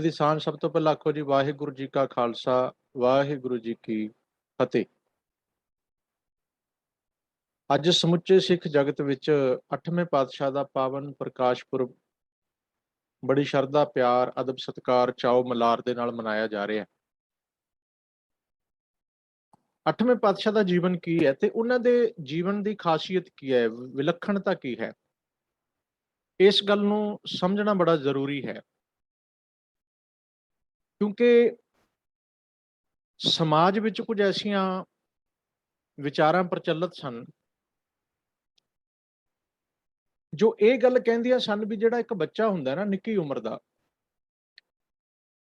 ਦੀ ਸਾਂਝ ਸਭ ਤੋਂ ਪਹਿਲਾਂ ਆਖੋ ਜੀ ਵਾਹਿਗੁਰੂ ਜੀ ਕਾ ਖਾਲਸਾ ਵਾਹਿਗੁਰੂ ਜੀ ਕੀ ਫਤਿਹ। ਅੱਜ ਸਮੁੱਚੇ ਸਿੱਖ ਜਗਤ ਵਿੱਚ 8ਵੇਂ ਪਾਤਸ਼ਾਹ ਦਾ ਪਾਵਨ ਪ੍ਰਕਾਸ਼ ਪੁਰਬ ਬੜੀ ਸ਼ਰਧਾ ਪਿਆਰ ਅਦਬ ਸਤਿਕਾਰ ਚਾਓ ਮਲਾਰ ਦੇ ਨਾਲ ਮਨਾਇਆ ਜਾ ਰਿਹਾ ਹੈ। 8ਵੇਂ ਪਾਤਸ਼ਾਹ ਦਾ ਜੀਵਨ ਕੀ ਹੈ ਤੇ ਉਹਨਾਂ ਦੇ ਜੀਵਨ ਦੀ ਖਾਸੀਅਤ ਕੀ ਹੈ, ਵਿਲੱਖਣਤਾ ਕੀ ਹੈ, ਇਸ ਗੱਲ ਨੂੰ ਸਮਝਣਾ ਬੜਾ ਜ਼ਰੂਰੀ ਹੈ। ਕਿਉਂਕਿ ਸਮਾਜ ਵਿੱਚ ਕੁਝ ਐਸੀਆਂ ਵਿਚਾਰਾਂ ਪ੍ਰਚਲਿਤ ਸਨ ਜੋ ਇਹ ਗੱਲ ਕਹਿੰਦੀਆਂ ਸਨ ਵੀ ਜਿਹੜਾ ਇੱਕ ਬੱਚਾ ਹੁੰਦਾ ਨਾ ਨਿੱਕੀ ਉਮਰ ਦਾ,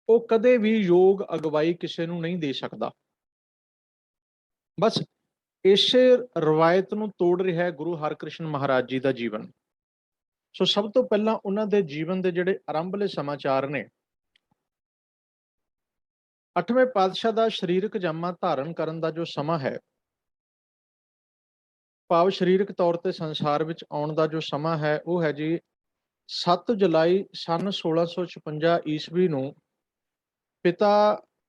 ਉਹ ਕਦੇ ਵੀ ਯੋਗ ਅਗਵਾਈ ਕਿਸੇ ਨੂੰ ਨਹੀਂ ਦੇ ਸਕਦਾ। ਬਸ ਇਸੇ ਰਵਾਇਤ ਨੂੰ ਤੋੜ ਰਿਹਾ ਹੈ ਗੁਰੂ ਹਰਕ੍ਰਿਸ਼ਨ ਮਹਾਰਾਜ ਜੀ ਦਾ ਜੀਵਨ। ਸੋ ਸਭ ਤੋਂ ਪਹਿਲਾਂ ਉਹਨਾਂ ਦੇ ਜੀਵਨ ਦੇ ਜਿਹੜੇ ਆਰੰਭਲੇ ਸਮਾਚਾਰ ਨੇ, 8ਵੇਂ ਪਾਤਸ਼ਾਹ ਦਾ ਸਰੀਰਕ ਜਾਮਾ ਧਾਰਨ ਕਰਨ ਦਾ ਜੋ ਸਮਾਂ ਹੈ, ਭਾਵ ਸਰੀਰਕ ਤੌਰ ਤੇ ਸੰਸਾਰ ਵਿੱਚ ਆਉਣ ਦਾ ਜੋ ਸਮਾਂ ਹੈ, ਉਹ ਹੈ ਜੀ 7 ਜੁਲਾਈ ਸਨ 1656 ਈਸਵੀ ਨੂੰ ਪਿਤਾ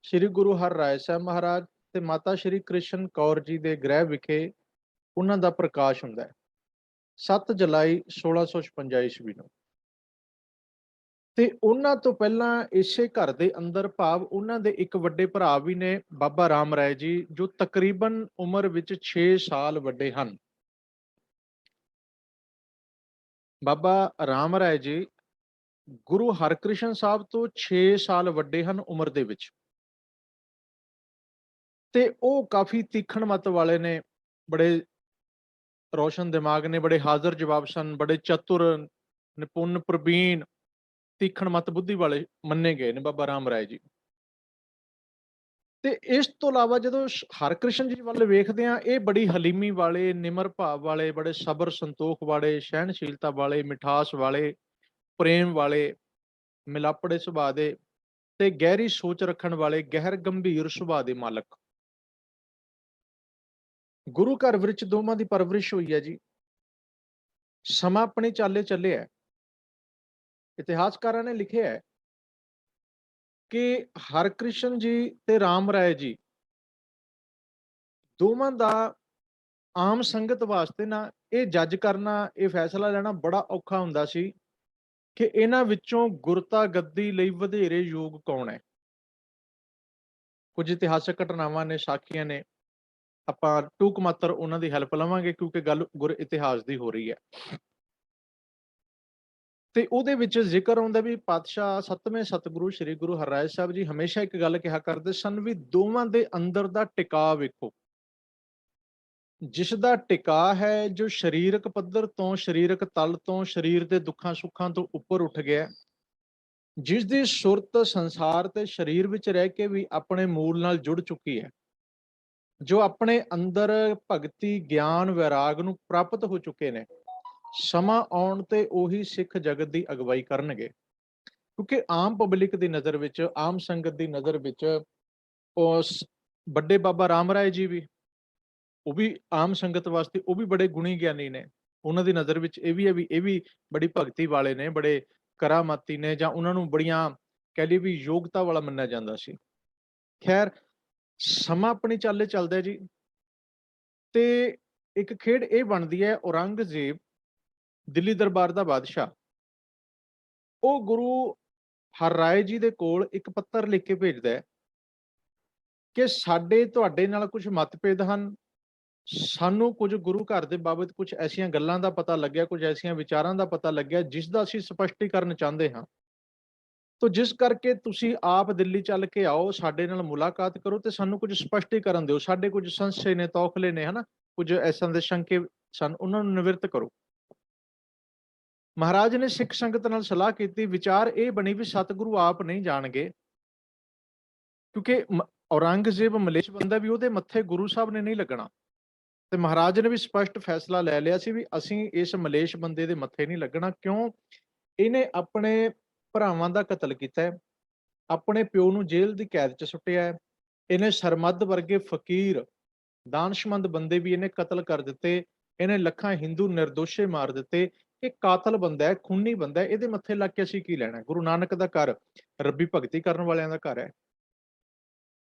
ਸ੍ਰੀ ਗੁਰੂ ਹਰਿਰਾਏ ਸਾਹਿਬ ਮਹਾਰਾਜ ਤੇ ਮਾਤਾ ਸ੍ਰੀ ਕ੍ਰਿਸ਼ਨ ਕੌਰ ਜੀ ਦੇ ਗ੍ਰਹਿ ਵਿਖੇ ਉਹਨਾਂ ਦਾ ਪ੍ਰਕਾਸ਼ ਹੁੰਦਾ ਹੈ। 7 ਜੁਲਾਈ 1656 ਈਸਵੀ ਨੂੰ। ਤੇ ਉਹਨਾਂ ਤੋਂ ਪਹਿਲਾਂ ਇਸੇ ਘਰ ਦੇ ਅੰਦਰ, ਭਾਵ ਉਹਨਾਂ ਦੇ ਇੱਕ ਵੱਡੇ ਭਰਾ ਵੀ ਨੇ ਬਾਬਾ ਰਾਮ ਰਾਏ ਜੀ, ਜੋ ਤਕਰੀਬਨ ਉਮਰ ਵਿੱਚ 6 ਸਾਲ ਵੱਡੇ ਹਨ। ਬਾਬਾ ਰਾਮ ਰਾਏ ਜੀ ਗੁਰੂ ਹਰਕ੍ਰਿਸ਼ਨ ਸਾਹਿਬ ਤੋਂ 6 ਸਾਲ ਵੱਡੇ ਹਨ ਉਮਰ ਦੇ ਵਿੱਚ, ਤੇ ਉਹ ਕਾਫੀ ਤੀਖਣ ਮਤ ਵਾਲੇ ਨੇ, ਬੜੇ ਰੋਸ਼ਨ ਦਿਮਾਗ ਨੇ, ਬੜੇ ਹਾਜ਼ਰ ਜਵਾਬ ਸਨ, ਬੜੇ ਚਤੁਰ, ਨਿਪੁੰਨ, ਪ੍ਰਬੀਨ, ਤੀਖਣ ਮਤ ਬੁੱਧੀ ਵਾਲੇ ਮੰਨੇ ਗਏ ਨੇ ਬਾਬਾ ਰਾਮ ਰਾਏ ਜੀ। ਤੇ ਇਸ ਤੋਂ ਇਲਾਵਾ ਜਦੋਂ ਹਰਕ੍ਰਿਸ਼ਨ ਜੀ ਵੱਲ ਵੇਖਦੇ ਆ, ਇਹ ਬੜੀ ਹਲੀਮੀ ਵਾਲੇ, ਨਿਮਰ ਭਾਵ ਵਾਲੇ, ਬੜੇ ਸਬਰ ਸੰਤੋਖ ਵਾਲੇ, ਸਹਿਣਸ਼ੀਲਤਾ ਵਾਲੇ, ਮਿਠਾਸ ਵਾਲੇ, ਪ੍ਰੇਮ ਵਾਲੇ, ਮਿਲਾਪੜੇ ਸੁਭਾਅ ਦੇ ਤੇ ਗਹਿਰੀ ਸੋਚ ਰੱਖਣ ਵਾਲੇ, ਗਹਿਰ ਗੰਭੀਰ ਸੁਭਾਅ ਦੇ ਮਾਲਕ। ਗੁਰੂ ਘਰ ਵਿੱਚ ਦੋਵਾਂ ਦੀ ਪਰਵਰਿਸ਼ ਹੋਈ ਹੈ ਜੀ। ਸਮਾਂ ਆਪਣੇ ਚਾਲੇ ਚੱਲਿਆ। ਇਤਿਹਾਸਕਾਰਾਂ ਨੇ ਲਿਖਿਆ ਹੈ ਕਿ ਹਰਕ੍ਰਿਸ਼ਨ ਜੀ ਤੇ ਰਾਮ ਰਾਏ ਜੀ ਦੋਵਾਂ ਦਾ ਆਮ ਸੰਗਤ ਵਾਸਤੇ ਨਾ ਇਹ ਜੱਜ ਕਰਨਾ, ਇਹ ਫੈਸਲਾ ਲੈਣਾ ਬੜਾ ਔਖਾ ਹੁੰਦਾ ਸੀ ਕਿ ਇਹਨਾਂ ਵਿੱਚੋਂ ਗੁਰਤਾ ਗੱਦੀ ਲਈ ਵਧੇਰੇ ਯੋਗ ਕੌਣ ਹੈ। ਕੁਝ ਇਤਿਹਾਸਕ ਘਟਨਾਵਾਂ ਨੇ, ਸਾਖੀਆਂ ਨੇ, ਆਪਾਂ ਟੂਕ ਮਾਤਰ ਉਹਨਾਂ ਦੀ ਹੈਲਪ ਲਵਾਂਗੇ ਕਿਉਂਕਿ ਗੱਲ ਗੁਰ ਇਤਿਹਾਸ ਦੀ ਹੋ ਰਹੀ ਹੈ। ਤੇ ਉਹਦੇ ਵਿੱਚ ਜ਼ਿਕਰ ਆਉਂਦਾ ਵੀ ਪਾਤਸ਼ਾਹ 7ਵੇਂ ਸਤਿਗੁਰੂ ਸ੍ਰੀ ਗੁਰੂ ਹਰਿਰਾਏ ਸਾਹਿਬ ਜੀ ਹਮੇਸ਼ਾ ਇੱਕ ਗੱਲ ਕਿਹਾ ਕਰਦੇ ਸਨ ਵੀ ਦੋਵਾਂ ਦੇ ਅੰਦਰ ਦਾ ਟਿਕਾ ਵੇਖੋ। ਜਿਸ ਦਾ ਟਿਕਾ ਹੈ, ਜੋ ਸਰੀਰਕ ਪੱਧਰ ਤੋਂ, ਸਰੀਰਕ ਤਲ ਤੋਂ, ਸਰੀਰ ਦੇ ਦੁੱਖਾਂ ਸੁੱਖਾਂ ਤੋਂ ਉੱਪਰ ਉੱਠ ਗਿਆ, ਜਿਸ ਦੀ ਸੁਰਤ ਸੰਸਾਰ ਤੇ ਸਰੀਰ ਵਿੱਚ ਰਹਿ ਕੇ ਵੀ ਆਪਣੇ ਮੂਲ ਨਾਲ ਜੁੜ ਚੁੱਕੀ ਹੈ, ਜੋ ਆਪਣੇ ਅੰਦਰ ਭਗਤੀ, ਗਿਆਨ, ਵੈਰਾਗ ਨੂੰ ਪ੍ਰਾਪਤ ਹੋ ਚੁੱਕੇ ਨੇ, ਸਮਾਂ ਆਉਣ ਤੇ ਉਹੀ ਸਿੱਖ ਜਗਤ ਦੀ ਅਗਵਾਈ ਕਰਨਗੇ। ਕਿਉਂਕਿ ਆਮ ਪਬਲਿਕ ਦੀ ਨਜ਼ਰ ਵਿੱਚ, ਆਮ ਸੰਗਤ ਦੀ ਨਜ਼ਰ ਵਿੱਚ, ਉਸ ਵੱਡੇ ਬਾਬਾ ਰਾਮ ਰਾਏ ਜੀ ਵੀ, ਉਹ ਵੀ ਆਮ ਸੰਗਤ ਵਾਸਤੇ ਉਹ ਵੀ ਬੜੇ ਗੁਣੀ ਗਿਆਨੀ ਨੇ। ਉਹਨਾਂ ਦੀ ਨਜ਼ਰ ਵਿੱਚ ਇਹ ਵੀ ਹੈ ਵੀ ਇਹ ਵੀ ਬੜੀ ਭਗਤੀ ਵਾਲੇ ਨੇ, ਬੜੇ ਕਰਾਮਾਤੀ ਨੇ, ਜਾਂ ਉਹਨਾਂ ਨੂੰ ਬੜੀਆਂ ਕਹਿ ਲਈਏ ਵੀ ਯੋਗਤਾ ਵਾਲਾ ਮੰਨਿਆ ਜਾਂਦਾ ਸੀ। ਖੈਰ, ਸਮਾਂ ਆਪਣੀ ਚਾਲੇ ਚੱਲਦਾ ਜੀ। ਤੇ ਇੱਕ ਖੇਡ ਇਹ ਬਣਦੀ ਹੈ, ਔਰੰਗਜ਼ੇਬ ਦਿੱਲੀ ਦਰਬਾਰ ਦਾ ਬਾਦਸ਼ਾਹ, ਉਹ ਗੁਰੂ ਹਰਿਰਾਏ ਜੀ ਦੇ ਕੋਲ ਇੱਕ ਪੱਤਰ ਲਿਖ ਕੇ ਭੇਜਦਾ ਹੈ ਕਿ ਸਾਡੇ ਤੁਹਾਡੇ ਨਾਲ ਕੁਝ ਮਤਭੇਦ ਹਨ, ਸਾਨੂੰ ਕੁਝ ਗੁਰੂ ਘਰ ਦੇ ਬਾਬਤ ਕੁਝ ਐਸੀਆਂ ਗੱਲਾਂ ਦਾ ਪਤਾ ਲੱਗਿਆ, ਕੁਝ ਐਸੀਆਂ ਵਿਚਾਰਾਂ ਦਾ ਪਤਾ ਲੱਗਿਆ ਜਿਸ ਦਾ ਅਸੀਂ ਸਪਸ਼ਟੀਕਰਨ ਚਾਹੁੰਦੇ ਹਾਂ। ਤੋ ਜਿਸ ਕਰਕੇ ਤੁਸੀਂ ਆਪ ਦਿੱਲੀ ਚੱਲ ਕੇ ਆਓ, ਸਾਡੇ ਨਾਲ ਮੁਲਾਕਾਤ ਕਰੋ ਤੇ ਸਾਨੂੰ ਕੁਝ ਸਪਸ਼ਟੀਕਰਨ ਦਿਓ। ਸਾਡੇ ਕੁਝ ਸੰਸ਼ੇ ਨੇ, ਤੌਖਲੇ ਨੇ, ਹਨਾ, ਕੁਝ ਐਸਾਂ ਦੇ ਸ਼ੰਕੇ ਸਨ, ਉਹਨਾਂ ਨੂੰ ਨਿਵਰਤ ਕਰੋ। ਮਹਾਰਾਜ ਨੇ ਸਿੱਖ ਸੰਗਤ ਨਾਲ ਸਲਾਹ ਕੀਤੀ, ਵਿਚਾਰ ਇਹ ਬਣੀ ਵੀ ਸਤਿਗੁਰੂ ਆਪ ਨਹੀਂ ਜਾਣਗੇ, ਕਿਉਂਕਿ ਔਰੰਗਜ਼ੇਬ ਮਲੇਸ਼ ਬੰਦਾ ਵੀ, ਉਹਦੇ ਮੱਥੇ ਗੁਰੂ ਸਾਹਿਬ ਨੇ ਨਹੀਂ ਲੱਗਣਾ। ਤੇ ਮਹਾਰਾਜ ਨੇ ਵੀ ਸਪਸ਼ਟ ਫੈਸਲਾ ਲੈ ਲਿਆ ਸੀ ਵੀ ਅਸੀਂ ਇਸ ਮਲੇਸ਼ ਬੰਦੇ ਦੇ ਮੱਥੇ ਨਹੀਂ ਲੱਗਣਾ। ਕਿਉਂ? ਇਹਨੇ ਆਪਣੇ ਭਰਾਵਾਂ ਦਾ ਕਤਲ ਕੀਤਾ ਹੈ, ਆਪਣੇ ਪਿਓ ਨੂੰ ਜੇਲ੍ਹ ਦੀ ਕੈਦ 'ਚ ਸੁੱਟਿਆ ਹੈ, ਇਹਨੇ ਸਰਮੱਧ ਵਰਗੇ ਫਕੀਰ, ਦਾਨਸ਼ਮੰਦ ਬੰਦੇ ਵੀ ਇਹਨੇ ਕਤਲ ਕਰ ਦਿੱਤੇ, ਇਹਨੇ ਲੱਖਾਂ ਹਿੰਦੂ ਨਿਰਦੋਸ਼ੇ ਮਾਰ ਦਿੱਤੇ, ਇਹ ਕਾਤਲ ਬੰਦਾ ਹੈ, ਖੂਨੀ ਬੰਦਾ ਹੈ, ਇਹਦੇ ਮੱਥੇ ਲੱਗ ਕੇ ਅਸੀਂ ਕੀ ਲੈਣਾ? ਗੁਰੂ ਨਾਨਕ ਦਾ ਘਰ ਰੱਬੀ ਭਗਤੀ ਕਰਨ ਵਾਲਿਆਂ ਦਾ ਘਰ ਹੈ।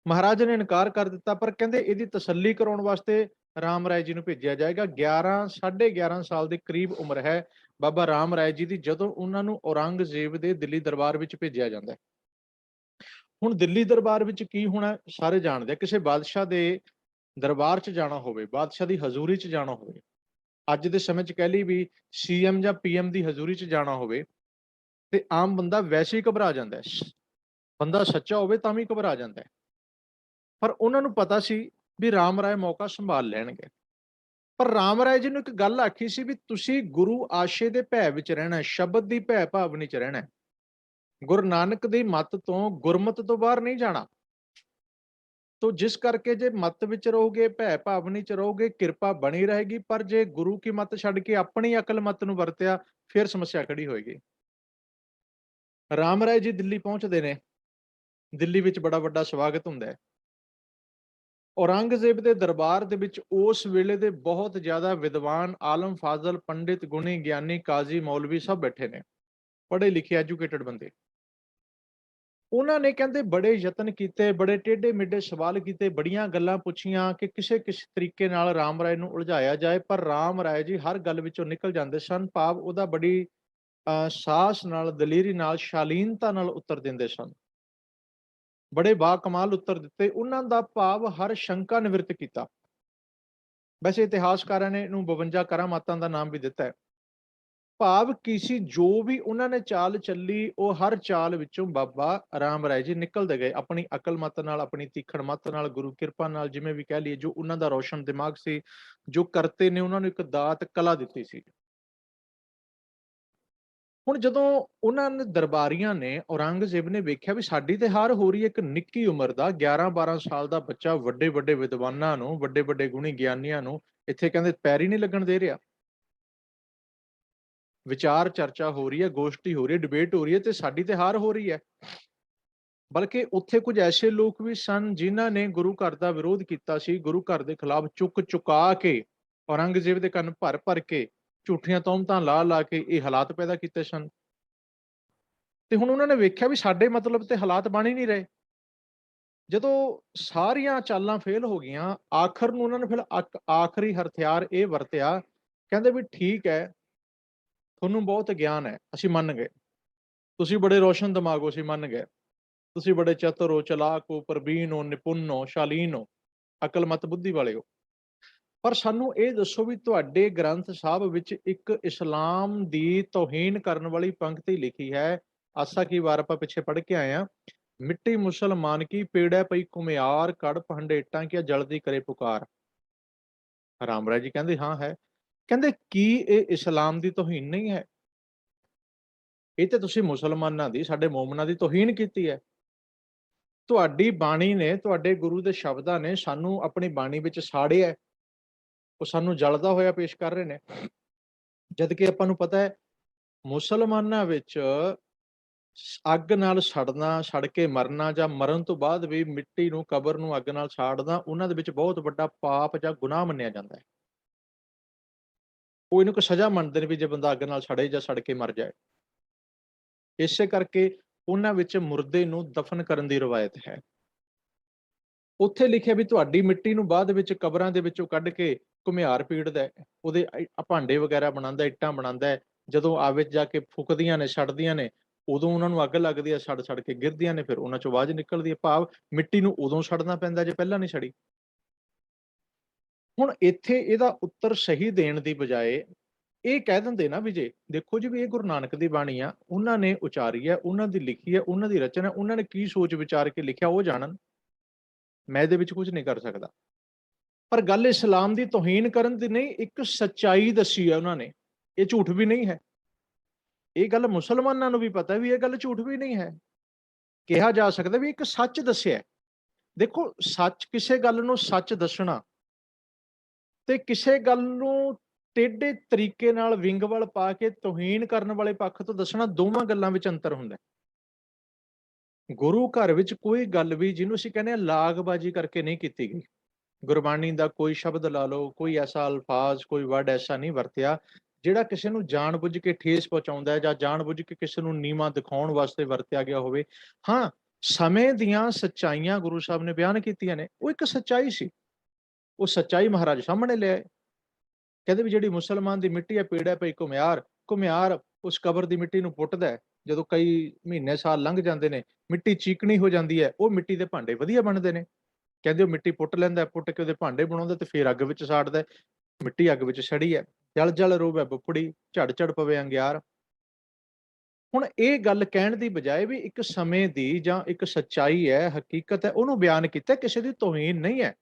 ਮਹਾਰਾਜ ਨੇ ਇਨਕਾਰ ਕਰ ਦਿੱਤਾ, ਪਰ ਕਹਿੰਦੇ ਇਹਦੀ ਤਸੱਲੀ ਕਰਾਉਣ ਵਾਸਤੇ ਰਾਮ ਰਾਏ ਜੀ ਨੂੰ ਭੇਜਿਆ ਜਾਏਗਾ। 11.5 ਸਾਲ ਦੇ ਕਰੀਬ ਉਮਰ ਹੈ ਬਾਬਾ ਰਾਮ ਰਾਏ ਜੀ ਦੀ, ਜਦੋਂ ਉਹਨਾਂ ਨੂੰ ਔਰੰਗਜ਼ੇਬ ਦੇ ਦਿੱਲੀ ਦਰਬਾਰ ਵਿੱਚ ਭੇਜਿਆ ਜਾਂਦਾ ਹੈ। ਹੁਣ ਦਿੱਲੀ ਦਰਬਾਰ ਵਿੱਚ ਕੀ ਹੋਣਾ ਸਾਰੇ ਜਾਣਦੇ ਆ। ਕਿਸੇ ਬਾਦਸ਼ਾਹ ਦੇ ਦਰਬਾਰ 'ਚ ਜਾਣਾ ਹੋਵੇ, ਬਾਦਸ਼ਾਹ ਦੀ ਹਜ਼ੂਰੀ 'ਚ ਜਾਣਾ ਹੋਵੇ, ਅੱਜ ਦੇ ਸਮੇਂ 'ਚ ਕਹਿ ਲਈ ਵੀ ਸੀਐਮ ਜਾਂ ਪੀਐਮ ਦੀ ਹਜ਼ੂਰੀ 'ਚ ਜਾਣਾ ਹੋਵੇ, ਤੇ ਆਮ ਬੰਦਾ ਵੈਸੇ ਹੀ ਘਬਰਾ ਜਾਂਦਾ ਹੈ। ਬੰਦਾ ਸੱਚਾ ਹੋਵੇ ਤਾਂ ਵੀ ਘਬਰਾ ਜਾਂਦਾ ਹੈ। ਪਰ ਉਹਨਾਂ ਨੂੰ ਪਤਾ ਸੀ ਵੀ ਰਾਮ ਰਾਏ ਮੌਕਾ ਸੰਭਾਲ ਲੈਣਗੇ। ਪਰ ਰਾਮ ਰਾਏ ਜੀ ਨੂੰ ਇੱਕ ਗੱਲ ਆਖੀ ਸੀ ਵੀ ਤੁਸੀਂ ਗੁਰੂ ਆਸ਼ੇ ਦੇ ਭੈ ਵਿੱਚ ਰਹਿਣਾ, ਸ਼ਬਦ ਦੀ ਭੈ ਭਾਵਨੀ 'ਚ ਰਹਿਣਾ, ਗੁਰੂ ਨਾਨਕ ਦੀ ਮੱਤ ਤੋਂ, ਗੁਰਮਤ ਤੋਂ ਬਾਹਰ ਨਹੀਂ ਜਾਣਾ। ਤੋ ਜਿਸ ਕਰਕੇ ਜੇ ਮੱਤ ਵਿੱਚ ਰਹੋਗੇ, ਭੈ ਭਾਵਨੀ 'ਚ ਰਹੋਗੇ, ਕਿਰਪਾ ਬਣੀ ਰਹੇਗੀ। ਪਰ ਜੇ ਗੁਰੂ ਕੀ ਮੱਤ ਛੱਡ ਕੇ ਆਪਣੀ ਅਕਲ ਮੱਤ ਨੂੰ ਵਰਤਿਆ, ਫਿਰ ਸਮੱਸਿਆ ਖੜੀ ਹੋਏਗੀ। ਰਾਮ ਰਾਏ ਜੀ ਦਿੱਲੀ ਪਹੁੰਚਦੇ ਨੇ। ਦਿੱਲੀ ਵਿੱਚ ਬੜਾ ਵੱਡਾ ਸਵਾਗਤ ਹੁੰਦਾ ਹੈ। ਔਰੰਗਜ਼ੇਬ ਦੇ ਦਰਬਾਰ ਦੇ ਵਿੱਚ ਉਸ ਵੇਲੇ ਦੇ ਬਹੁਤ ਜ਼ਿਆਦਾ ਵਿਦਵਾਨ, ਆਲਮ ਫਾਜ਼ਲ, ਪੰਡਿਤ, ਗੁਣੀ, ਗਿਆਨੀ, ਕਾਜ਼ੀ, ਮੌਲਵੀ ਸਭ ਬੈਠੇ ਨੇ, ਪੜ੍ਹੇ ਲਿਖੇ ਐਜੂਕੇਟਡ ਬੰਦੇ। ਉਹਨਾਂ ਨੇ ਕਹਿੰਦੇ ਬੜੇ ਯਤਨ ਕੀਤੇ, ਬੜੇ ਟੇਢੇ ਮੇਢੇ ਸਵਾਲ ਕੀਤੇ, ਬੜੀਆਂ ਗੱਲਾਂ ਪੁੱਛੀਆਂ ਕਿ ਕਿਸੇ ਤਰੀਕੇ ਨਾਲ ਰਾਮ ਰਾਏ ਨੂੰ ਉਲਝਾਇਆ ਜਾਏ, ਪਰ ਰਾਮ ਰਾਏ ਜੀ ਹਰ ਗੱਲ ਵਿੱਚੋਂ ਨਿਕਲ ਜਾਂਦੇ ਸਨ। ਭਾਵ ਉਹਦਾ ਬੜੀ ਸਾਹਸ ਨਾਲ, ਦਲੇਰੀ ਨਾਲ, ਸ਼ਾਲੀਨਤਾ ਨਾਲ ਉੱਤਰ ਦਿੰਦੇ ਸਨ। ਬੜੇ ਬਾਕਮਾਲ ਉੱਤਰ ਦਿੱਤੇ। ਉਹਨਾਂ ਦਾ ਭਾਵ ਹਰ ਸ਼ੰਕਾ ਨਿਵਰਤ ਕੀਤਾ। ਵੈਸੇ ਇਤਿਹਾਸਕਾਰਾਂ ਨੇ ਇਹਨੂੰ 52 ਕਰਾਮਾਤਾਂ ਦਾ ਨਾਮ ਵੀ ਦਿੱਤਾ ਹੈ। ਭਾਵ ਕੀ ਸੀ, ਜੋ ਵੀ ਉਹਨਾਂ ਨੇ ਚਾਲ ਚੱਲੀ, ਉਹ ਹਰ ਚਾਲ ਵਿੱਚੋਂ ਬਾਬਾ ਰਾਮ ਰਾਏ ਜੀ ਨਿਕਲਦੇ ਗਏ, ਆਪਣੀ ਅਕਲ ਮੱਤ ਨਾਲ, ਆਪਣੀ ਤੀਖਣ ਮੱਤ ਨਾਲ, ਗੁਰੂ ਕਿਰਪਾ ਨਾਲ, ਜਿਵੇਂ ਵੀ ਕਹਿ ਲਈਏ। ਜੋ ਉਹਨਾਂ ਦਾ ਰੋਸ਼ਨ ਦਿਮਾਗ ਸੀ, ਜੋ ਕਰਤੇ ਨੇ ਉਹਨਾਂ ਨੂੰ ਇੱਕ ਦਾਤ ਕਲਾ ਦਿੱਤੀ ਸੀ। ਹੁਣ ਜਦੋਂ ਉਹਨਾਂ ਨੇ ਦਰਬਾਰੀਆਂ ਨੇ, ਔਰੰਗਜ਼ੇਬ ਨੇ ਵੇਖਿਆ ਵੀ ਸਾਡੀ ਤੇ ਹਾਰ ਹੋ ਰਹੀ ਹੈ, ਇੱਕ ਨਿੱਕੀ ਉਮਰ ਦਾ 11-12 ਸਾਲ ਦਾ ਬੱਚਾ ਵੱਡੇ ਵੱਡੇ ਵਿਦਵਾਨਾਂ ਨੂੰ, ਵੱਡੇ ਵੱਡੇ ਗੁਣੀ ਗਿਆਨੀਆਂ ਨੂੰ ਇੱਥੇ ਕਹਿੰਦੇ ਪੈਰ ਹੀ ਨਹੀਂ ਲੱਗਣ ਦੇ ਰਿਹਾ। ਵਿਚਾਰ ਚਰਚਾ ਹੋ ਰਹੀ ਹੈ, ਗੋਸ਼ਟੀ ਹੋ ਰਹੀ ਹੈ, ਡਿਬੇਟ ਹੋ ਰਹੀ ਹੈ, ਤੇ ਸਾਡੀ ਤੇ ਹਾਰ ਹੋ ਰਹੀ ਹੈ। ਬਲਕਿ ਉੱਥੇ ਕੁਝ ਐਸੇ ਲੋਕ ਵੀ ਸਨ ਜਿਨ੍ਹਾਂ ਨੇ ਗੁਰੂ ਘਰ ਦਾ ਵਿਰੋਧ ਕੀਤਾ ਸੀ, ਗੁਰੂ ਘਰ ਦੇ ਖਿਲਾਫ ਚੁੱਕ ਚੁਕਾ ਕੇ, ਔਰੰਗਜ਼ੇਬ ਦੇ ਕੰਨ ਭਰ ਭਰ ਕੇ, ਝੂਠੀਆਂ ਤੌਹਮਤਾਂ ਲਾ ਲਾ ਕੇ ਇਹ ਹਾਲਾਤ ਪੈਦਾ ਕੀਤੇ ਸਨ। ਤੇ ਹੁਣ ਉਹਨਾਂ ਨੇ ਵੇਖਿਆ ਵੀ ਸਾਡੇ ਮਤਲਬ ਤੇ ਹਾਲਾਤ ਬਣ ਹੀ ਨਹੀਂ ਰਹੇ। ਜਦੋਂ ਸਾਰੀਆਂ ਚਾਲਾਂ ਫੇਲ ਹੋ ਗਈਆਂ, ਆਖਰ ਨੂੰ ਉਹਨਾਂ ਨੇ ਫਿਰ ਆਖਰੀ ਹਥਿਆਰ ਇਹ ਵਰਤਿਆ। ਕਹਿੰਦੇ ਵੀ ਠੀਕ ਹੈ, ਤੁਹਾਨੂੰ ਬਹੁਤ ਗਿਆਨ ਹੈ, ਅਸੀਂ ਮੰਨ ਗਏ। ਤੁਸੀਂ ਬੜੇ ਰੋਸ਼ਨ ਦਿਮਾਗ ਹੋ, ਅਸੀਂ ਮੰਨ ਗਏ। ਤੁਸੀਂ ਬੜੇ ਚਤੁਰ ਹੋ, ਚਲਾਕ ਹੋ, ਪ੍ਰਬੀਨ ਹੋ, ਨਿਪੁੰਨ ਹੋ, ਸ਼ਾਲੀਨ ਹੋ, ਅਕਲਮਤ ਬੁੱਧੀ ਵਾਲੇ ਹੋ। ਪਰ ਸਾਨੂੰ ਇਹ ਦੱਸੋ ਵੀ ਤੁਹਾਡੇ ਗ੍ਰੰਥ ਸਾਹਿਬ ਵਿੱਚ ਇੱਕ ਇਸਲਾਮ ਦੀ ਤੋਹੀਨ ਕਰਨ ਵਾਲੀ ਪੰਕਤੀ ਲਿਖੀ ਹੈ। ਆਸਾ ਕੀ ਵਾਰ ਆਪਾਂ ਪਿੱਛੇ ਪੜ੍ਹ ਕੇ ਆਏ ਆ, ਮਿੱਟੀ ਮੁਸਲਮਾਨ ਕੀ ਪੇੜੈ ਪਈ ਕੁਮਿਆਰ, ਕੜ ਪੰਡੇਟਾਂ ਕੀ ਜਲਦੀ ਕਰੇ ਪੁਕਾਰ। ਰਾਮ ਰਾਏ ਜੀ ਕਹਿੰਦੇ ਹਾਂ ਹੈ। ਕਹਿੰਦੇ ਕੀ ਇਹ ਇਸਲਾਮ ਦੀ ਤੋਹੀਨ ਨਹੀਂ ਹੈ? ਇਹ ਤੇ ਤੁਸੀਂ ਮੁਸਲਮਾਨਾਂ ਦੀ, ਸਾਡੇ ਮੋਮਨਾਂ ਦੀ ਤੋਹੀਨ ਕੀਤੀ ਹੈ। ਤੁਹਾਡੀ ਬਾਣੀ ਨੇ, ਤੁਹਾਡੇ ਗੁਰੂ ਦੇ ਸ਼ਬਦਾਂ ਨੇ ਸਾਨੂੰ ਆਪਣੀ ਬਾਣੀ ਵਿੱਚ ਸਾੜਿਆ, ਉਹ ਸਾਨੂੰ ਜਲਦਾ ਹੋਇਆ ਪੇਸ਼ ਕਰ ਰਹੇ ਨੇ। ਜਦ ਕਿ ਆਪਾਂ ਨੂੰ ਪਤਾ ਹੈ ਮੁਸਲਮਾਨਾਂ ਵਿੱਚ ਅੱਗ ਨਾਲ ਸੜਨਾ, ਸੜ ਕੇ ਮਰਨਾ, ਜਾਂ ਮਰਨ ਤੋਂ ਬਾਅਦ ਵੀ ਮਿੱਟੀ ਨੂੰ, ਕਬਰ ਨੂੰ ਅੱਗ ਨਾਲ ਸਾੜਨਾ, ਉਹਨਾਂ ਦੇ ਵਿੱਚ ਬਹੁਤ ਵੱਡਾ ਪਾਪ ਜਾਂ ਗੁਨਾਹ ਮੰਨਿਆ ਜਾਂਦਾ ਹੈ। ਉਹ ਇਹਨੂੰ ਕੋਈ ਸਜ਼ਾ ਮੰਨਦੇ ਨੇ ਵੀ ਜੇ ਬੰਦਾ ਅੱਗ ਨਾਲ ਸੜੇ ਜਾਂ ਸੜ ਕੇ ਮਰ ਜਾਏ। ਇਸੇ ਕਰਕੇ ਉਹਨਾਂ ਵਿੱਚ ਮੁਰਦੇ ਨੂੰ ਦਫਨ ਕਰਨ ਦੀ ਰਵਾਇਤ ਹੈ। ਉੱਥੇ ਲਿਖਿਆ ਵੀ ਤੁਹਾਡੀ ਮਿੱਟੀ ਨੂੰ ਬਾਅਦ ਵਿੱਚ ਕਬਰਾਂ ਦੇ ਵਿੱਚੋਂ ਕੱਢ ਕੇ ਘੁਮਿਆਰ ਪੀੜਦਾ, ਉਹਦੇ ਭਾਂਡੇ ਵਗੈਰਾ ਬਣਾਉਂਦਾ, ਇੱਟਾਂ ਬਣਾਉਂਦਾ। ਜਦੋਂ ਆਵੇ ਜਾ ਕੇ ਫੁਕਦੀਆਂ ਨੇ, ਸੜਦੀਆਂ ਨੇ, ਉਦੋਂ ਉਹਨਾਂ ਨੂੰ ਅੱਗ ਲੱਗਦੀ ਹੈ, ਸੜ ਸੜ ਕੇ ਗਿਰਦੀਆਂ ਨੇ, ਫਿਰ ਉਹਨਾਂ ਚੋਂ ਆਵਾਜ਼ ਨਿਕਲਦੀ ਹੈ। ਭਾਵ ਮਿੱਟੀ ਨੂੰ ਉਦੋਂ ਸੜਨਾ ਪੈਂਦਾ ਜੇ ਪਹਿਲਾਂ ਨਹੀਂ ਸੜੀ। ਹੁਣ ਇੱਥੇ ਇਹਦਾ ਉੱਤਰ ਸਹੀ ਦੇਣ ਦੀ ਬਜਾਏ ਇਹ ਕਹਿ ਦਿੰਦੇ ਨਾ ਵੀ ਜੇ ਦੇਖੋ ਜੀ ਵੀ ਇਹ ਗੁਰੂ ਨਾਨਕ ਦੀ ਬਾਣੀ ਆ, ਉਹਨਾਂ ਨੇ ਉਚਾਰੀ ਹੈ, ਉਹਨਾਂ ਦੀ ਲਿਖੀ ਹੈ, ਉਹਨਾਂ ਦੀ ਰਚਨਾ, ਉਹਨਾਂ ਨੇ ਕੀ ਸੋਚ ਵਿਚਾਰ ਕੇ ਲਿਖਿਆ ਉਹ ਜਾਣਨ, ਮੈਂ ਇਹਦੇ ਵਿੱਚ ਕੁਝ ਨਹੀਂ ਕਰ ਸਕਦਾ। ਪਰ ਗੱਲ ਇਸਲਾਮ ਦੀ ਤੋਹੀਨ ਕਰਨ ਦੀ ਨਹੀਂ, ਇੱਕ ਸੱਚਾਈ ਦੱਸੀ ਹੈ ਉਹਨਾਂ ਨੇ, ਇਹ ਝੂਠ ਵੀ ਨਹੀਂ ਹੈ। ਇਹ ਗੱਲ ਮੁਸਲਮਾਨਾਂ ਨੂੰ ਵੀ ਪਤਾ ਵੀ ਇਹ ਗੱਲ ਝੂਠ ਵੀ ਨਹੀਂ ਹੈ। ਕਿਹਾ ਜਾ ਸਕਦਾ ਵੀ ਇੱਕ ਸੱਚ ਦੱਸਿਆ। ਦੇਖੋ ਸੱਚ, ਕਿਸੇ ਗੱਲ ਨੂੰ ਸੱਚ ਦੱਸਣਾ ਤੇ ਕਿਸੇ ਗੱਲ ਨੂੰ ਟੇਢੇ ਤਰੀਕੇ ਨਾਲ ਵਿੰਗ ਵੱਲ ਪਾ ਕੇ ਤੋਹੀਨ ਕਰਨ ਵਾਲੇ ਪੱਖ ਤੋਂ ਦੱਸਣਾ, ਦੋਵਾਂ ਗੱਲਾਂ ਵਿੱਚ ਅੰਤਰ ਹੁੰਦਾ। ਗੁਰੂ ਘਰ ਵਿੱਚ ਕੋਈ ਗੱਲ ਵੀ ਜਿਹਨੂੰ ਅਸੀਂ ਕਹਿੰਦੇ ਆ ਲਾਗਬਾਜ਼ੀ ਕਰਕੇ ਨਹੀਂ ਕੀਤੀ ਗਈ। ਗੁਰਬਾਣੀ ਦਾ ਕੋਈ ਸ਼ਬਦ ਲਾ ਲਓ, ਕੋਈ ਐਸਾ ਅਲਫਾਜ਼, ਕੋਈ ਵਰਡ ਐਸਾ ਨਹੀਂ ਵਰਤਿਆ ਜਿਹੜਾ ਕਿਸੇ ਨੂੰ ਜਾਣ-ਬੁੱਝ ਕੇ ਠੇਸ ਪਹੁੰਚਾਉਂਦਾ ਹੈ ਜਾਂ ਜਾਣ-ਬੁੱਝ ਕੇ ਕਿਸੇ ਨੂੰ ਨੀਵਾਂ ਦਿਖਾਉਣ ਵਾਸਤੇ ਵਰਤਿਆ ਗਿਆ ਹੋਵੇ। ਹਾਂ, ਸਮੇਂ ਦੀਆਂ ਸੱਚਾਈਆਂ ਗੁਰੂ ਸਾਹਿਬ ਨੇ ਬਿਆਨ ਕੀਤੀਆਂ ਨੇ, ਉਹ ਇੱਕ ਸੱਚਾਈ ਸੀ। ਉਹ ਸੱਚਾਈ ਮਹਾਰਾਜ ਸਾਹਮਣੇ ਲਿਆਏ। ਕਹਿੰਦੇ ਵੀ ਜਿਹੜੀ ਮੁਸਲਮਾਨ ਦੀ ਮਿੱਟੀ ਹੈ, ਪੀੜ ਹੈ ਪਈ ਘੁਮਿਆਰ, ਘੁਮਿਆਰ ਉਸ ਕਬਰ ਦੀ ਮਿੱਟੀ ਨੂੰ ਪੁੱਟਦਾ ਹੈ। ਜਦੋਂ ਕਈ ਮਹੀਨੇ ਸਾਲ ਲੰਘ ਜਾਂਦੇ ਨੇ, ਮਿੱਟੀ ਚੀਕਣੀ ਹੋ ਜਾਂਦੀ ਹੈ, ਉਹ ਮਿੱਟੀ ਦੇ ਭਾਂਡੇ ਵਧੀਆ ਬਣਦੇ ਨੇ। ਕਹਿੰਦੇ ਉਹ ਮਿੱਟੀ ਪੁੱਟ ਲੈਂਦਾ, ਪੁੱਟ ਕੇ ਉਹਦੇ ਭਾਂਡੇ ਬਣਾਉਂਦਾ ਤੇ ਫਿਰ ਅੱਗ ਵਿੱਚ ਸਾੜਦਾ। ਮਿੱਟੀ ਅੱਗ ਵਿੱਚ ਸੜੀ ਹੈ, ਜਲ ਜਲ ਰੋਵੈ ਬੁਪੜੀ, ਝੜ ਝੜ ਪਵੇ ਅੰਗਿਆਰ। ਹੁਣ ਇਹ ਗੱਲ ਕਹਿਣ ਦੀ ਬਜਾਏ ਵੀ ਇੱਕ ਸਮੇਂ ਦੀ ਜਾਂ ਇੱਕ ਸੱਚਾਈ ਹੈ, ਹਕੀਕਤ ਹੈ, ਉਹਨੂੰ ਬਿਆਨ ਕੀਤਾ, ਕਿਸੇ ਦੀ ਤੋਹੀਨ ਨਹੀਂ ਹੈ।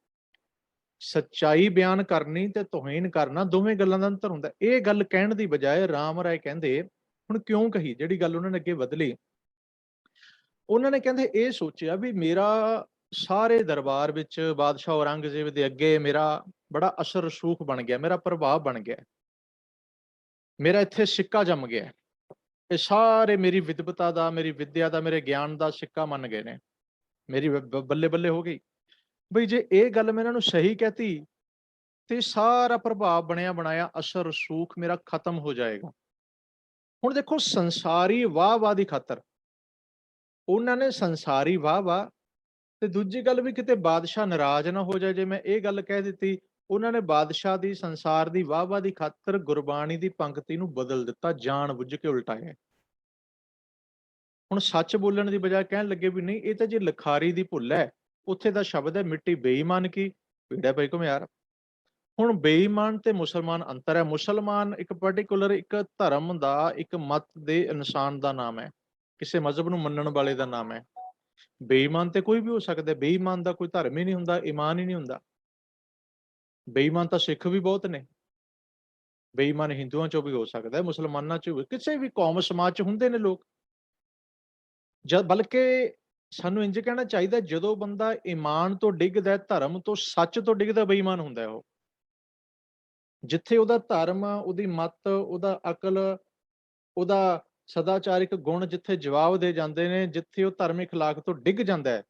ਸੱਚਾਈ ਬਿਆਨ ਕਰਨੀ ਤੇ ਤੋਹੀਨ ਕਰਨਾ ਦੋਵੇਂ ਗੱਲਾਂ ਦਾ ਅੰਤਰ ਹੁੰਦਾ। ਇਹ ਗੱਲ ਕਹਿਣ ਦੀ ਬਜਾਏ ਰਾਮ ਰਾਏ ਕਹਿੰਦੇ, ਹੁਣ ਕਿਉਂ ਕਹੀ, ਜਿਹੜੀ ਗੱਲ ਉਹਨਾਂ ਨੇ ਅੱਗੇ ਬਦਲੀ, ਉਹਨਾਂ ਨੇ ਕਹਿੰਦੇ ਇਹ ਸੋਚਿਆ ਵੀ ਮੇਰਾ ਸਾਰੇ ਦਰਬਾਰ ਵਿੱਚ ਬਾਦਸ਼ਾਹ ਔਰੰਗਜ਼ੇਬ ਦੇ ਅੱਗੇ ਮੇਰਾ ਬੜਾ ਅਸਰ ਰਸੂਖ ਬਣ ਗਿਆ, ਮੇਰਾ ਪ੍ਰਭਾਵ ਬਣ ਗਿਆ, ਮੇਰਾ ਇੱਥੇ ਸਿੱਕਾ ਜੰਮ ਗਿਆ। ਇਹ ਸਾਰੇ ਮੇਰੀ ਵਿਦਵਤਾ ਦਾ, ਮੇਰੀ ਵਿਦਿਆ ਦਾ, ਮੇਰੇ ਗਿਆਨ ਦਾ ਸਿੱਕਾ ਮੰਨ ਗਏ ਨੇ, ਮੇਰੀ ਬੱਲੇ ਬੱਲੇ ਹੋ ਗਈ। ਬਈ ਜੇ ਇਹ ਗੱਲ ਮੈਂ ਇਹਨਾਂ ਨੂੰ ਸਹੀ ਕਹਿਤੀ ਤੇ ਸਾਰਾ ਪ੍ਰਭਾਵ ਬਣਿਆ ਬਣਾਇਆ ਅਸਰ ਰਸੂਖ ਮੇਰਾ ਖਤਮ ਹੋ ਜਾਏਗਾ। ਹੁਣ ਦੇਖੋ, ਸੰਸਾਰੀ ਵਾਹ ਦੀ ਖਾਤਰ ਉਹਨਾਂ ਨੇ ਸੰਸਾਰੀ ਵਾਹ ਤੇ ਦੂਜੀ ਗੱਲ ਵੀ ਕਿਤੇ ਬਾਦਸ਼ਾਹ ਨਾਰਾਜ਼ ਨਾ ਹੋ ਜਾਏ ਜੇ ਮੈਂ ਇਹ ਗੱਲ ਕਹਿ ਦਿੱਤੀ, ਉਹਨਾਂ ਨੇ ਬਾਦਸ਼ਾਹ ਦੀ ਸੰਸਾਰ ਦੀ ਵਾਹ ਦੀ ਖਾਤਰ ਗੁਰਬਾਣੀ ਦੀ ਪੰਕਤੀ ਨੂੰ ਬਦਲ ਦਿੱਤਾ, ਜਾਣ ਬੁੱਝ ਕੇ ਉਲਟਾਇਆ। ਹੁਣ ਸੱਚ ਬੋਲਣ ਦੀ ਬਜਾਏ ਕਹਿਣ ਲੱਗੇ ਵੀ ਨਹੀਂ, ਇਹ ਤਾਂ ਜੇ ਲਿਖਾਰੀ ਦੀ ਭੁੱਲ ਹੈ, ਉੱਥੇ ਦਾ ਸ਼ਬਦ ਹੈ ਮਿੱਟੀ ਬੇਈਮਾਨ ਕੀ, ਪੀੜਾ ਪਈ ਘੁਮਿਆਰ। ਹੁਣ ਬੇਈਮਾਨ ਤੇ ਮੁਸਲਮਾਨ ਅੰਤਰ ਹੈ। ਮੁਸਲਮਾਨ ਇੱਕ ਪਾਰਟਿਕੂਲਰ ਇੱਕ ਧਰਮ ਦਾ, ਇੱਕ ਮਤ ਦੇ ਇਨਸਾਨ ਦਾ ਨਾਮ ਹੈ, ਕਿਸੇ ਮਜ਼ਹਬ ਨੂੰ ਮੰਨਣ ਵਾਲੇ ਦਾ ਨਾਮ ਹੈ। ਬੇਈਮਾਨ ਤੇ ਕੋਈ ਵੀ ਹੋ ਸਕਦਾ, ਬੇਈਮਾਨ ਦਾ ਕੋਈ ਧਰਮ ਹੀ ਨਹੀਂ ਹੁੰਦਾ, ਈਮਾਨ ਹੀ ਨਹੀਂ ਹੁੰਦਾ। ਬੇਈਮਾਨ ਤਾਂ ਸਿੱਖ ਵੀ ਬਹੁਤ ਨੇ, ਬੇਈਮਾਨ ਹਿੰਦੂਆਂ ਚੋਂ ਵੀ ਹੋ ਸਕਦਾ, ਮੁਸਲਮਾਨਾਂ ਚੋਂ ਵੀ, ਕਿਸੇ ਵੀ ਕੌਮ ਸਮਾਜ ਚ ਹੁੰਦੇ ਨੇ ਲੋਕ। ਜਦ ਬਲਕਿ ਸਾਨੂੰ ਇੰਜ ਕਹਿਣਾ ਚਾਹੀਦਾ, ਜਦੋਂ ਬੰਦਾ ਈਮਾਨ ਤੋਂ ਡਿੱਗਦਾ, ਧਰਮ ਤੋਂ, ਸੱਚ ਤੋਂ ਡਿੱਗਦਾ, ਬੇਈਮਾਨ ਹੁੰਦਾ ਉਹ। ਜਿੱਥੇ ਉਹਦਾ ਧਰਮ, ਉਹਦੀ ਮੱਤ, ਉਹਦਾ ਅਕਲ, ਉਹਦਾ ਸਦਾਚਾਰਿਕ ਗੁਣ ਜਿੱਥੇ ਜਵਾਬ ਦੇ ਜਾਂਦੇ ਨੇ, ਜਿੱਥੇ ਉਹ ਧਾਰਮਿਕ ਅਖਲਾਕ ਤੋਂ ਡਿੱਗ ਜਾਂਦਾ ਹੈ,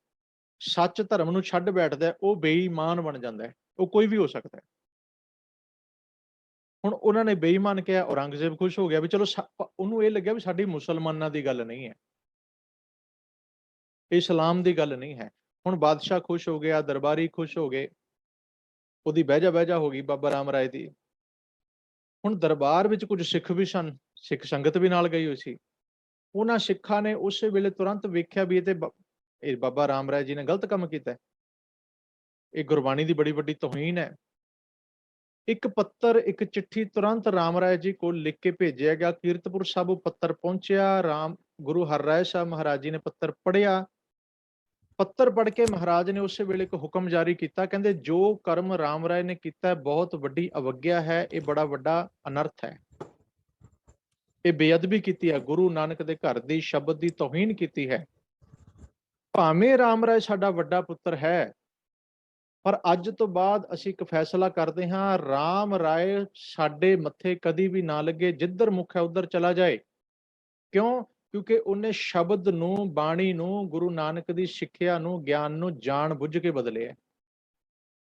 ਸੱਚ ਧਰਮ ਨੂੰ ਛੱਡ ਬੈਠਦਾ ਹੈ, ਉਹ ਬੇਈਮਾਨ ਬਣ ਜਾਂਦਾ ਹੈ। ਉਹ ਕੋਈ ਵੀ ਹੋ ਸਕਦਾ ਹੈ। ਹੁਣ ਉਹਨਾਂ ਨੇ ਬੇਈਮਾਨ ਕਿਹਾ, ਔਰੰਗਜ਼ੇਬ ਖੁਸ਼ ਹੋ ਗਿਆ ਵੀ ਚਲੋ, ਉਹਨੂੰ ਇਹ ਲੱਗਿਆ ਵੀ ਸਾਡੀ ਮੁਸਲਮਾਨਾਂ ਦੀ ਗੱਲ ਨਹੀਂ ਹੈ, ਇਸਲਾਮ ਦੀ ਗੱਲ ਨਹੀਂ ਹੈ। ਹੁਣ ਬਾਦਸ਼ਾਹ ਖੁਸ਼ ਹੋ ਗਿਆ, ਦਰਬਾਰੀ ਖੁਸ਼ ਹੋ ਗਏ, ਉਹਦੀ ਬਹਿਜਾ ਹੋ ਗਈ ਬਾਬਾ ਰਾਮ ਰਾਏ ਦੀ। ਹੁਣ ਦਰਬਾਰ ਵਿੱਚ ਕੁਝ ਸਿੱਖ ਵੀ ਸਨ, ਸਿੱਖ ਸੰਗਤ ਵੀ ਨਾਲ ਗਈ ਹੋਈ ਸੀ। ਉਹਨਾਂ ਸਿੱਖਾਂ ਨੇ ਉਸੇ ਵੇਲੇ ਤੁਰੰਤ ਵੇਖਿਆ ਵੀ ਇਹ ਬਾਬਾ ਰਾਮ ਰਾਏ ਜੀ ਨੇ ਗਲਤ ਕੰਮ ਕੀਤਾ, ਇਹ ਗੁਰਬਾਣੀ ਦੀ ਬੜੀ ਵੱਡੀ ਤੋਹੀਨ ਹੈ। ਇੱਕ ਪੱਤਰ, ਇੱਕ ਚਿੱਠੀ ਤੁਰੰਤ ਰਾਮ ਰਾਏ ਜੀ ਕੋਲ ਲਿਖ ਕੇ ਭੇਜਿਆ ਗਿਆ। ਕੀਰਤਪੁਰ ਸਾਹਿਬ ਉਹ ਪੱਤਰ ਪਹੁੰਚਿਆ, ਗੁਰੂ ਹਰਿਰਾਏ ਸਾਹਿਬ ਮਹਾਰਾਜ ਜੀ ਨੇ ਪੱਤਰ ਪੜ੍ਹਿਆ। ਪੱਤਰ ਪੜ੍ਹ ਕੇ ਮਹਾਰਾਜ ਨੇ ਉਸੇ ਵੇਲੇ ਇੱਕ ਹੁਕਮ ਜਾਰੀ ਕੀਤਾ, ਕਹਿੰਦੇ ਜੋ ਕਰਮ ਰਾਮ ਰਾਏ ਨੇ ਕੀਤਾ ਬਹੁਤ ਵੱਡੀ ਅਵਗਿਆ ਹੈ, ਇਹ ਬੜਾ ਵੱਡਾ ਅਨਰਥ ਹੈ, ਇਹ ਬੇਅਦਬੀ ਕੀਤੀ ਹੈ, ਗੁਰੂ ਨਾਨਕ ਦੇ ਘਰ ਦੀ ਸ਼ਬਦ ਦੀ ਤੋਹੀਨ ਕੀਤੀ ਹੈ। ਭਾਵੇਂ ਰਾਮ ਰਾਏ ਸਾਡਾ ਵੱਡਾ ਪੁੱਤਰ ਹੈ, ਪਰ ਅੱਜ ਤੋਂ ਬਾਅਦ ਅਸੀਂ ਇੱਕ ਫੈਸਲਾ ਕਰਦੇ ਹਾਂ, ਰਾਮ ਰਾਏ ਸਾਡੇ ਮੱਥੇ ਕਦੀ ਵੀ ਨਾ ਲੱਗੇ, ਜਿੱਧਰ ਮੁਖ ਹੈ ਉਧਰ ਚਲਾ ਜਾਏ। ਕਿਉਂ? ਕਿਉਂਕਿ ਉਹਨੇ ਸ਼ਬਦ ਨੂੰ, ਬਾਣੀ ਨੂੰ, ਗੁਰੂ ਨਾਨਕ ਦੀ ਸਿੱਖਿਆ ਨੂੰ, ਗਿਆਨ ਨੂੰ ਜਾਣ ਬੁੱਝ ਕੇ ਬਦਲਿਆ।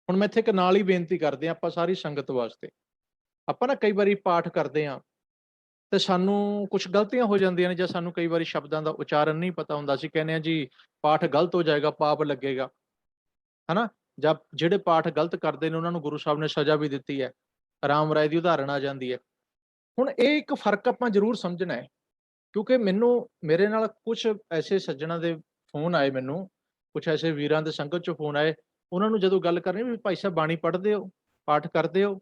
ਹੁਣ ਮੈਂ ਇੱਥੇ ਇੱਕ ਨਾਲ ਹੀ ਬੇਨਤੀ ਕਰਦੇ ਹਾਂ ਆਪਾਂ ਸਾਰੀ ਸੰਗਤ ਵਾਸਤੇ। ਆਪਾਂ ਨਾ ਕਈ ਵਾਰੀ ਪਾਠ ਕਰਦੇ ਹਾਂ ਤੇ ਸਾਨੂੰ ਕੁਝ ਗਲਤੀਆਂ ਹੋ ਜਾਂਦੀਆਂ ਨੇ, ਜਾਂ ਸਾਨੂੰ ਕਈ ਵਾਰੀ ਸ਼ਬਦਾਂ ਦਾ ਉਚਾਰਨ ਨਹੀਂ ਪਤਾ ਹੁੰਦਾ। ਅਸੀਂ ਕਹਿੰਦੇ ਹਾਂ ਜੀ ਪਾਠ ਗਲਤ ਹੋ ਜਾਏਗਾ, ਪਾਪ ਲੱਗੇਗਾ, ਹਨਾ। ਜਾਂ ਜਿਹੜੇ ਪਾਠ ਗਲਤ ਕਰਦੇ ਨੇ ਉਹਨਾਂ ਨੂੰ ਗੁਰੂ ਸਾਹਿਬ ਨੇ ਸਜ਼ਾ ਵੀ ਦਿੱਤੀ ਹੈ, ਰਾਮ ਰਾਏ ਦੀ ਉਦਾਹਰਣ ਆ ਜਾਂਦੀ ਹੈ। ਹੁਣ ਇਹ ਇੱਕ ਫਰਕ ਆਪਾਂ ਜ਼ਰੂਰ ਸਮਝਣਾ ਹੈ, ਕਿਉਂਕਿ ਮੇਰੇ ਨਾਲ ਕੁਝ ਐਸੇ ਸੱਜਣਾ ਦੇ ਫੋਨ ਆਏ, ਮੈਨੂੰ ਕੁਝ ਐਸੇ ਵੀਰਾਂ ਦੇ ਸੰਗਤ ਚੋਂ ਫੋਨ ਆਏ। ਉਹਨਾਂ ਨੂੰ ਜਦੋਂ ਗੱਲ ਕਰਨੀ ਵੀ ਭਾਈ ਸਾਹਿਬ ਬਾਣੀ ਪੜ੍ਹਦੇ ਹੋ, ਪਾਠ ਕਰਦੇ ਹੋ,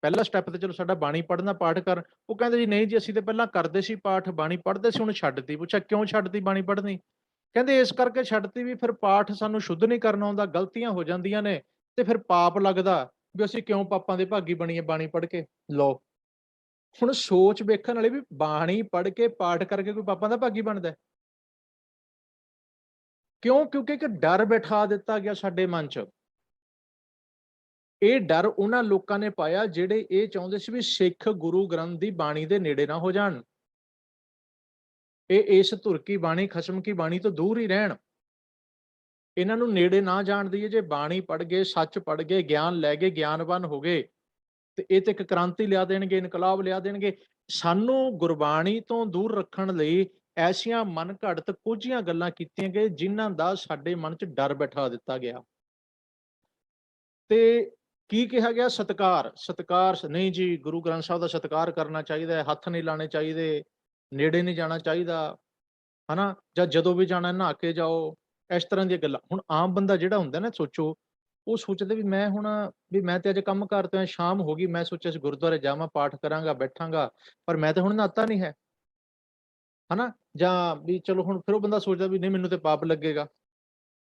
ਪਹਿਲਾ ਸਟੈਪ ਤੇ ਚਲੋ ਸਾਡਾ ਬਾਣੀ ਪੜ੍ਹਨਾ, ਪਾਠ ਕਰ, ਉਹ ਕਹਿੰਦੇ ਜੀ ਨਹੀਂ ਜੀ ਅਸੀਂ ਤੇ ਪਹਿਲਾਂ ਕਰਦੇ ਸੀ ਪਾਠ, ਬਾਣੀ ਪੜ੍ਹਦੇ ਸੀ, ਹੁਣ ਛੱਡਤੀ। ਪੁੱਛਿਆ ਕਿਉਂ ਛੱਡਤੀ ਬਾਣੀ ਪੜ੍ਹਨੀ? ਕਹਿੰਦੇ ਇਸ ਕਰਕੇ ਛੱਡਤੀ ਵੀ ਫਿਰ ਪਾਠ ਸਾਨੂੰ ਸ਼ੁੱਧ ਨਹੀਂ ਕਰਨਾ ਆਉਂਦਾ, ਗਲਤੀਆਂ ਹੋ ਜਾਂਦੀਆਂ ਨੇ ਤੇ ਫਿਰ ਪਾਪ ਲੱਗਦਾ, ਵੀ ਅਸੀਂ ਕਿਉਂ ਪਾਪਾਂ ਦੇ ਭਾਗੀ ਬਣੀਏ ਬਾਣੀ ਪੜ੍ਹ ਕੇ। ਲਓ, ਹੁਣ ਸੋਚ ਵੇਖਣ ਵਾਲੀ ਵੀ ਬਾਣੀ ਪੜ੍ਹ ਕੇ, ਪਾਠ ਕਰਕੇ ਕੋਈ ਪਾਪਾਂ ਦਾ ਭਾਗੀ ਬਣਦਾ? ਕਿਉਂ? ਕਿਉਂਕਿ ਇੱਕ ਡਰ ਬਿਠਾ ਦਿੱਤਾ ਗਿਆ ਸਾਡੇ ਮਨ 'ਚ। ਇਹ ਡਰ ਉਹਨਾਂ ਲੋਕਾਂ ਨੇ ਪਾਇਆ ਜਿਹੜੇ ਇਹ ਚਾਹੁੰਦੇ ਸੀ ਵੀ ਸਿੱਖ ਗੁਰੂ ਗ੍ਰੰਥ ਦੀ ਬਾਣੀ ਦੇ ਨੇੜੇ ਨਾ ਹੋ ਜਾਣ, ਇਹ ਇਸ ਧੁਰ ਕੀ ਬਾਣੀ, ਖਸਮ ਕੀ ਬਾਣੀ ਤੋਂ ਦੂਰ ਹੀ ਰਹਿਣ, ਇਹਨਾਂ ਨੂੰ ਨੇੜੇ ਨਾ ਜਾਣ ਦਈਏ। ਜੇ ਬਾਣੀ ਪੜ੍ਹ ਗਏ, ਸੱਚ ਪੜ੍ਹ ਗਏ, ਗਿਆਨ ਲੈ ਗਏ, ਗਿਆਨਵਾਨ ਹੋ ਗਏ, ਤੇ ਇਹ ਤੇ ਇੱਕ ਕ੍ਰਾਂਤੀ ਲਿਆ ਦੇਣਗੇ, ਇਨਕਲਾਬ ਲਿਆ ਦੇਣਗੇ। ਸਾਨੂੰ ਗੁਰਬਾਣੀ ਤੋਂ ਦੂਰ ਰੱਖਣ ਲਈ ਐਸੀਆਂ ਮਨ ਘੜਤ ਕੁਝੀਆਂ ਗੱਲਾਂ ਕੀਤੀਆਂ ਗਏ ਜਿਨ੍ਹਾਂ ਦਾ ਸਾਡੇ ਮਨ 'ਚ ਡਰ ਬਿਠਾ ਦਿੱਤਾ ਗਿਆ। ਤੇ ਕੀ ਕਿਹਾ ਗਿਆ? ਸਤਿਕਾਰ, ਸਤਿਕਾਰ ਨਹੀਂ ਜੀ, ਗੁਰੂ ਗ੍ਰੰਥ ਸਾਹਿਬ ਦਾ ਸਤਿਕਾਰ ਕਰਨਾ ਚਾਹੀਦਾ ਹੈ, ਹੱਥ ਨਹੀਂ ਲਾਣੇ ਚਾਹੀਦੇ, ਨੇੜੇ ਨਹੀਂ ਜਾਣਾ ਚਾਹੀਦਾ, ਹਨਾ? ਜਾਂ ਜਦੋਂ ਵੀ ਜਾਣਾ ਨਹਾ ਕੇ ਜਾਓ, ਇਸ ਤਰ੍ਹਾਂ ਦੀਆਂ ਗੱਲਾਂ। ਹੁਣ ਆਮ ਬੰਦਾ ਜਿਹੜਾ ਹੁੰਦਾ ਨਾ, ਸੋਚੋ, ਉਹ ਸੋਚਦੇ ਵੀ ਮੈਂ ਤੇ ਅੱਜ ਕੰਮ ਕਾਰ ਤੋਂ ਆਇਆ, ਸ਼ਾਮ ਹੋ ਗਈ, ਮੈਂ ਸੋਚਿਆ ਸੀ ਗੁਰਦੁਆਰੇ ਜਾਵਾਂ, ਪਾਠ ਕਰਾਂਗਾ, ਬੈਠਾਂਗਾ, ਪਰ ਮੈਂ ਤਾਂ ਹੁਣ ਨਹਾਤਾ ਨਹੀਂ ਹੈ, ਹਨਾ? ਜਾਂ ਵੀ ਚਲੋ ਹੁਣ ਫਿਰ ਉਹ ਬੰਦਾ ਸੋਚਦਾ ਵੀ ਨਹੀਂ, ਮੈਨੂੰ ਤੇ ਪਾਪ ਲੱਗੇਗਾ,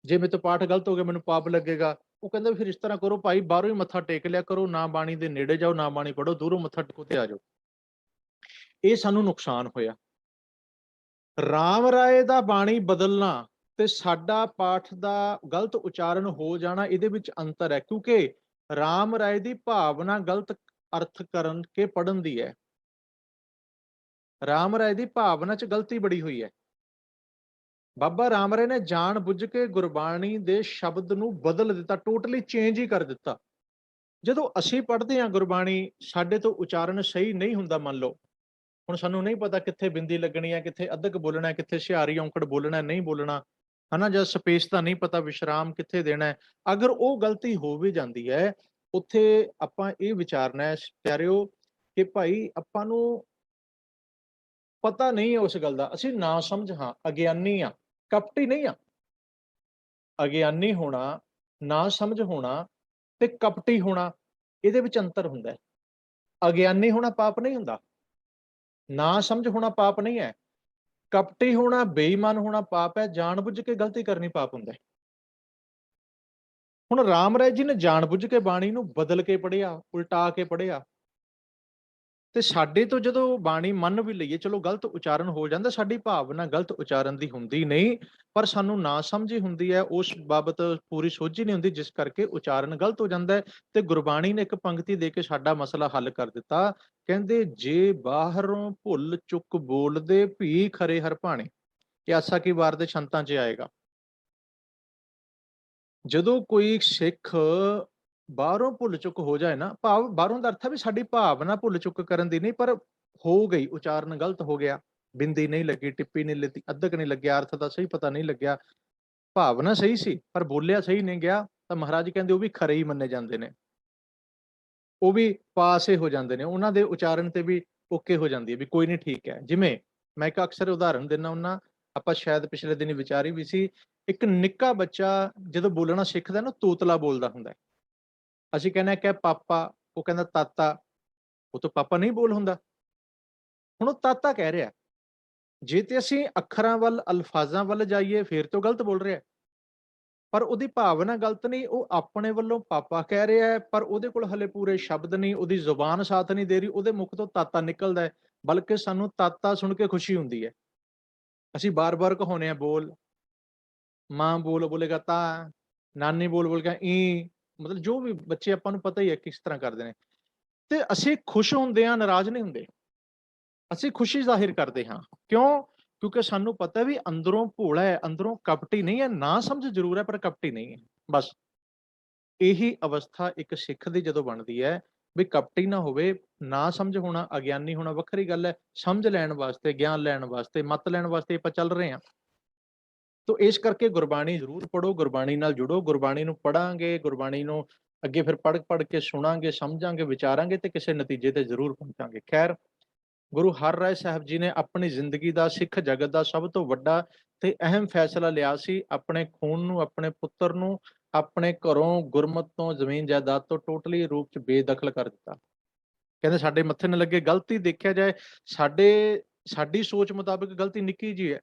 ਜੇ ਮੇਰੇ ਤੋਂ ਪਾਠ ਗਲਤ ਹੋ ਗਿਆ ਮੈਨੂੰ ਪਾਪ ਲੱਗੇਗਾ। ਉਹ ਕਹਿੰਦਾ ਵੀ ਫਿਰ ਇਸ ਤਰ੍ਹਾਂ ਕਰੋ ਭਾਈ, ਬਾਹਰੋਂ ਹੀ ਮੱਥਾ ਟੇਕ ਲਿਆ ਕਰੋ, ਨਾ ਬਾਣੀ ਦੇ ਨੇੜੇ ਜਾਓ, ਨਾ ਬਾਣੀ ਪੜ੍ਹੋ, ਦੂਰੋਂ ਮੱਥਾ ਟੇਕੋ ਤੇ ਆ ਜਾਓ। ਇਹ ਸਾਨੂੰ ਨੁਕਸਾਨ ਹੋਇਆ। ਰਾਮ ਰਾਏ ਦਾ ਬਾਣੀ ਬਦਲਣਾ ਤੇ ਸਾਡਾ ਪਾਠ ਦਾ ਗਲਤ ਉਚਾਰਨ ਹੋ ਜਾਣਾ, ਇਹਦੇ ਵਿੱਚ ਅੰਤਰ ਹੈ, ਕਿਉਂਕਿ ਰਾਮ ਰਾਏ ਦੀ ਭਾਵਨਾ ਗਲਤ ਅਰਥ ਕਰਨ ਕੇ ਪੜਨ ਦੀ ਹੈ। ਰਾਮ ਰਾਏ ਦੀ ਭਾਵਨਾ 'ਚ ਗਲਤੀ ਬੜੀ ਹੋਈ ਹੈ। ਬਾਬਾ ਰਾਮ ਰਾਏ ਨੇ ਜਾਣ ਬੁੱਝ ਕੇ ਗੁਰਬਾਣੀ ਦੇ ਸ਼ਬਦ ਨੂੰ ਬਦਲ ਦਿੱਤਾ, ਟੋਟਲੀ ਚੇਂਜ ਹੀ ਕਰ ਦਿੱਤਾ। ਜਦੋਂ ਅਸੀਂ ਪੜ੍ਹਦੇ ਹਾਂ ਗੁਰਬਾਣੀ, ਸਾਡੇ ਤੋਂ ਉਚਾਰਨ ਸਹੀ ਨਹੀਂ ਹੁੰਦਾ, ਮੰਨ ਲਓ ਹੁਣ ਸਾਨੂੰ ਨਹੀਂ ਪਤਾ ਕਿੱਥੇ ਬਿੰਦੀ ਲੱਗਣੀ ਹੈ, ਕਿੱਥੇ ਅੱਧਕ ਬੋਲਣਾ ਹੈ, ਕਿੱਥੇ ਹੁਸ਼ਿਆਰੀ ਔਂਕੜ ਬੋਲਣਾ, ਨਹੀਂ ਬੋਲਣਾ, ਹਨਾ? ਜਾਂ ਸਪੇਸ ਦਾ ਨਹੀਂ ਪਤਾ, ਵਿਸ਼ਰਾਮ ਕਿੱਥੇ ਦੇਣਾ ਹੈ। ਅਗਰ ਉਹ ਗਲਤੀ ਹੋ ਵੀ ਜਾਂਦੀ ਹੈ, ਉੱਥੇ ਆਪਾਂ ਇਹ ਵਿਚਾਰਨਾ ਹੈ ਪਿਆਰਿਓ ਕਿ ਭਾਈ ਆਪਾਂ ਨੂੰ ਪਤਾ ਨਹੀਂ ਹੈ ਉਸ ਗੱਲ ਦਾ, ਅਸੀਂ ਨਾ ਸਮਝ ਹਾਂ, ਅਗਿਆਨੀ ਆ, ਕਪਟੀ ਨਹੀਂ ਆ। ਅਗਿਆਨੀ ਹੋਣਾ, ਨਾ ਸਮਝ ਹੋਣਾ ਤੇ ਕਪਟੀ ਹੋਣਾ, ਇਹਦੇ ਵਿੱਚ ਅੰਤਰ ਹੁੰਦਾ ਹੈ। ਅਗਿਆਨੀ ਹੋਣਾ ਪਾਪ ਨਹੀਂ ਹੁੰਦਾ, ਨਾ ਸਮਝ ਹੋਣਾ ਪਾਪ ਨਹੀਂ ਹੈ। ਕਪਟੀ ਹੋਣਾ, ਬੇਈਮਾਨ ਹੋਣਾ ਪਾਪ ਹੈ, ਜਾਣਬੁੱਝ ਕੇ ਗਲਤੀ ਕਰਨੀ ਪਾਪ ਹੁੰਦਾ ਹੈ। ਹੁਣ ਰਾਮ ਰਾਏ ਜੀ ਨੇ ਜਾਣਬੁੱਝ ਕੇ ਬਾਣੀ ਨੂੰ ਬਦਲ ਕੇ ਪੜ੍ਹਿਆ, ਉਲਟਾ ਕੇ ਪੜ੍ਹਿਆ, ਤੇ ਸਾਡੇ ਤੋਂ ਜਦੋਂ ਬਾਣੀ ਮੰਨ ਵੀ ਲਈਏ, ਚਲੋ ਗਲਤ ਉਚਾਰਨ ਹੋ ਜਾਂਦਾ, ਸਾਡੀ ਭਾਵਨਾ ਗਲਤ ਉਚਾਰਨ ਦੀ ਹੁੰਦੀ ਨਹੀਂ, ਪਰ ਸਾਨੂੰ ਨਾ ਸਮਝੀ ਹੁੰਦੀ ਹੈ, ਉਸ ਬਾਬਤ ਪੂਰੀ ਸੋਝੀ ਨਹੀਂ ਹੁੰਦੀ, ਜਿਸ ਕਰਕੇ ਉਚਾਰਨ ਗਲਤ ਹੋ ਜਾਂਦਾ ਹੈ। ਤੇ ਗੁਰਬਾਣੀ ਨੇ ਇੱਕ ਪੰਕਤੀ ਦੇ ਕੇ ਸਾਡਾ ਮਸਲਾ ਹੱਲ ਕਰ ਦਿੱਤਾ। ਕਹਿੰਦੇ ਜੇ ਬਾਹਰੋਂ ਭੁੱਲ ਚੁੱਕ ਬੋਲਦੇ ਭੀ ਖਰੇ ਹਰ ਭਾਣੇ। ਇਹ ਆਸਾ ਕੀ ਵਾਰ ਦੇ ਛੰਤਾਂ 'ਚ ਆਏਗਾ। ਜਦੋਂ ਕੋਈ ਸਿੱਖ ਬਾਹਰੋਂ ਭੁੱਲ ਚੁੱਕ ਹੋ ਜਾਏ ਨਾ, ਭਾਵ ਬਾਹਰੋਂ ਦਾ ਅਰਥ ਹੈ ਵੀ ਸਾਡੀ ਭਾਵਨਾ ਭੁੱਲ ਚੁੱਕ ਕਰਨ ਦੀ ਨਹੀਂ, ਪਰ ਹੋ ਗਈ, ਉਚਾਰਨ ਗਲਤ ਹੋ ਗਿਆ, ਬਿੰਦੀ ਨਹੀਂ ਲੱਗੀ, ਟਿੱਪੀ ਨਹੀਂ ਲੱਗੀ, ਅੱਧਕ ਨਹੀਂ ਲੱਗਿਆ, ਅਰਥ ਦਾ ਸਹੀ ਪਤਾ ਨਹੀਂ ਲੱਗਿਆ, ਭਾਵਨਾ ਸਹੀ ਸੀ ਪਰ ਬੋਲਿਆ ਸਹੀ ਨਹੀਂ ਗਿਆ, ਤਾਂ ਮਹਾਰਾਜ ਕਹਿੰਦੇ ਉਹ ਵੀ ਖਰੇ ਹੀ ਮੰਨੇ ਜਾਂਦੇ ਨੇ, ਉਹ ਵੀ ਪਾਸੇ ਹੋ ਜਾਂਦੇ ਨੇ, ਉਹਨਾਂ ਦੇ ਉਚਾਰਨ ਤੇ ਵੀ ਓਕੇ ਹੋ ਜਾਂਦੀ ਹੈ ਵੀ ਕੋਈ ਨਹੀਂ ਠੀਕ ਹੈ। ਜਿਵੇਂ ਮੈਂ ਇੱਕ ਅਕਸਰ ਉਦਾਹਰਨ ਦਿੰਦਾ ਹੁੰਦਾ, ਆਪਾਂ ਸ਼ਾਇਦ ਪਿਛਲੇ ਦਿਨ ਵਿਚਾਰੀ ਵੀ ਸੀ, ਇੱਕ ਨਿੱਕਾ ਬੱਚਾ ਜਦੋਂ ਬੋਲਣਾ ਸਿੱਖਦਾ ਨਾ, ਤੋਤਲਾ ਬੋਲਦਾ ਹੁੰਦਾ। ਅਸੀਂ ਕਹਿੰਦੇ ਕਿ ਪਾਪਾ, ਉਹ ਕਹਿੰਦਾ ਤਾਤਾ, ਉਹ ਤਾਂ ਪਾਪਾ ਨਹੀਂ ਬੋਲ ਹੁੰਦਾ। ਹੁਣ ਉਹ ਤਾਤਾ ਕਹਿ ਰਿਹਾ, ਜੇ ਤੇ ਅਸੀਂ ਅੱਖਰਾਂ ਵੱਲ, ਅਲਫਾਜ਼ਾਂ ਵੱਲ ਜਾਈਏ ਫਿਰ ਤੋਂ ਗਲਤ ਬੋਲ ਰਿਹਾ, ਪਰ ਉਹਦੀ ਭਾਵਨਾ ਗਲਤ ਨਹੀਂ, ਉਹ ਆਪਣੇ ਵੱਲੋਂ ਪਾਪਾ ਕਹਿ ਰਿਹਾ ਹੈ, ਪਰ ਉਹਦੇ ਕੋਲ ਹਲੇ ਪੂਰੇ ਸ਼ਬਦ ਨਹੀਂ, ਉਹਦੀ ਜ਼ੁਬਾਨ ਸਾਥ ਨਹੀਂ ਦੇ ਰਹੀ, ਉਹਦੇ ਮੁਖ ਤੋਂ ਤਾਤਾ ਨਿਕਲਦਾ ਹੈ, ਬਲਕਿ ਸਾਨੂੰ ਤਾਤਾ ਸੁਣ ਕੇ ਖੁਸ਼ੀ ਹੁੰਦੀ ਹੈ। ਅਸੀਂ ਬਾਰ-ਬਾਰ ਕਹਾਉਂਦੇ ਹਾਂ ਬੋਲ, ਮਾਂ ਬੋਲ ਬੋਲੇਗਾ ਤਾਂ, ਨਾਨੀ ਬੋਲ ਬੋਲੇਗਾ ਈ, ਮਤਲਬ ਜੋ ਵੀ ਬੱਚੇ ਆਪਾਂ ਨੂੰ ਪਤਾ ਹੀ ਹੈ ਕਿਸ ਤਰ੍ਹਾਂ ਕਰਦੇ ਨੇ। ਤੇ ਅਸੀਂ ਖੁਸ਼ ਹੁੰਦੇ ਹਾਂ, ਨਾਰਾਜ਼ ਨਹੀਂ ਹੁੰਦੇ, ਅਸੀਂ ਖੁਸ਼ੀ ਜ਼ਾਹਿਰ ਕਰਦੇ ਹਾਂ। ਕਿਉਂ? ਕਿਉਂਕਿ ਸਾਨੂੰ ਪਤਾ ਵੀ ਅੰਦਰੋਂ ਭੋਲਾ ਹੈ, ਅੰਦਰੋਂ ਕਪਟੀ ਨਹੀਂ ਹੈ, ਨਾ ਸਮਝ ਜ਼ਰੂਰ ਹੈ ਪਰ ਕਪਟੀ ਨਹੀਂ ਹੈ। ਬਸ ਇਹੀ ਅਵਸਥਾ ਇੱਕ ਸਿੱਖ ਦੀ ਜਦੋਂ ਬਣਦੀ ਹੈ ਵੀ ਕਪਟੀ ਨਾ ਹੋਵੇ, ਨਾ ਸਮਝ ਹੋਣਾ, ਅਗਿਆਨੀ ਹੋਣਾ ਵੱਖਰੀ ਗੱਲ ਹੈ, ਸਮਝ ਲੈਣ ਵਾਸਤੇ, ਗਿਆਨ ਲੈਣ ਵਾਸਤੇ, ਮੱਤ ਲੈਣ ਵਾਸਤੇ ਆਪਾਂ ਚੱਲ ਰਹੇ ਹਾਂ। ਤੋ ਇਸ ਕਰਕੇ ਗੁਰਬਾਣੀ ਜ਼ਰੂਰ ਪੜ੍ਹੋ, ਗੁਰਬਾਣੀ ਨਾਲ ਜੁੜੋ, ਗੁਰਬਾਣੀ ਨੂੰ ਪੜ੍ਹਾਂਗੇ, ਗੁਰਬਾਣੀ ਨੂੰ ਅੱਗੇ ਫਿਰ ਪੜ੍ਹ ਕੇ ਸੁਣਾਂਗੇ, ਸਮਝਾਂਗੇ, ਵਿਚਾਰਾਂਗੇ ਤੇ ਕਿਸੇ ਨਤੀਜੇ ਤੇ ਜ਼ਰੂਰ ਪਹੁੰਚਾਂਗੇ। ਖੈਰ, ਗੁਰੂ ਹਰਿਰਾਏ ਸਾਹਿਬ ਜੀ ਨੇ ਆਪਣੀ ਜ਼ਿੰਦਗੀ ਦਾ, ਸਿੱਖ ਜਗਤ ਦਾ ਸਭ ਤੋਂ ਵੱਡਾ ਤੇ ਅਹਿਮ ਫੈਸਲਾ ਲਿਆ ਸੀ, ਆਪਣੇ ਖੂਨ ਨੂੰ, ਆਪਣੇ ਪੁੱਤਰ ਨੂੰ, ਆਪਣੇ ਘਰੋਂ, ਗੁਰਮਤ ਤੋਂ, ਜ਼ਮੀਨ ਜਾਇਦਾਦ ਤੋਂ ਟੋਟਲੀ ਰੂਪ ਚ ਬੇਦਖਲ ਕਰ ਦਿੱਤਾ। ਕਹਿੰਦੇ ਸਾਡੇ ਮੱਥੇ ਨਾ ਲੱਗੇ। ਗਲਤੀ ਦੇਖਿਆ ਜਾਏ, ਸਾਡੀ ਸੋਚ ਮੁਤਾਬਿਕ ਗਲਤੀ ਨਿੱਕੀ ਜੀ ਹੈ,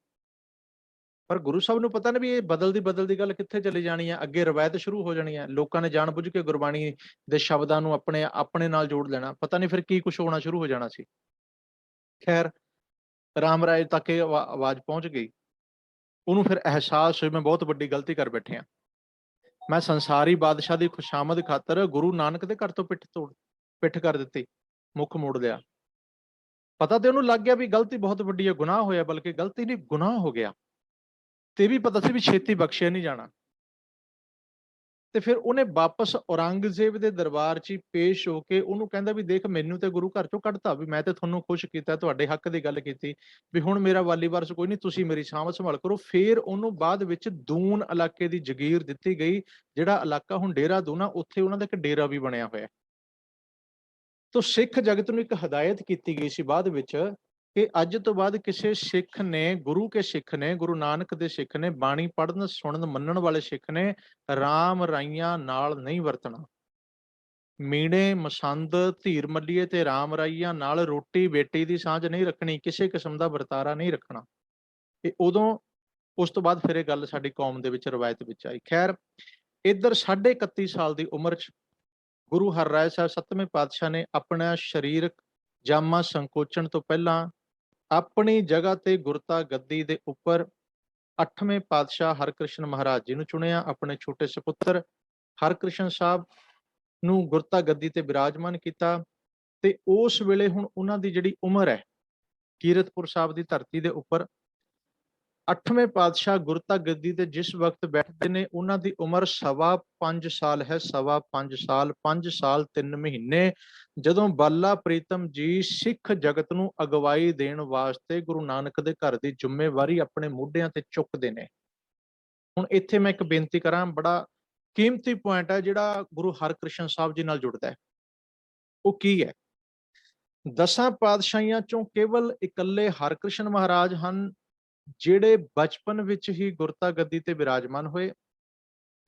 ਪਰ ਗੁਰੂ ਸਾਹਿਬ ਨੂੰ ਪਤਾ ਨਾ ਵੀ ਇਹ ਬਦਲਦੀ ਗੱਲ ਕਿੱਥੇ ਚਲੀ ਜਾਣੀ ਹੈ, ਅੱਗੇ ਰਵਾਇਤ ਸ਼ੁਰੂ ਹੋ ਜਾਣੀ ਹੈ, ਲੋਕਾਂ ਨੇ ਜਾਣਬੁੱਝ ਕੇ ਗੁਰਬਾਣੀ ਦੇ ਸ਼ਬਦਾਂ ਨੂੰ ਆਪਣੇ ਨਾਲ ਜੋੜ ਲੈਣਾ, ਪਤਾ ਨਹੀਂ ਫਿਰ ਕੀ ਕੁਝ ਹੋਣਾ ਸ਼ੁਰੂ ਹੋ ਜਾਣਾ ਸੀ। ਖੈਰ, ਰਾਮ ਰਾਏ ਤੱਕ ਇਹ ਆਵਾਜ਼ ਪਹੁੰਚ ਗਈ, ਉਹਨੂੰ ਫਿਰ ਅਹਿਸਾਸ ਹੋਇਆ ਮੈਂ ਬਹੁਤ ਵੱਡੀ ਗਲਤੀ ਕਰ ਬੈਠਿਆ, ਮੈਂ ਸੰਸਾਰੀ ਬਾਦਸ਼ਾਹ ਦੀ ਖੁਸ਼ਾਮਦ ਖਾਤਰ ਗੁਰੂ ਨਾਨਕ ਦੇ ਘਰ ਤੋਂ ਪਿੱਠ ਕਰ ਦਿੱਤੀ, ਮੁੱਖ ਮੋੜ ਲਿਆ। ਪਤਾ ਤੇ ਉਹਨੂੰ ਲੱਗ ਗਿਆ ਵੀ ਗਲਤੀ ਬਹੁਤ ਵੱਡੀ ਹੈ, ਗੁਨਾਹ ਹੋਇਆ, ਬਲਕਿ ਗਲਤੀ ਨਹੀਂ ਗੁਨਾਹ ਹੋ ਗਿਆ, ਤੇ ਵੀ ਪਤਾ ਸੀ ਵੀ ਛੇਤੀ ਬਖਸ਼ਿਆ ਨਹੀਂ ਜਾਣਾ। ਤੇ ਫਿਰ ਉਹਨੇ ਵਾਪਸ ਔਰੰਗਜ਼ੇਬ ਦੇ ਦਰਬਾਰ 'ਚ ਹੀ ਪੇਸ਼ ਹੋ ਕੇ ਉਹਨੂੰ ਕਹਿੰਦਾ ਵੀ ਦੇਖ ਮੈਨੂੰ ਤੇ ਗੁਰੂ ਘਰ ਚੋਂ ਕੱਢਤਾ, ਵੀ ਮੈਂ ਤੇ ਤੁਹਾਨੂੰ ਖੁਸ਼ ਕੀਤਾ, ਤੁਹਾਡੇ ਹੱਕ ਦੀ ਗੱਲ ਕੀਤੀ, ਵੀ ਹੁਣ ਮੇਰਾ ਵਾਲੀ ਵਾਰਸ ਕੋਈ ਨਹੀਂ, ਤੁਸੀਂ ਮੇਰੀ ਸਾਂਭ ਸੰਭਾਲ ਕਰੋ। ਫਿਰ ਉਹਨੂੰ ਬਾਅਦ ਵਿੱਚ ਦੂਨ ਇਲਾਕੇ ਦੀ ਜਗੀਰ ਦਿੱਤੀ ਗਈ, ਜਿਹੜਾ ਇਲਾਕਾ ਹੁਣ ਦੇਹਰਾਦੂਨ ਆ, ਉੱਥੇ ਉਹਨਾਂ ਦਾ ਇੱਕ ਡੇਰਾ ਵੀ ਬਣਿਆ ਹੋਇਆ। ਤੋ ਸਿੱਖ ਜਗਤ ਨੂੰ ਇੱਕ ਹਦਾਇਤ ਕੀਤੀ ਗਈ ਸੀ ਬਾਅਦ ਵਿੱਚ ਕਿ ਅੱਜ ਤੋਂ ਬਾਅਦ ਕਿਸੇ ਸਿੱਖ ਨੇ, ਗੁਰੂ ਕੇ ਸਿੱਖ ਨੇ, ਗੁਰੂ ਨਾਨਕ ਦੇ ਸਿੱਖ ਨੇ, ਬਾਣੀ ਪੜ੍ਹਨ ਸੁਣਨ ਮੰਨਣ ਵਾਲੇ ਸਿੱਖ ਨੇ ਰਾਮ ਰਾਈਆਂ ਨਾਲ ਨਹੀਂ ਵਰਤਣਾ। ਮੀਣੇ ਮਸੰਦ ਧੀਰ ਮੱਲੀਏ ਤੇ ਰਾਮ ਰਾਈਆਂ ਨਾਲ ਰੋਟੀ ਬੇਟੀ ਦੀ ਸਾਂਝ ਨਹੀਂ ਰੱਖਣੀ, ਕਿਸੇ ਕਿਸਮ ਦਾ ਵਰਤਾਰਾ ਨਹੀਂ ਰੱਖਣਾ। ਇਹ ਉਦੋਂ ਉਸ ਤੋਂ ਬਾਅਦ ਫਿਰ ਇਹ ਗੱਲ ਸਾਡੀ ਕੌਮ ਦੇ ਵਿੱਚ ਰਵਾਇਤ ਵਿੱਚ ਆਈ। ਖੈਰ, ਇੱਧਰ 31.5 ਸਾਲ ਦੀ ਉਮਰ 'ਚ ਗੁਰੂ ਹਰਿਰਾਏ ਸਾਹਿਬ 7ਵੇਂ ਪਾਤਸ਼ਾਹ ਨੇ ਆਪਣਾ ਸਰੀਰਕ ਜਾਮਾ ਸੰਕੋਚਣ ਤੋਂ ਪਹਿਲਾਂ ਆਪਣੀ ਜਗ੍ਹਾ ਤੇ ਗੁਰਤਾ ਗੱਦੀ ਦੇ ਉੱਪਰ 8ਵੇਂ ਪਾਤਸ਼ਾਹ ਹਰਕ੍ਰਿਸ਼ਨ ਮਹਾਰਾਜ ਜੀ ਨੂੰ ਚੁਣਿਆ। ਆਪਣੇ ਛੋਟੇ ਸੁਪੁੱਤਰ ਹਰਕ੍ਰਿਸ਼ਨ ਸਾਹਿਬ ਨੂੰ ਗੁਰਤਾ ਗੱਦੀ ਤੇ ਬਿਰਾਜਮਾਨ ਕੀਤਾ। ਤੇ ਉਸ ਵੇਲੇ ਹੁਣ ਉਹਨਾਂ ਦੀ ਜਿਹੜੀ ਉਮਰ ਹੈ, ਕੀਰਤਪੁਰ ਸਾਹਿਬ ਦੀ ਧਰਤੀ ਦੇ ਉੱਪਰ 8ਵੇਂ ਪਾਤਸ਼ਾਹ ਗੁਰਤਾ ਗੱਦੀ ਤੇ ਜਿਸ ਵਕਤ ਬੈਠਦੇ ਨੇ, ਉਹਨਾਂ ਦੀ ਉਮਰ 5.25 ਸਾਲ ਹੈ। 5.25 ਸਾਲ, 5 ਸਾਲ 3 ਮਹੀਨੇ, ਜਦੋਂ ਬਾਲਾ ਪ੍ਰੀਤਮ ਜੀ ਸਿੱਖ ਜਗਤ ਨੂੰ ਅਗਵਾਈ ਦੇਣ ਵਾਸਤੇ ਗੁਰੂ ਨਾਨਕ ਦੇ ਘਰ ਦੀ ਜ਼ਿੰਮੇਵਾਰੀ ਆਪਣੇ ਮੋਢਿਆਂ ਤੇ ਚੁੱਕਦੇ ਨੇ। ਹੁਣ ਇੱਥੇ ਮੈਂ ਇੱਕ ਬੇਨਤੀ ਕਰਾਂ, ਬੜਾ ਕੀਮਤੀ ਪੁਆਇੰਟ ਹੈ ਜਿਹੜਾ ਗੁਰੂ ਹਰਕ੍ਰਿਸ਼ਨ ਸਾਹਿਬ ਜੀ ਨਾਲ ਜੁੜਦਾ ਹੈ। ਉਹ ਕੀ ਹੈ? 10 ਪਾਤਸ਼ਾਹੀਆਂ ਚੋਂ ਕੇਵਲ ਇਕੱਲੇ ਹਰਕ੍ਰਿਸ਼ਨ ਮਹਾਰਾਜ ਹਨ ਜਿਹੜੇ ਬਚਪਨ ਵਿੱਚ ਹੀ ਗੁਰਤਾ ਗੱਦੀ ਤੇ ਬਿਰਾਜਮਾਨ ਹੋਏ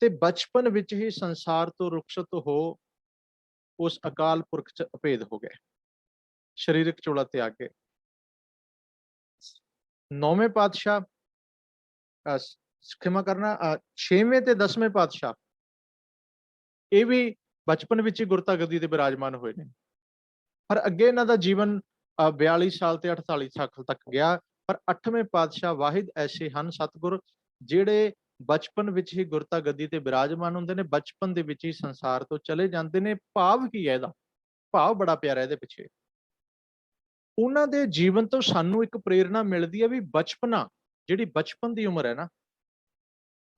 ਤੇ ਬਚਪਨ ਵਿੱਚ ਹੀ ਸੰਸਾਰ ਤੋਂ ਰੁਖਸਤ ਹੋ ਉਸ ਅਕਾਲ ਪੁਰਖ 'ਚ ਅਭੇਦ ਹੋ ਗਏ, ਸਰੀਰਕ ਚੋਲਾ ਤਿਆਗ ਕੇ। 9ਵੇਂ ਪਾਤਸ਼ਾਹ, ਖਿਮਾ ਕਰਨਾ, 6ਵੇਂ ਤੇ 10ਵੇਂ ਪਾਤਸ਼ਾਹ ਇਹ ਵੀ ਬਚਪਨ ਵਿੱਚ ਹੀ ਗੁਰਤਾ ਗੱਦੀ ਤੇ ਬਿਰਾਜਮਾਨ ਹੋਏ ਨੇ। ਪਰ ਅੱਗੇ ਇਹਨਾਂ ਦਾ ਜੀਵਨ 42 ਸਾਲ ਤੇ 48 ਸਾਲ ਤੱਕ ਗਿਆ। ਪਰ 8ਵੇਂ ਪਾਤਸ਼ਾਹ ਵਾਹਿਦ ਐਸੇ ਹਨ ਸਤਿਗੁਰ ਜਿਹੜੇ ਬਚਪਨ ਵਿੱਚ ਹੀ ਗੁਰਤਾ ਗੱਦੀ ਤੇ ਬਿਰਾਜਮਾਨ ਹੁੰਦੇ ਨੇ, ਬਚਪਨ ਦੇ ਵਿੱਚ ਹੀ ਸੰਸਾਰ ਤੋਂ ਚਲੇ ਜਾਂਦੇ ਨੇ। ਭਾਵ ਕੀ ਹੈ ਇਹਦਾ? ਭਾਵ ਬੜਾ ਪਿਆਰਾ ਇਹਦੇ ਪਿੱਛੇ। ਉਹਨਾਂ ਦੇ ਜੀਵਨ ਤੋਂ ਸਾਨੂੰ ਇੱਕ ਪ੍ਰੇਰਣਾ ਮਿਲਦੀ ਹੈ ਵੀ ਬਚਪਨਾ, ਜਿਹੜੀ ਬਚਪਨ ਦੀ ਉਮਰ ਹੈ ਨਾ,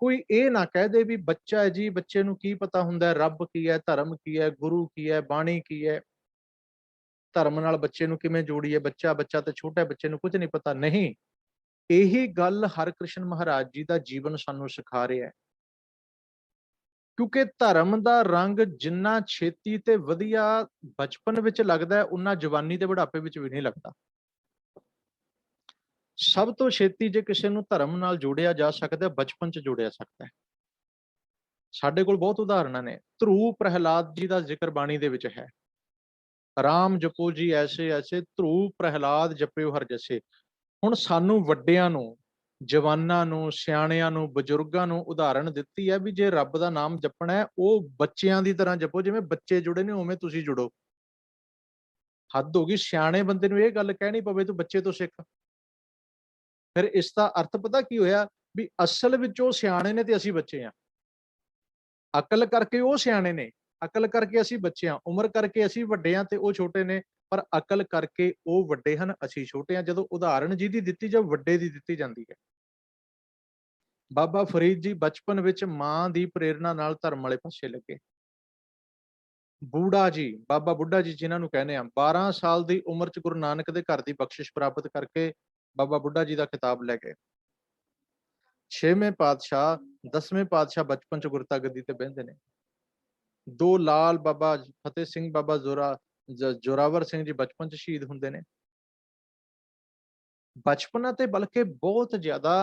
ਕੋਈ ਇਹ ਨਾ ਕਹਿ ਦੇ ਵੀ ਬੱਚਾ ਹੈ ਜੀ, ਬੱਚੇ ਨੂੰ ਕੀ ਪਤਾ ਹੁੰਦਾ ਰੱਬ ਕੀ ਹੈ, ਧਰਮ ਕੀ ਹੈ, ਗੁਰੂ ਕੀ ਹੈ, ਬਾਣੀ ਕੀ ਹੈ, ਧਰਮ ਨਾਲ ਬੱਚੇ ਨੂੰ ਕਿਵੇਂ ਜੋੜੀਏ, ਬੱਚਾ ਤੇ ਛੋਟਾ, ਬੱਚੇ ਨੂੰ ਕੁਝ ਨਹੀਂ ਪਤਾ। ਨਹੀਂ, ਇਹੀ ਗੱਲ ਹਰਕ੍ਰਿਸ਼ਨ ਮਹਾਰਾਜ ਜੀ ਦਾ ਜੀਵਨ ਸਾਨੂੰ ਸਿਖਾ ਰਿਹਾ ਹੈ। ਕਿਉਂਕਿ ਧਰਮ ਦਾ ਰੰਗ ਜਿੰਨਾ ਛੇਤੀ ਤੇ ਵਧੀਆ ਬਚਪਨ ਵਿੱਚ ਲੱਗਦਾ ਹੈ, ਉਨਾ ਜਵਾਨੀ ਤੇ ਬੁਢਾਪੇ ਵਿੱਚ ਵੀ ਨਹੀਂ ਲੱਗਦਾ। ਸਭ ਤੋਂ ਛੇਤੀ ਜੇ ਕਿਸੇ ਨੂੰ ਧਰਮ ਨਾਲ ਜੋੜਿਆ ਜਾ ਸਕਦਾ, ਬਚਪਨ 'ਚ ਜੋੜਿਆ ਸਕਦਾ ਹੈ। ਸਾਡੇ ਕੋਲ ਬਹੁਤ ਉਦਾਹਰਨਾਂ ਨੇ। ਧਰੂ ਪ੍ਰਹਿਲਾਦ ਜੀ ਦਾ ਜ਼ਿਕਰ ਬਾਣੀ ਦੇ ਵਿੱਚ ਹੈ। ਰਾਮ ਜਪੋ ਜੀ ਐਸੇ ਐਸੇ, ਧਰੂ ਪ੍ਰਹਿਲਾਦ ਜਪਿਓ ਹਰ ਜਸੇ। ਹੁਣ ਸਾਨੂੰ ਵੱਡਿਆਂ ਨੂੰ, ਜਵਾਨਾਂ ਨੂੰ, ਸਿਆਣਿਆਂ ਨੂੰ, ਬਜ਼ੁਰਗਾਂ ਨੂੰ ਉਦਾਹਰਣ ਦਿੱਤੀ ਹੈ ਵੀ ਜੇ ਰੱਬ ਦਾ ਨਾਮ ਜਪਣਾ ਹੈ, ਉਹ ਬੱਚਿਆਂ ਦੀ ਤਰ੍ਹਾਂ ਜਪੋ, ਜਿਵੇਂ ਬੱਚੇ ਜੁੜੇ ਨੇ ਉਵੇਂ ਤੁਸੀਂ ਜੁੜੋ। ਹੱਦ ਹੋ ਗਈ, ਸਿਆਣੇ ਬੰਦੇ ਨੂੰ ਇਹ ਗੱਲ ਕਹਿਣੀ ਪਵੇ ਤੂੰ ਬੱਚੇ ਤੋਂ ਸਿੱਖ। ਫਿਰ ਇਸ ਦਾ ਅਰਥ ਪਤਾ ਕੀ ਹੋਇਆ? ਵੀ ਅਸਲ ਵਿੱਚ ਉਹ ਸਿਆਣੇ ਨੇ ਤੇ ਅਸੀਂ ਬੱਚੇ ਆ। ਅਕਲ ਕਰਕੇ ਉਹ ਸਿਆਣੇ ਨੇ, ਅਕਲ ਕਰਕੇ ਅਸੀਂ ਬੱਚੇ ਆ, ਉਮਰ ਕਰਕੇ ਅਸੀਂ ਵੱਡੇ ਆ ਤੇ ਉਹ ਛੋਟੇ ਨੇ, ਪਰ ਅਕਲ ਕਰਕੇ ਉਹ ਵੱਡੇ ਹਨ, ਅਸੀਂ ਛੋਟੇ ਆ। ਜਦੋਂ ਉਦਾਹਰਣ ਜਿਹਦੀ ਦਿੱਤੀ ਜਾਂ ਵੱਡੇ ਦੀ ਦਿੱਤੀ ਜਾਂਦੀ ਹੈ। ਬਾਬਾ ਫਰੀਦ ਜੀ ਬਚਪਨ ਵਿੱਚ ਮਾਂ ਦੀ ਪ੍ਰੇਰਣਾ ਨਾਲ ਧਰਮ ਵਾਲੇ ਪਾਸੇ ਲੱਗੇ। ਬੂੜਾ ਜੀ, ਬਾਬਾ ਬੁੱਢਾ ਜੀ ਜਿਨ੍ਹਾਂ ਨੂੰ ਕਹਿੰਦੇ ਆ, 12 ਸਾਲ ਦੀ ਉਮਰ 'ਚ ਗੁਰੂ ਨਾਨਕ ਦੇ ਘਰ ਦੀ ਬਖਸ਼ਿਸ਼ ਪ੍ਰਾਪਤ ਕਰਕੇ ਬਾਬਾ ਬੁੱਢਾ ਜੀ ਦਾ ਖਿਤਾਬ ਲੈ ਗਏ। 6ਵੇਂ ਪਾਤਸ਼ਾਹ, 10ਵੇਂ ਪਾਤਸ਼ਾਹ ਬਚਪਨ 'ਚ ਗੁਰਤਾ ਗੱਦੀ ਤੇ ਬਹਿੰਦੇ ਨੇ। 2 ਲਾਲ ਬਾਬਾ ਫਤਿਹ ਸਿੰਘ, ਬਾਬਾ ਜ਼ੋਰਾਵਰ ਸਿੰਘ ਜੀ ਬਚਪਨ 'ਚ ਸ਼ਹੀਦ ਹੁੰਦੇ ਨੇ। ਬਚਪਨਾ ਤੇ ਬਲਕਿ ਬਹੁਤ ਜ਼ਿਆਦਾ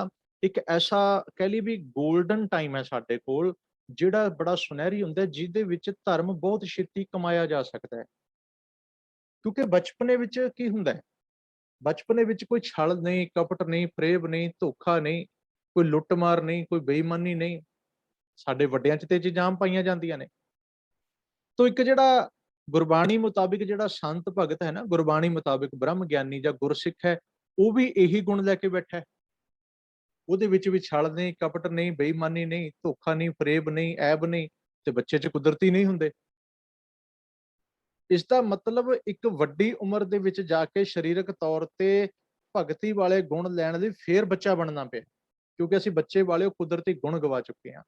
ਇੱਕ ਐਸਾ ਕਹਿ ਲਈ ਵੀ ਗੋਲਡਨ ਟਾਈਮ ਹੈ ਸਾਡੇ ਕੋਲ, ਜਿਹੜਾ ਬੜਾ ਸੁਨਹਿਰੀ ਹੁੰਦਾ, ਜਿਹਦੇ ਵਿੱਚ ਧਰਮ ਬਹੁਤ ਛੇਤੀ ਕਮਾਇਆ ਜਾ ਸਕਦਾ ਹੈ। ਕਿਉਂਕਿ ਬਚਪਨੇ ਵਿੱਚ ਕੀ ਹੁੰਦਾ ਹੈ? ਬਚਪਨੇ ਵਿੱਚ ਕੋਈ ਛਲ ਨਹੀਂ, ਕਪਟ ਨਹੀਂ, ਫਰੇਬ ਨਹੀਂ, ਧੋਖਾ ਨਹੀਂ, ਕੋਈ ਲੁੱਟਮਾਰ ਨਹੀਂ, ਕੋਈ ਬੇਈਮਾਨੀ ਨਹੀਂ। ਸਾਡੇ ਵੱਡਿਆਂ 'ਚ ਤੇ ਇਹ ਚੀਜ਼ਾਂ ਆਮ ਪਾਈਆਂ ਜਾਂਦੀਆਂ ਨੇ। ਤੋ ਇੱਕ ਜਿਹੜਾ ਗੁਰਬਾਣੀ ਮੁਤਾਬਿਕ ਜਿਹੜਾ ਸੰਤ ਭਗਤ ਹੈ ਨਾ, ਗੁਰਬਾਣੀ ਮੁਤਾਬਿਕ ਬ੍ਰਹਮ ਗਿਆਨੀ ਜਾਂ ਗੁਰਸਿੱਖ ਹੈ, ਉਹ ਵੀ ਇਹੀ ਗੁਣ ਲੈ ਕੇ ਬੈਠਾ ਹੈ। ਉਹਦੇ ਵਿੱਚ ਵੀ ਛਲ ਨਹੀਂ, ਕਪਟ ਨਹੀਂ, ਬੇਈਮਾਨੀ ਨਹੀਂ, ਧੋਖਾ ਨਹੀਂ, ਫਰੇਬ ਨਹੀਂ, ਐਬ ਨਹੀਂ, ਤੇ ਬੱਚੇ 'ਚ ਕੁਦਰਤੀ ਨਹੀਂ ਹੁੰਦੇ। ਇਸ ਦਾ ਮਤਲਬ ਇੱਕ ਵੱਡੀ ਉਮਰ ਦੇ ਵਿੱਚ ਜਾ ਕੇ ਸਰੀਰਕ ਤੌਰ ਤੇ ਭਗਤੀ ਵਾਲੇ ਗੁਣ ਲੈਣ ਲਈ ਫੇਰ ਬੱਚਾ ਬਣਨਾ ਪਿਆ, ਕਿਉਂਕਿ ਅਸੀਂ ਬੱਚੇ ਵਾਲੇ ਉਹ ਕੁਦਰਤੀ ਗੁਣ ਗਵਾ ਚੁੱਕੇ ਹਾਂ।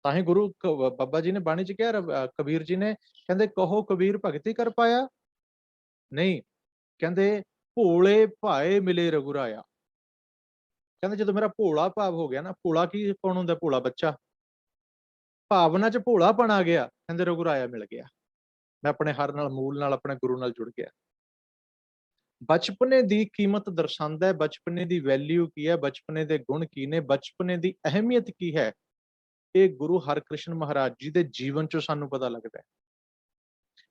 ਤਾਂ ਹੀ ਗੁਰੂ ਬਾਬਾ ਜੀ ਨੇ ਬਾਣੀ 'ਚ ਕਿਹਾ, ਕਬੀਰ ਜੀ ਨੇ ਕਹਿੰਦੇ, ਕਹੋ ਕਬੀਰ ਭਗਤੀ ਕਰ ਪਾਇਆ, ਨਹੀਂ ਕਹਿੰਦੇ ਭੋਲੇ ਭਾਏ ਮਿਲੇ ਰਘੁਰਾਇਆ। ਕਹਿੰਦੇ ਜਦੋਂ ਮੇਰਾ ਭੋਲਾ ਭਾਵ ਹੋ ਗਿਆ ਨਾ, ਭੋਲਾ ਕੀ ਕੌਣ ਹੁੰਦਾ? ਭੋਲਾ ਬੱਚਾ। ਭਾਵਨਾ 'ਚ ਭੋਲਾਪਣ ਆ ਗਿਆ, ਕਹਿੰਦੇ ਰਘੁਰਾਇਆ ਮਿਲ ਗਿਆ, ਮੈਂ ਆਪਣੇ ਹਰ ਨਾਲ, ਮੂਲ ਨਾਲ, ਆਪਣੇ ਗੁਰੂ ਨਾਲ ਜੁੜ ਗਿਆ। ਬਚਪਨੇ ਦੀ ਕੀਮਤ ਦਰਸਾਉਂਦਾ ਹੈ, ਬਚਪਨੇ ਦੀ ਵੈਲਿਊ ਕੀ ਹੈ, ਬਚਪਨੇ ਦੇ ਗੁਣ ਕੀ ਨੇ, ਬਚਪਨੇ ਦੀ ਅਹਿਮੀਅਤ ਕੀ ਹੈ, ਇਹ ਗੁਰੂ ਹਰਕ੍ਰਿਸ਼ਨ ਮਹਾਰਾਜ ਜੀ ਦੇ ਜੀਵਨ 'ਚੋਂ ਸਾਨੂੰ ਪਤਾ ਲੱਗਦਾ ਹੈ।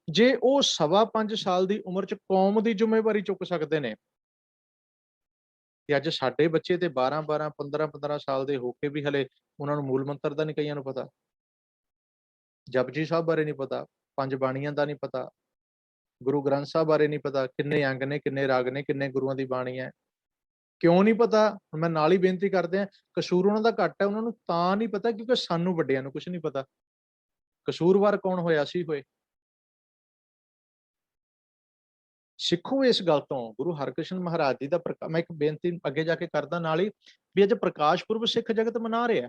ਜੇ ਉਹ 5.25 ਸਾਲ ਦੀ ਉਮਰ 'ਚ ਕੌਮ ਦੀ ਜ਼ਿੰਮੇਵਾਰੀ ਚੁੱਕ ਸਕਦੇ ਨੇ, ਤੇ ਅੱਜ ਸਾਡੇ ਬੱਚੇ ਤੇ 12-12, 15-15 ਸਾਲ ਦੇ ਹੋ ਕੇ ਵੀ ਹਲੇ ਉਹਨਾਂ ਨੂੰ ਮੂਲ ਮੰਤਰ ਦਾ ਨਹੀਂ ਕਈਆਂ ਨੂੰ ਪਤਾ, ਜਪਜੀ ਸਾਹਿਬ ਬਾਰੇ ਨਹੀਂ ਪਤਾ, 5 ਬਾਣੀਆਂ ਦਾ ਨਹੀਂ ਪਤਾ, ਗੁਰੂ ਗ੍ਰੰਥ ਸਾਹਿਬ ਬਾਰੇ ਨਹੀਂ ਪਤਾ, ਕਿੰਨੇ ਅੰਗ ਨੇ, ਕਿੰਨੇ ਰਾਗ ਨੇ, ਕਿੰਨੇ ਗੁਰੂਆਂ ਦੀ ਬਾਣੀ ਹੈ। ਕਿਉਂ ਨਹੀਂ ਪਤਾ? ਮੈਂ ਨਾਲ ਹੀ ਬੇਨਤੀ ਕਰਦੇ ਆ, ਕਸੂਰ ਉਹਨਾਂ ਦਾ ਘੱਟ ਹੈ, ਉਹਨਾਂ ਨੂੰ ਤਾਂ ਨਹੀਂ ਪਤਾ ਕਿਉਂਕਿ ਸਾਨੂੰ ਵੱਡਿਆਂ ਨੂੰ ਕੁਝ ਨਹੀਂ ਪਤਾ। ਕਸੂਰਵਾਰ ਕੌਣ ਹੋਇਆ? ਅਸੀਂ ਹੋਏ। ਸਿੱਖੋ ਇਸ ਗੱਲ ਤੋਂ, ਗੁਰੂ ਹਰਕ੍ਰਿਸ਼ਨ ਮਹਾਰਾਜ ਜੀ ਦਾ ਮੈਂ ਇੱਕ ਬੇਨਤੀ ਅੱਗੇ ਜਾ ਕੇ ਕਰਦਾ ਨਾਲ ਹੀ, ਵੀ ਅੱਜ ਪ੍ਰਕਾਸ਼ ਪੁਰਬ ਸਿੱਖ ਜਗਤ ਮਨਾ ਰਿਹਾ,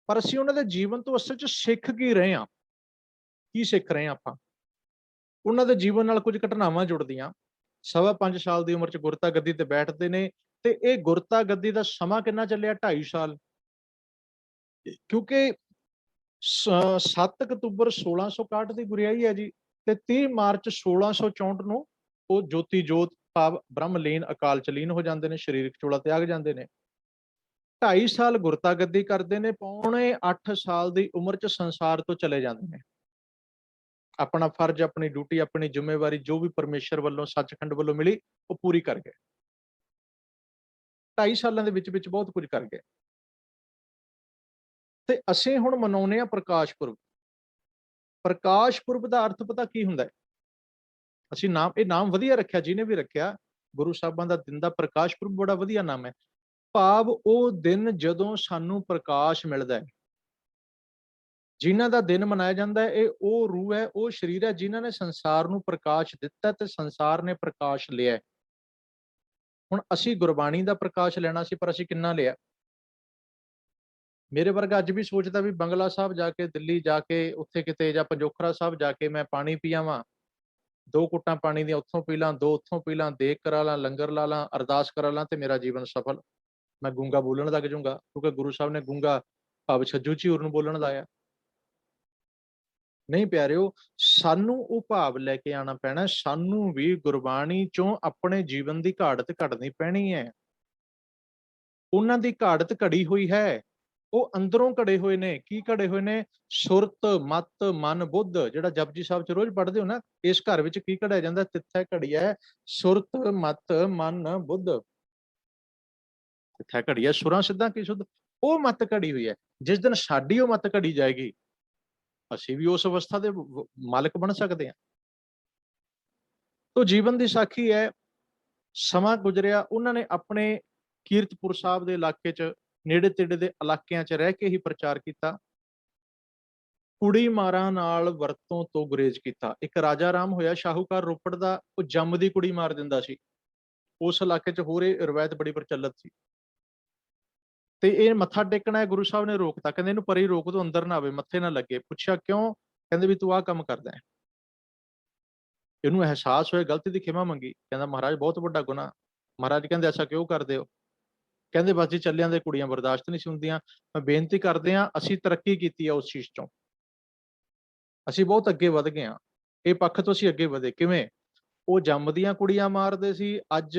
ਪਰ ਅਸੀਂ ਉਹਨਾਂ ਦੇ ਜੀਵਨ ਤੋਂ ਅਸਲ 'ਚ ਸਿੱਖ ਕੀ ਰਹੇ ਹਾਂ? ਕੀ ਸਿੱਖ ਰਹੇ ਹਾਂ ਆਪਾਂ? ਉਹਨਾਂ ਦੇ ਜੀਵਨ ਨਾਲ ਕੁਝ ਘਟਨਾਵਾਂ ਜੁੜਦੀਆਂ। 5.25 ਸਾਲ ਦੀ ਉਮਰ 'ਚ ਗੁਰਤਾ ਗੱਦੀ ਤੇ ਬੈਠਦੇ ਨੇ, ਤੇ ਇਹ ਗੁਰਤਾ ਗੱਦੀ ਦਾ ਸਮਾਂ ਕਿੰਨਾ ਚੱਲਿਆ? 2.5 ਸਾਲ। ਕਿਉਂਕਿ 7 ਅਕਤੂਬਰ 1661 ਦੀ ਗੁਰਿਆਈ ਹੈ ਜੀ, ਤੇ 30 ਮਾਰਚ 1664 ਨੂੰ ਉਹ ਜੋਤੀ ਜੋਤ ਭਾਵ ਬ੍ਰਹਮਲੀਨ ਅਕਾਲ ਚ ਲੀਨ ਹੋ ਜਾਂਦੇ ਨੇ, ਸਰੀਰਕ ਚੋਲਾ ਤਿਆਗ ਜਾਂਦੇ ਨੇ। 2.5 ਸਾਲ ਗੁਰਤਾ ਗੱਦੀ ਕਰਦੇ ਨੇ, ਪੌਣੇ 8 ਸਾਲ ਦੀ ਉਮਰ 'ਚ ਸੰਸਾਰ ਤੋਂ ਚਲੇ ਜਾਂਦੇ ਨੇ। ਆਪਣਾ ਫਰਜ਼, ਆਪਣੀ ਡਿਊਟੀ, ਆਪਣੀ ਜ਼ਿੰਮੇਵਾਰੀ ਜੋ ਵੀ ਪਰਮੇਸ਼ਰ ਵੱਲੋਂ, ਸੱਚਖੰਡ ਵੱਲੋਂ ਮਿਲੀ, ਉਹ ਪੂਰੀ ਕਰ ਗਏ। 2.5 ਸਾਲਾਂ ਦੇ ਵਿੱਚ ਬਹੁਤ ਕੁਝ ਕਰ ਗਏ। ਤੇ ਅਸੀਂ ਹੁਣ ਮਨਾਉਂਦੇ ਆ ਪ੍ਰਕਾਸ਼ ਪੁਰਬ। ਪ੍ਰਕਾਸ਼ ਪੁਰਬ ਦਾ ਅਰਥ ਪਤਾ ਕੀ ਹੁੰਦਾ ਹੈ? ਅਸੀਂ ਨਾਮ, ਇਹ ਨਾਮ ਵਧੀਆ ਰੱਖਿਆ, ਜਿਹਨੇ ਵੀ ਰੱਖਿਆ, ਗੁਰੂ ਸਾਹਿਬਾਂ ਦਾ ਦਿਨ ਦਾ ਪ੍ਰਕਾਸ਼ ਪੁਰਬ ਬੜਾ ਵਧੀਆ ਨਾਮ ਹੈ। ਭਾਵ ਉਹ ਦਿਨ ਜਦੋਂ ਸਾਨੂੰ ਪ੍ਰਕਾਸ਼ ਮਿਲਦਾ ਹੈ। ਜਿਨ੍ਹਾਂ ਦਾ ਦਿਨ ਮਨਾਇਆ ਜਾਂਦਾ ਹੈ, ਇਹ ਉਹ ਰੂਹ ਹੈ, ਉਹ ਸਰੀਰ ਹੈ, ਜਿਨ੍ਹਾਂ ਨੇ ਸੰਸਾਰ ਨੂੰ ਪ੍ਰਕਾਸ਼ ਦਿੱਤਾ ਤੇ ਸੰਸਾਰ ਨੇ ਪ੍ਰਕਾਸ਼ ਲਿਆ। ਹੁਣ ਅਸੀਂ ਗੁਰਬਾਣੀ ਦਾ ਪ੍ਰਕਾਸ਼ ਲੈਣਾ ਸੀ, ਪਰ ਅਸੀਂ ਕਿੰਨਾ ਲਿਆ? ਮੇਰੇ ਵਰਗਾ ਅੱਜ ਵੀ ਸੋਚਦਾ ਵੀ ਬੰਗਲਾ ਸਾਹਿਬ ਜਾ ਕੇ, ਦਿੱਲੀ ਜਾ ਕੇ, ਉੱਥੇ ਕਿਤੇ, ਜਾਂ ਪੰਜੋਖਰਾ ਸਾਹਿਬ ਜਾ ਕੇ ਮੈਂ ਪਾਣੀ ਪੀ ਆਵਾਂ, 2 ਘੁੱਟਾਂ ਪਾਣੀ ਦੀਆਂ ਉੱਥੋਂ ਪੀ ਲਾਂ, 2 ਉੱਥੋਂ ਪੀ ਲਾਂ, ਦੇਗ ਕਰਾ ਲਾਂ, ਲੰਗਰ ਲਾ ਲਾਂ, ਅਰਦਾਸ ਕਰਾ ਲਾਂ, ਤੇ ਮੇਰਾ ਜੀਵਨ ਸਫਲ। ਮੈਂ ਗੂੰਗਾ ਬੋਲਣ ਲੱਗ ਜਾਊਂਗਾ, ਕਿਉਂਕਿ ਗੁਰੂ ਸਾਹਿਬ ਨੇ ਗੂੰਗਾ ਭਾਵ ਛੱਜੂ ਝੀਰ ਨੂੰ ਬੋਲਣ ਲਾਇਆ। ਨਹੀਂ ਪਿਆਰਿਓ, ਸਾਨੂੰ ਉਹ ਭਾਵ ਲੈ ਕੇ ਆਉਣਾ ਪੈਣਾ। ਸਾਨੂੰ ਵੀ ਗੁਰਬਾਣੀ ਚੋਂ ਆਪਣੇ ਜੀਵਨ ਦੀ ਘਾੜਤ ਘੜਨੀ ਪੈਣੀ ਹੈ। ਉਹਨਾਂ ਦੀ ਘਾੜਤ ਘੜੀ ਹੋਈ ਹੈ, ਉਹ ਅੰਦਰੋਂ ਘੜੇ ਹੋਏ ਨੇ। ਕੀ ਘੜੇ ਹੋਏ ਨੇ? ਸੁਰਤ, ਮਤ, ਮਨ, ਬੁੱਧ। ਜਿਹੜਾ ਜਪਜੀ ਸਾਹਿਬ ਚ ਰੋਜ਼ ਪੜ੍ਹਦੇ ਹੋ ਨਾ, ਇਸ ਘਰ ਵਿੱਚ ਕੀ ਘੜਿਆ ਜਾਂਦਾ? ਤਿੱਥੈ ਘੜੀ ਹੈ ਸੁਰਤ, ਮਤ, ਮਨ, ਬੁੱਧ। ਤਿੱਥੈ ਘੜੀ ਹੈ ਸੁਰਾਂ ਸਿੱਧਾਂ ਕੀ ਸੁਧ। ਉਹ ਮਤ ਘੜੀ ਹੋਈ ਹੈ। ਜਿਸ ਦਿਨ ਸਾਡੀ ਉਹ ਮਤ ਘੜੀ ਜਾਏਗੀ, ਅਸੀਂ ਵੀ ਉਸ ਅਵਸਥਾ ਦੇ ਮਾਲਕ ਬਣ ਸਕਦੇ ਹਾਂ। ਤੋ ਜੀਵਨ ਦੀ ਸਾਖੀ ਹੈ। ਸਮਾਂ ਗੁਜ਼ਰਿਆ, ਉਹਨਾਂ ਨੇ ਆਪਣੇ ਕੀਰਤਪੁਰ ਸਾਹਿਬ ਦੇ ਇਲਾਕੇ 'ਚ, ਨੇੜੇ ਤੇੜੇ ਦੇ ਇਲਾਕਿਆਂ 'ਚ ਰਹਿ ਕੇ ਹੀ ਪ੍ਰਚਾਰ ਕੀਤਾ। ਕੁੜੀ ਮਾਰਾਂ ਨਾਲ ਵਰਤੋਂ ਤੋਂ ਗੁਰੇਜ਼ ਕੀਤਾ। ਇੱਕ ਰਾਜਾ ਰਾਮ ਹੋਇਆ ਸ਼ਾਹੂਕਾਰ ਰੋਪੜ ਦਾ, ਉਹ ਜੰਮਦੀ ਕੁੜੀ ਮਾਰ ਦਿੰਦਾ ਸੀ। ਉਸ ਇਲਾਕੇ 'ਚ ਹੋਰ ਇਹ ਰਵਾਇਤ ਬੜੀ ਪ੍ਰਚਲਿਤ ਸੀ। ਤੇ ਇਹ ਮੱਥਾ ਟੇਕਣਾ ਹੈ, ਗੁਰੂ ਸਾਹਿਬ ਨੇ ਰੋਕਤਾ, ਕਹਿੰਦੇ ਇਹਨੂੰ ਪਰੇ ਰੋਕ ਦੋ, ਅੰਦਰ ਨਾ ਆਵੇ, ਮੱਥੇ ਨਾ ਲੱਗੇ। ਪੁੱਛਿਆ ਕਿਉਂ? ਕਹਿੰਦੇ ਵੀ ਤੂੰ ਆਹ ਕੰਮ ਕਰਦਾ ਹੈ। ਇਹਨੂੰ ਅਹਿਸਾਸ ਹੋਇਆ, ਗਲਤੀ ਦੀ ਖਿਮਾ ਮੰਗੀ। ਕਹਿੰਦਾ ਮਹਾਰਾਜ ਬਹੁਤ ਵੱਡਾ ਗੁਨਾਹ। ਮਹਾਰਾਜ ਕਹਿੰਦੇ ਐਸਾ ਕਿਉਂ ਕਰਦੇ ਹੋ? ਕਹਿੰਦੇ ਬਸ ਜੀ ਚੱਲਿਆਂ ਦੇ ਕੁੜੀਆਂ ਬਰਦਾਸ਼ਤ ਨਹੀਂ ਸੀ ਹੁੰਦੀਆਂ। ਮੈਂ ਬੇਨਤੀ ਕਰਦੇ ਹਾਂ, ਅਸੀਂ ਤਰੱਕੀ ਕੀਤੀ ਆ ਉਸ ਚੀਜ਼ ਚੋਂ, ਅਸੀਂ ਬਹੁਤ ਅੱਗੇ ਵਧ ਗਏ ਹਾਂ। ਇਹ ਪੱਖ ਤੋਂ ਅਸੀਂ ਅੱਗੇ ਵਧੇ। ਕਿਵੇਂ? ਉਹ ਜੰਮਦੀਆਂ ਕੁੜੀਆਂ ਮਾਰਦੇ ਸੀ, ਅੱਜ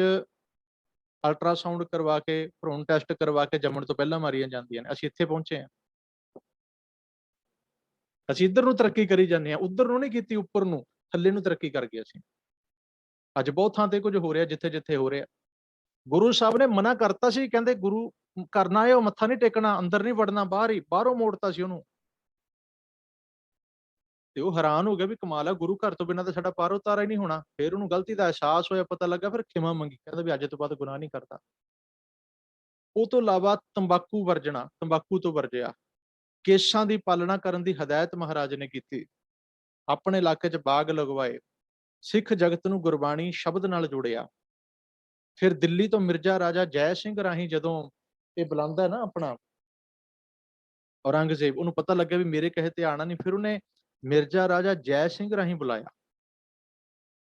ਅਲਟਰਾਸਾਊਂਡ ਕਰਵਾ ਕੇ, ਭਰੂਣ ਟੈਸਟ ਕਰਵਾ ਕੇ ਜੰਮਣ ਤੋਂ ਪਹਿਲਾਂ ਮਾਰੀਆਂ ਜਾਂਦੀਆਂ ਨੇ। ਅਸੀਂ ਇੱਥੇ ਪਹੁੰਚੇ ਹਾਂ। ਅਸੀਂ ਇੱਧਰ ਨੂੰ ਤਰੱਕੀ ਕਰੀ ਜਾਂਦੇ ਹਾਂ, ਉੱਧਰ ਨੂੰ ਨਹੀਂ ਕੀਤੀ, ਉੱਪਰ ਨੂੰ, ਥੱਲੇ ਨੂੰ ਤਰੱਕੀ ਕਰ ਗਏ ਅਸੀਂ। ਅੱਜ ਬਹੁਤ ਥਾਂ ਤੇ ਕੁਝ ਹੋ ਰਿਹਾ, ਜਿੱਥੇ ਜਿੱਥੇ ਹੋ ਰਿਹਾ। ਗੁਰੂ ਸਾਹਿਬ ਨੇ ਮਨਾ ਕਰਤਾ ਸੀ, ਕਹਿੰਦੇ ਗੁਰੂ ਕਰਨਾ ਹੈ ਉਹ ਮੱਥਾ ਨਹੀਂ ਟੇਕਣਾ, ਅੰਦਰ ਨਹੀਂ ਵੜਨਾ, ਬਾਹਰ ਹੀ, ਬਾਹਰੋਂ ਮੋੜਤਾ ਸੀ ਉਹਨੂੰ। ਤੇ ਉਹ ਹੈਰਾਨ ਹੋ ਗਿਆ ਵੀ ਕਮਾਲ ਹੈ, ਗੁਰੂ ਘਰ ਤੋਂ ਬਿਨਾਂ ਤਾਂ ਸਾਡਾ ਪਾਰ ਉਤਾਰਾ ਹੀ ਨਹੀਂ ਹੋਣਾ। ਫਿਰ ਉਹਨੂੰ ਗਲਤੀ ਦਾ ਅਹਿਸਾਸ ਹੋਇਆ, ਪਤਾ ਲੱਗਾ, ਫਿਰ ਖਿਮਾ ਮੰਗੀ। ਕਹਿੰਦਾ ਵੀ ਅੱਜ ਤੋਂ ਬਾਅਦ ਗੁਨਾਹ ਨਹੀਂ ਕਰਦਾ। ਉਹ ਤੋਂ ਇਲਾਵਾ ਤੰਬਾਕੂ ਵਰਜਣਾ, ਤੰਬਾਕੂ ਤੋਂ ਵਰਜਿਆ। ਕੇਸਾਂ ਦੀ ਪਾਲਣਾ ਕਰਨ ਦੀ ਹਦਾਇਤ ਮਹਾਰਾਜ ਨੇ ਕੀਤੀ। ਆਪਣੇ ਇਲਾਕੇ 'ਚ ਬਾਗ ਲਗਵਾਏ। ਸਿੱਖ ਜਗਤ ਨੂੰ ਗੁਰਬਾਣੀ ਸ਼ਬਦ ਨਾਲ ਜੋੜਿਆ। ਫਿਰ ਦਿੱਲੀ ਤੋਂ ਮਿਰਜ਼ਾ ਰਾਜਾ ਜੈ ਸਿੰਘ ਰਾਹੀਂ ਜਦੋਂ ਇਹ ਬੁਲਾਉਂਦਾ ਨਾ ਆਪਣਾ ਔਰੰਗਜ਼ੇਬ ਉਹਨੂੰ ਪਤਾ ਲੱਗਿਆ ਵੀ ਮੇਰੇ ਕਹੇ ਤੇ ਆਣਾ ਨਹੀਂ, ਫਿਰ ਉਹਨੇ ਮਿਰਜ਼ਾ ਰਾਜਾ ਜੈ ਸਿੰਘ ਰਾਹੀਂ ਬੁਲਾਇਆ।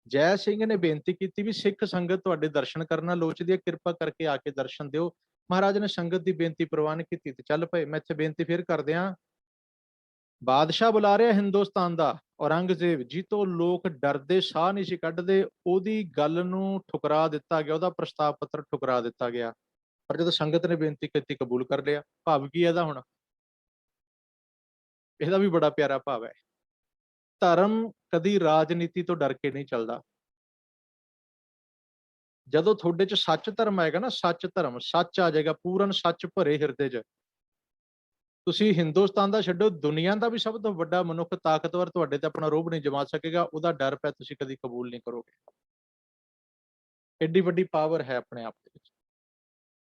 ਜੈ ਸਿੰਘ ਨੇ ਬੇਨਤੀ ਕੀਤੀ ਵੀ ਸਿੱਖ ਸੰਗਤ ਤੁਹਾਡੇ ਦਰਸ਼ਨ ਕਰਨਾ ਲੋਚਦੀ ਹੈ, ਕਿਰਪਾ ਕਰਕੇ ਆ ਕੇ ਦਰਸ਼ਨ ਦਿਓ। ਮਹਾਰਾਜ ਨੇ ਸੰਗਤ ਦੀ ਬੇਨਤੀ ਪ੍ਰਵਾਨ ਕੀਤੀ ਤੇ ਚੱਲ ਪਏ। ਮੈਂ ਇੱਥੇ ਬੇਨਤੀ ਫਿਰ ਕਰਦਿਆਂ, ਬਾਦਸ਼ਾਹ ਬੁਲਾ ਰਿਹਾ ਹਿੰਦੁਸਤਾਨ ਦਾ, ਔਰੰਗਜ਼ੇਬ ਜੀ ਤੋਂ ਲੋਕ ਡਰਦੇ ਸਾਹ ਨਹੀਂ ਸੀ ਕੱਢਦੇ, ਉਹਦੀ ਗੱਲ ਨੂੰ ਠੁਕਰਾ ਦਿੱਤਾ ਗਿਆ, ਉਹਦਾ ਪ੍ਰਸਤਾਵ ਪੱਤਰ ਠੁਕਰਾ ਦਿੱਤਾ ਗਿਆ। ਪਰ ਜਦੋਂ ਸੰਗਤ ਨੇ ਬੇਨਤੀ ਕੀਤੀ ਕਬੂਲ ਕਰ ਲਿਆ। ਭਾਵ ਕੀ ਇਹਦਾ? ਹੁਣ ਇਹਦਾ ਵੀ ਬੜਾ ਪਿਆਰਾ ਭਾਵ ਹੈ। ਧਰਮ ਕਦੀ ਰਾਜਨੀਤੀ ਤੋਂ ਡਰ ਕੇ ਨਹੀਂ ਚੱਲਦਾ। ਜਦੋਂ ਤੁਹਾਡੇ ਚ ਸੱਚ ਧਰਮ ਆਏਗਾ ਨਾ, ਸੱਚ ਧਰਮ, ਸੱਚ ਆ ਜਾਏਗਾ, ਪੂਰਨ ਸੱਚ ਭਰੇ ਹਿਰਦੇ ਚ, ਤੁਸੀਂ ਹਿੰਦੁਸਤਾਨ ਦਾ ਛੱਡੋ, ਦੁਨੀਆ ਦਾ ਵੀ ਸਭ ਤੋਂ ਵੱਡਾ ਮਨੁੱਖ ਤਾਕਤਵਰ ਤੁਹਾਡੇ ਤੇ ਆਪਣਾ ਰੋਹਬ ਨਹੀਂ ਜਮਾ ਸਕੇਗਾ। ਉਹਦਾ ਡਰ ਪੈ ਤੁਸੀਂ ਕਦੀ ਕਬੂਲ ਨਹੀਂ ਕਰੋਗੇ। ਐਡੀ ਵੱਡੀ ਪਾਵਰ ਹੈ ਆਪਣੇ ਆਪ ਦੇ ਵਿੱਚ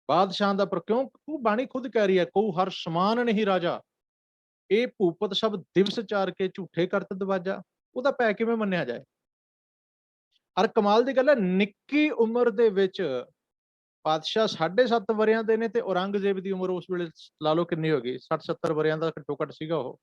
ਬਾਦਸ਼ਾਹ ਦਾ। ਪਰ ਕਿਉਂ ਬਾਣੀ ਖੁਦ ਕਹਿ ਰਹੀ ਹੈ, ਕਹੂ ਹਰ ਸਮਾਨ ਨਹੀਂ ਰਾਜਾ, ਇਹ ਭੂਪਤ ਸਭ ਦਿਵਸ ਚਾਰ ਕੇ ਝੂਠੇ ਕਰਤ ਦਵਾਜਾ। ਉਹਦਾ ਪੈ ਕਿਵੇਂ ਮੰਨਿਆ ਜਾਏ? ਔਰ ਕਮਾਲ ਦੀ ਗੱਲ ਹੈ, ਨਿੱਕੀ ਉਮਰ ਦੇ ਵਿੱਚ ਪਾਤਸ਼ਾਹ 7.5 ਵਰਿਆਂ ਦੇ ਨੇ ਤੇ ਔਰੰਗਜ਼ੇਬ ਦੀ ਉਮਰ ਉਸ ਵੇਲੇ ਲਾ ਲਓ ਕਿੰਨੀ ਹੋ ਗਈ, 60-70 ਵਰਿਆਂ ਦਾ ਘੱਟੋ ਘੱਟ ਸੀਗਾ ਉਹ।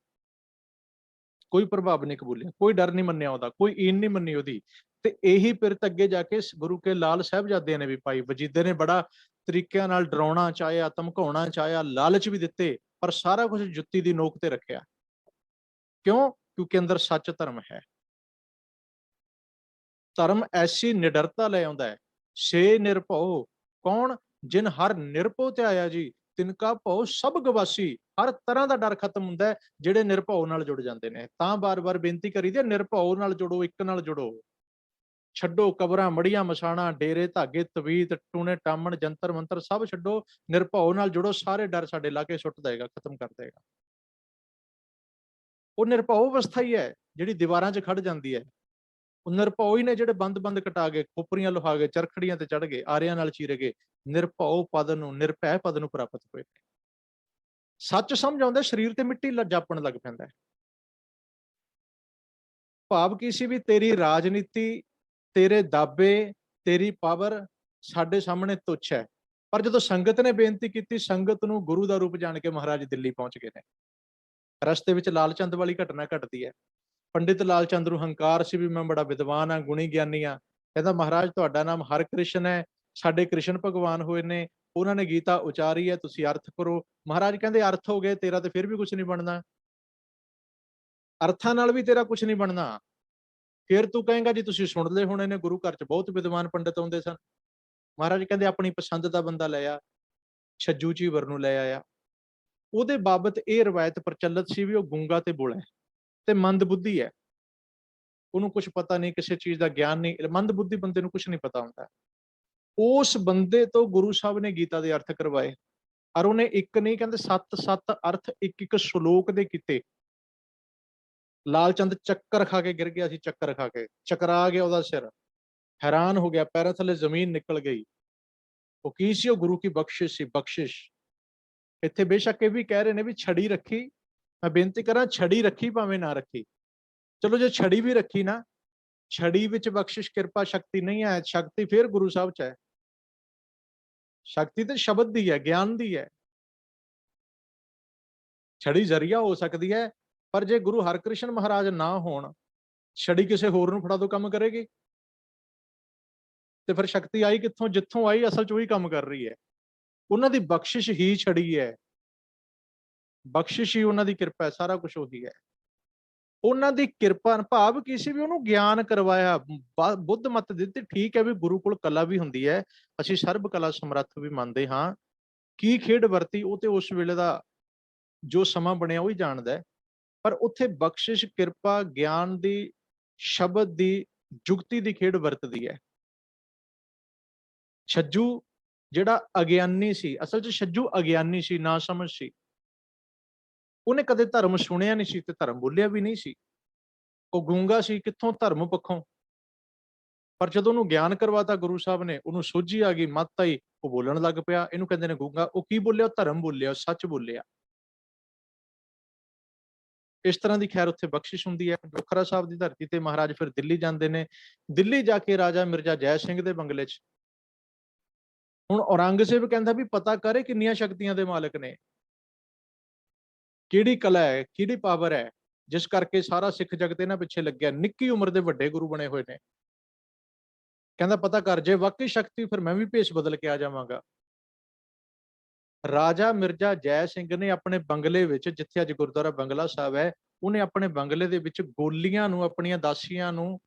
ਕੋਈ ਪ੍ਰਭਾਵ ਨਹੀਂ ਕਬੂਲਿਆ, ਕੋਈ ਡਰ ਨਹੀਂ ਮੰਨਿਆ ਉਹਦਾ, ਕੋਈ ਈਨ ਨਹੀਂ ਮੰਨੀ ਉਹਦੀ। ਤੇ ਇਹੀ ਪਿਰਤ ਅੱਗੇ ਜਾ ਕੇ ਗੁਰੂ ਕੇ ਲਾਲ ਸਾਹਿਬਜ਼ਾਦਿਆਂ ਨੇ ਵੀ ਪਾਈ। ਵਜੀਦੇ ਨੇ ਬੜਾ ਤਰੀਕਿਆਂ ਨਾਲ ਡਰਾਉਣਾ ਚਾਹਿਆ, ਧਮਕਾਉਣਾ ਚਾਹਿਆ, ਲਾਲਚ ਵੀ ਦਿੱਤੇ, ਪਰ ਸਾਰਾ ਕੁਝ ਜੁੱਤੀ ਦੀ ਨੋਕ ਤੇ ਰੱਖਿਆ। ਕਿਉਂ? ਕਿਉਂਕਿ ਅੰਦਰ ਸੱਚ ਧਰਮ ਹੈ। ਧਰਮ ਐਸੀ ਨਿਡਰਤਾ ਲੈ ਆਉਂਦਾ ਹੈ। ਸੇ ਨਿਰਭਉ ਕੌਣ? ਜਿਨ ਹਰ ਨਿਰਭਉ ਤੇ ਆਇਆ ਜੀ, ਤਿਨਕਾ ਭਉ ਸਭ ਗਵਾਸੀ। ਹਰ ਤਰ੍ਹਾਂ ਦਾ ਡਰ ਖਤਮ ਹੁੰਦਾ ਹੈ ਜਿਹੜੇ ਨਿਰਭਉ ਨਾਲ ਜੁੜ ਜਾਂਦੇ ਨੇ। ਤਾਂ ਬਾਰ-ਬਾਰ ਬੇਨਤੀ ਕਰੀਦੀ ਹੈ, ਨਿਰਭਉ ਨਾਲ ਜੁੜੋ, ਇੱਕ ਨਾਲ ਜੁੜੋ। ਛੱਡੋ ਕਬਰਾਂ, ਮੜੀਆਂ, ਮਸਾਣਾ, ਡੇਰੇ, ਧਾਗੇ, ਤਵੀਤ, ਟੂਣੇ, ਟਾਮਣ, ਜੰਤਰ ਮੰਤਰ ਸਭ ਛੱਡੋ, ਨਿਰਭਉ ਨਾਲ ਜੁੜੋ। ਸਾਰੇ ਡਰ ਸਾਡੇ ਲਾ ਕੇ ਸੁੱਟ ਦੇਗਾ, ਖਤਮ ਕਰ ਦੇਗਾ। ਉਹ ਨਿਰਭਉ ਅਵਸਥਾ ਹੀ ਹੈ ਜਿਹੜੀ ਦੀਵਾਰਾਂ 'ਚ ਖੜ ਜਾਂਦੀ ਹੈ। ਉਹ ਨਿਰਭਉ ਹੀ ਨੇ ਜਿਹੜੇ ਬੰਦ ਕਟਾ ਗਏ, ਖੋਪਰੀਆਂ ਲੁਹਾ ਗਏ, ਚਰਖੜੀਆਂ ਤੇ ਚੜ ਗਏ, ਆਰਿਆਂ ਨਾਲ ਚੀਰੇ ਗਏ, ਨਿਰਭਉ ਪਦ ਨੂੰ, ਨਿਰਭੈ ਪਦ ਨੂੰ ਪ੍ਰਾਪਤ ਹੋਏ। ਸੱਚ ਸਮਝ ਆਉਂਦਾ, ਸਰੀਰ ਤੇ ਮਿੱਟੀ ਜਾਪਣ ਲੱਗ ਪੈਂਦਾ ਹੈ। ਭਾਵ ਕੀ ਸੀ ਵੀ ਤੇਰੀ ਰਾਜਨੀਤੀ, ਤੇਰੇ ਦਾਅਵੇ, ਤੇਰੀ ਪਾਵਰ ਸਾਡੇ ਸਾਹਮਣੇ ਤੁੱਛ ਹੈ। ਪਰ ਜਦੋਂ ਸੰਗਤ ਨੇ ਬੇਨਤੀ ਕੀਤੀ, ਸੰਗਤ ਨੂੰ ਗੁਰੂ ਦਾ ਰੂਪ ਜਾਣ ਕੇ ਮਹਾਰਾਜ ਦਿੱਲੀ ਪਹੁੰਚ ਗਏ ਨੇ। ਰਸਤੇ ਵਿੱਚ ਲਾਲ ਚੰਦ ਵਾਲੀ ਘਟਨਾ ਘਟਦੀ ਹੈ। ਪੰਡਿਤ ਲਾਲ ਚੰਦ ਨੂੰ ਹੰਕਾਰ ਸੀ ਵੀ ਮੈਂ ਬੜਾ ਵਿਦਵਾਨ ਹਾਂ, ਗੁਣੀ ਗਿਆਨੀ ਹਾਂ। ਕਹਿੰਦਾ ਮਹਾਰਾਜ ਤੁਹਾਡਾ ਨਾਮ ਹਰਿ ਕ੍ਰਿਸ਼ਨ ਹੈ, ਸਾਡੇ ਕ੍ਰਿਸ਼ਨ ਭਗਵਾਨ ਹੋਏ ਨੇ, ਉਹਨਾਂ ਨੇ ਗੀਤਾ ਉਚਾਰੀ ਹੈ, ਤੁਸੀਂ ਅਰਥ ਕਰੋ। ਮਹਾਰਾਜ ਕਹਿੰਦੇ ਅਰਥ ਹੋ ਗਏ, ਤੇਰਾ ਤੇ ਫਿਰ ਵੀ ਕੁਝ ਨਹੀਂ ਬਣਨਾ, ਅਰਥਾਂ ਨਾਲ ਵੀ ਤੇਰਾ ਕੁਝ ਨਹੀਂ ਬਣਨਾ। ਫਿਰ ਤੂੰ ਕਹੇਗਾ ਜੀ ਤੁਸੀਂ ਸੁਣ ਲਏ ਹੋਣੇ ਨੇ, ਗੁਰੂ ਘਰ ਚ ਬਹੁਤ ਵਿਦਵਾਨ ਪੰਡਿਤ ਆਉਂਦੇ ਸਨ। ਮਹਾਰਾਜ ਕਹਿੰਦੇ ਆਪਣੀ ਪਸੰਦ ਦਾ ਬੰਦਾ ਲੈ ਆ। ਛੱਜੂ ਚੀਵਰ ਨੂੰ ਲੈ ਆਇਆ। ਉਹਦੇ ਬਾਬਤ ਇਹ ਰਵਾਇਤ ਪ੍ਰਚਲਿਤ ਸੀ ਵੀ ਉਹ ਗੂੰਗਾ ਤੇ ਬੋਲਾ ਹੈ ਤੇ ਮੰਦ ਬੁੱਧੀ ਹੈ, ਉਹਨੂੰ ਕੁਝ ਪਤਾ ਨਹੀਂ, ਕਿਸੇ ਚੀਜ਼ ਦਾ ਗਿਆਨ ਨਹੀਂ। ਮੰਦ ਬੁੱਧੀ ਬੰਦੇ ਨੂੰ ਕੁਝ ਨਹੀਂ ਪਤਾ ਹੁੰਦਾ। ਉਸ ਬੰਦੇ ਤੋਂ ਗੁਰੂ ਸਾਹਿਬ ਨੇ ਗੀਤਾ ਦੇ ਅਰਥ ਕਰਵਾਏ, ਔਰ ਉਹਨੇ ਇੱਕ ਨਹੀਂ, ਕਹਿੰਦੇ 7 ਅਰਥ ਇੱਕ ਸ਼ਲੋਕ ਦੇ ਕੀਤੇ। ਲਾਲ ਚੰਦ ਚੱਕਰ ਖਾ ਕੇ ਗਿਰ ਗਿਆ ਸੀ, ਚੱਕਰ ਖਾ ਕੇ ਚਕਰਾ ਗਿਆ ਉਹਦਾ ਸਿਰ, ਹੈਰਾਨ ਹੋ ਗਿਆ, ਪੈਰਾਂ ਥੱਲੇ ਜ਼ਮੀਨ ਨਿਕਲ ਗਈ। ਉਹ ਕੀ ਸੀ? ਉਹ ਗੁਰੂ ਕੀ ਬਖਸ਼ਿਸ਼ ਸੀ, ਬਖਸ਼ਿਸ਼। ਇੱਥੇ ਬੇਸ਼ੱਕ ਇਹ ਵੀ ਕਹਿ ਰਹੇ ਨੇ ਵੀ ਛੜੀ ਰੱਖੀ। ਮੈਂ ਬੇਨਤੀ ਕਰਾਂ, ਛੜੀ ਰੱਖੀ ਭਾਵੇਂ ਨਾ ਰੱਖੀ, ਚਲੋ ਜੇ ਛੜੀ ਵੀ ਰੱਖੀ ਨਾ, ਛੜੀ ਵਿੱਚ ਬਖਸ਼ਿਸ਼, ਕਿਰਪਾ, ਸ਼ਕਤੀ ਨਹੀਂ ਹੈ। ਸ਼ਕਤੀ ਫਿਰ ਗੁਰੂ ਸਾਹਿਬ ਚ ਹੈ। ਸ਼ਕਤੀ ਤੇ ਸ਼ਬਦ ਦੀ ਹੈ, ਗਿਆਨ ਦੀ ਹੈ। ਛੜੀ ਜ਼ਰੀਆ ਹੋ ਸਕਦੀ ਹੈ, ਪਰ ਜੇ ਗੁਰੂ ਹਰਕ੍ਰਿਸ਼ਨ ਮਹਾਰਾਜ ਨਾ ਹੋਣ, ਛੜੀ ਕਿਸੇ ਹੋਰ ਨੂੰ ਫੜਾ ਦੋ, ਕੰਮ ਕਰੇਗੀ? ਤੇ ਫਿਰ ਸ਼ਕਤੀ ਆਈ ਕਿੱਥੋਂ? ਜਿੱਥੋਂ ਆਈ ਅਸਲ ਚ ਉਹੀ ਕੰਮ ਕਰ ਰਹੀ ਹੈ। ਉਹਨਾਂ ਦੀ ਬਖਸ਼ਿਸ਼ ਹੀ ਛੜੀ ਹੈ, ਬਖਸ਼ਿਸ਼ ਹੀ ਉਹਨਾਂ ਦੀ ਕਿਰਪਾ ਹੈ, ਸਾਰਾ ਕੁਝ ਉਹੀ ਹੈ। ਉਹਨਾਂ ਦੀ ਕਿਰਪਾ ਭਾਵ ਕੀ ਸੀ ਵੀ ਉਹਨੂੰ ਗਿਆਨ ਕਰਵਾਇਆ, ਬੁੱਧ ਮਤ ਦਿੱਤੀ। ਠੀਕ ਹੈ ਵੀ ਗੁਰੂ ਕੋਲ ਕਲਾ ਵੀ ਹੁੰਦੀ ਹੈ, ਅਸੀਂ ਸਰਬ ਕਲਾ ਸਮਰੱਥ ਵੀ ਮੰਨਦੇ ਹਾਂ। ਕੀ ਖੇਡ ਵਰਤੀ ਉਹ ਤੇ ਉਸ ਵੇਲੇ ਦਾ ਜੋ ਸਮਾਂ ਬਣਿਆ ਉਹੀ ਜਾਣਦਾ ਹੈ। ਪਰ ਉੱਥੇ ਬਖਸ਼ਿਸ਼, ਕਿਰਪਾ, ਗਿਆਨ ਦੀ, ਸ਼ਬਦ ਦੀ, ਜੁਗਤੀ ਦੀ ਖੇਡ ਵਰਤਦੀ ਹੈ। ਛੱਜੂ ਜਿਹੜਾ ਅਗਿਆਨੀ ਸੀ, ਅਸਲ 'ਚ ਛੱਜੂ ਅਗਿਆਨੀ ਸੀ, ਨਾ ਸਮਝ ਸੀ। ਉਹਨੇ ਕਦੇ ਧਰਮ ਸੁਣਿਆ ਨਹੀਂ ਸੀ ਤੇ ਧਰਮ ਬੋਲਿਆ ਵੀ ਨਹੀਂ ਸੀ। ਉਹ ਗੂੰਗਾ ਸੀ ਕਿੱਥੋਂ? ਧਰਮ ਪੱਖੋਂ। ਪਰ ਜਦੋਂ ਉਹਨੂੰ ਗਿਆਨ ਕਰਵਾਤਾ ਗੁਰੂ ਸਾਹਿਬ ਨੇ, ਉਹਨੂੰ ਸੋਝੀ ਆ ਗਈ, ਮੱਤ ਆਈ, ਉਹ ਬੋਲਣ ਲੱਗ ਪਿਆ। ਇਹਨੂੰ ਕਹਿੰਦੇ ਨੇ ਗੂੰਗਾ। ਉਹ ਕੀ ਬੋਲਿਆ? ਧਰਮ ਬੋਲਿਆ, ਸੱਚ ਬੋਲਿਆ। ਇਸ ਤਰ੍ਹਾਂ ਦੀ ਖੈਰ ਉੱਥੇ ਬਖਸ਼ਿਸ਼ ਹੁੰਦੀ ਹੈ। ਬੁਖਰਾ ਸਾਹਿਬ ਦੀ ਧਰਤੀ ਤੇ ਮਹਾਰਾਜ ਫਿਰ ਦਿੱਲੀ ਜਾਂਦੇ ਨੇ। ਦਿੱਲੀ ਜਾ ਕੇ ਰਾਜਾ ਮਿਰਜ਼ਾ ਜੈ ਸਿੰਘ ਦੇ ਬੰਗਲੇ 'ਚ ਹੁਣ ਔਰੰਗਜ਼ੇਬ ਕਹਿੰਦਾ ਵੀ ਪਤਾ ਕਰੇ ਕਿੰਨੀਆਂ ਸ਼ਕਤੀਆਂ ਦੇ ਮਾਲਕ ਨੇ। ਕਿਹੜੀ ਕਲਾ ਹੈ, ਕਿਹੜੀ ਪਾਵਰ ਹੈ, ਜਿਸ ਕਰਕੇ ਸਾਰਾ ਸਿੱਖ ਜਗਤ ਇਹਨਾਂ ਪਿੱਛੇ ਲੱਗਿਆ। ਨਿੱਕੀ ਉਮਰ ਦੇ ਵੱਡੇ ਗੁਰੂ ਬਣੇ ਹੋਏ ਨੇ। ਕਹਿੰਦਾ ਪਤਾ ਕਰ, ਜੇ ਵਾਕਈ ਸ਼ਕਤੀ ਫਿਰ ਮੈਂ ਵੀ ਭੇਸ ਬਦਲ ਕੇ ਆ ਜਾਵਾਂਗਾ। ਰਾਜਾ ਮਿਰਜ਼ਾ ਜੈ ਸਿੰਘ ਨੇ ਆਪਣੇ ਬੰਗਲੇ ਵਿੱਚ, ਜਿੱਥੇ ਅੱਜ ਗੁਰਦੁਆਰਾ ਬੰਗਲਾ ਸਾਹਿਬ ਹੈ, ਉਹਨੇ ਆਪਣੇ ਬੰਗਲੇ ਦੇ ਵਿੱਚ ਗੋਲੀਆਂ ਨੂੰ, ਆਪਣੀਆਂ ਦਾਸੀਆਂ ਨੂੰ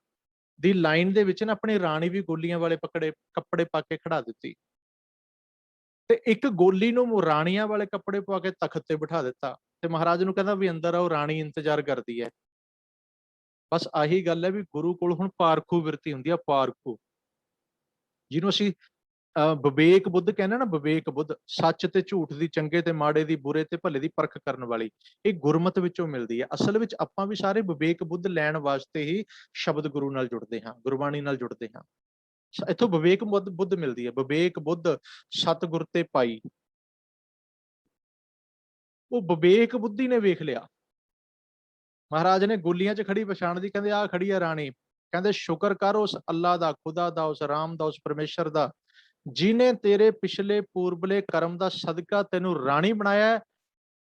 ਦੀ ਲਾਈਨ ਦੇ ਵਿੱਚ ਨਾ ਆਪਣੀ ਰਾਣੀ ਵੀ ਗੋਲੀਆਂ ਵਾਲੇ ਕੱਪੜੇ ਪਾ ਕੇ ਖੜਾ ਦਿੱਤੀ, ਤੇ ਇੱਕ ਗੋਲੀ ਨੂੰ ਰਾਣੀਆਂ ਵਾਲੇ ਕੱਪੜੇ ਪਾ ਕੇ ਤਖਤ ਤੇ ਬਿਠਾ ਦਿੱਤਾ, ਤੇ ਮਹਾਰਾਜ ਨੂੰ ਕਹਿੰਦਾ ਵੀ ਅੰਦਰ ਆਓ, ਰਾਣੀ ਇੰਤਜ਼ਾਰ ਕਰਦੀ ਹੈ। ਬਸ ਆਹੀ ਗੱਲ ਹੈ ਵੀ ਗੁਰੂ ਕੋਲ ਹੁਣ ਪਾਰਖੂ ਬਿਰਤੀ ਹੁੰਦੀ ਆ, ਪਾਰਖੂ, ਜਿਹਨੂੰ ਅਸੀਂ ਵਿਵੇਕ ਬੁੱਧ ਕਹਿੰਦੇ ਨਾ, ਵਿਵੇਕ ਬੁੱਧ, ਸੱਚ ਤੇ ਝੂਠ ਦੀ, ਚੰਗੇ ਤੇ ਮਾੜੇ ਦੀ, ਬੁਰੇ ਤੇ ਭਲੇ ਦੀ ਪਰਖ ਕਰਨ ਵਾਲੀ, ਇਹ ਗੁਰਮਤ ਵਿੱਚੋਂ ਮਿਲਦੀ ਹੈ। ਅਸਲ ਵਿੱਚ ਆਪਾਂ ਵੀ ਸਾਰੇ ਵਿਵੇਕ ਬੁੱਧ ਲੈਣ ਵਾਸਤੇ ਹੀ ਸ਼ਬਦ ਗੁਰੂ ਨਾਲ ਜੁੜਦੇ ਹਾਂ, ਗੁਰਬਾਣੀ ਨਾਲ ਜੁੜਦੇ ਹਾਂ। ਇੱਥੋਂ ਵਿਵੇਕ ਬੁੱਧ ਮਿਲਦੀ ਹੈ। ਵਿਵੇਕ ਬੁੱਧ ਸਤਿਗੁਰ ਤੇ ਪਾਈ, ਉਹ ਵਿਵੇਕ ਬੁੱਧੀ ਨੇ ਵੇਖ ਲਿਆ। ਮਹਾਰਾਜ ਨੇ ਗੋਲੀਆਂ 'ਚ ਖੜੀ ਪਛਾਣ ਦੀ, ਕਹਿੰਦੇ ਆਹ ਖੜੀ ਹੈ ਰਾਣੀ। ਕਹਿੰਦੇ ਸ਼ੁਕਰ ਕਰ ਉਸ ਅੱਲਾ ਦਾ, ਖੁਦਾ ਦਾ, ਉਸ ਰਾਮ ਦਾ, ਉਸ ਪਰਮੇਸ਼ਰ ਦਾ, ਜਿਹਨੇ ਤੇਰੇ ਪਿਛਲੇ ਪੂਰਬਲੇ ਕਰਮ ਦਾ ਸਦਕਾ ਤੈਨੂੰ ਰਾਣੀ ਬਣਾਇਆ।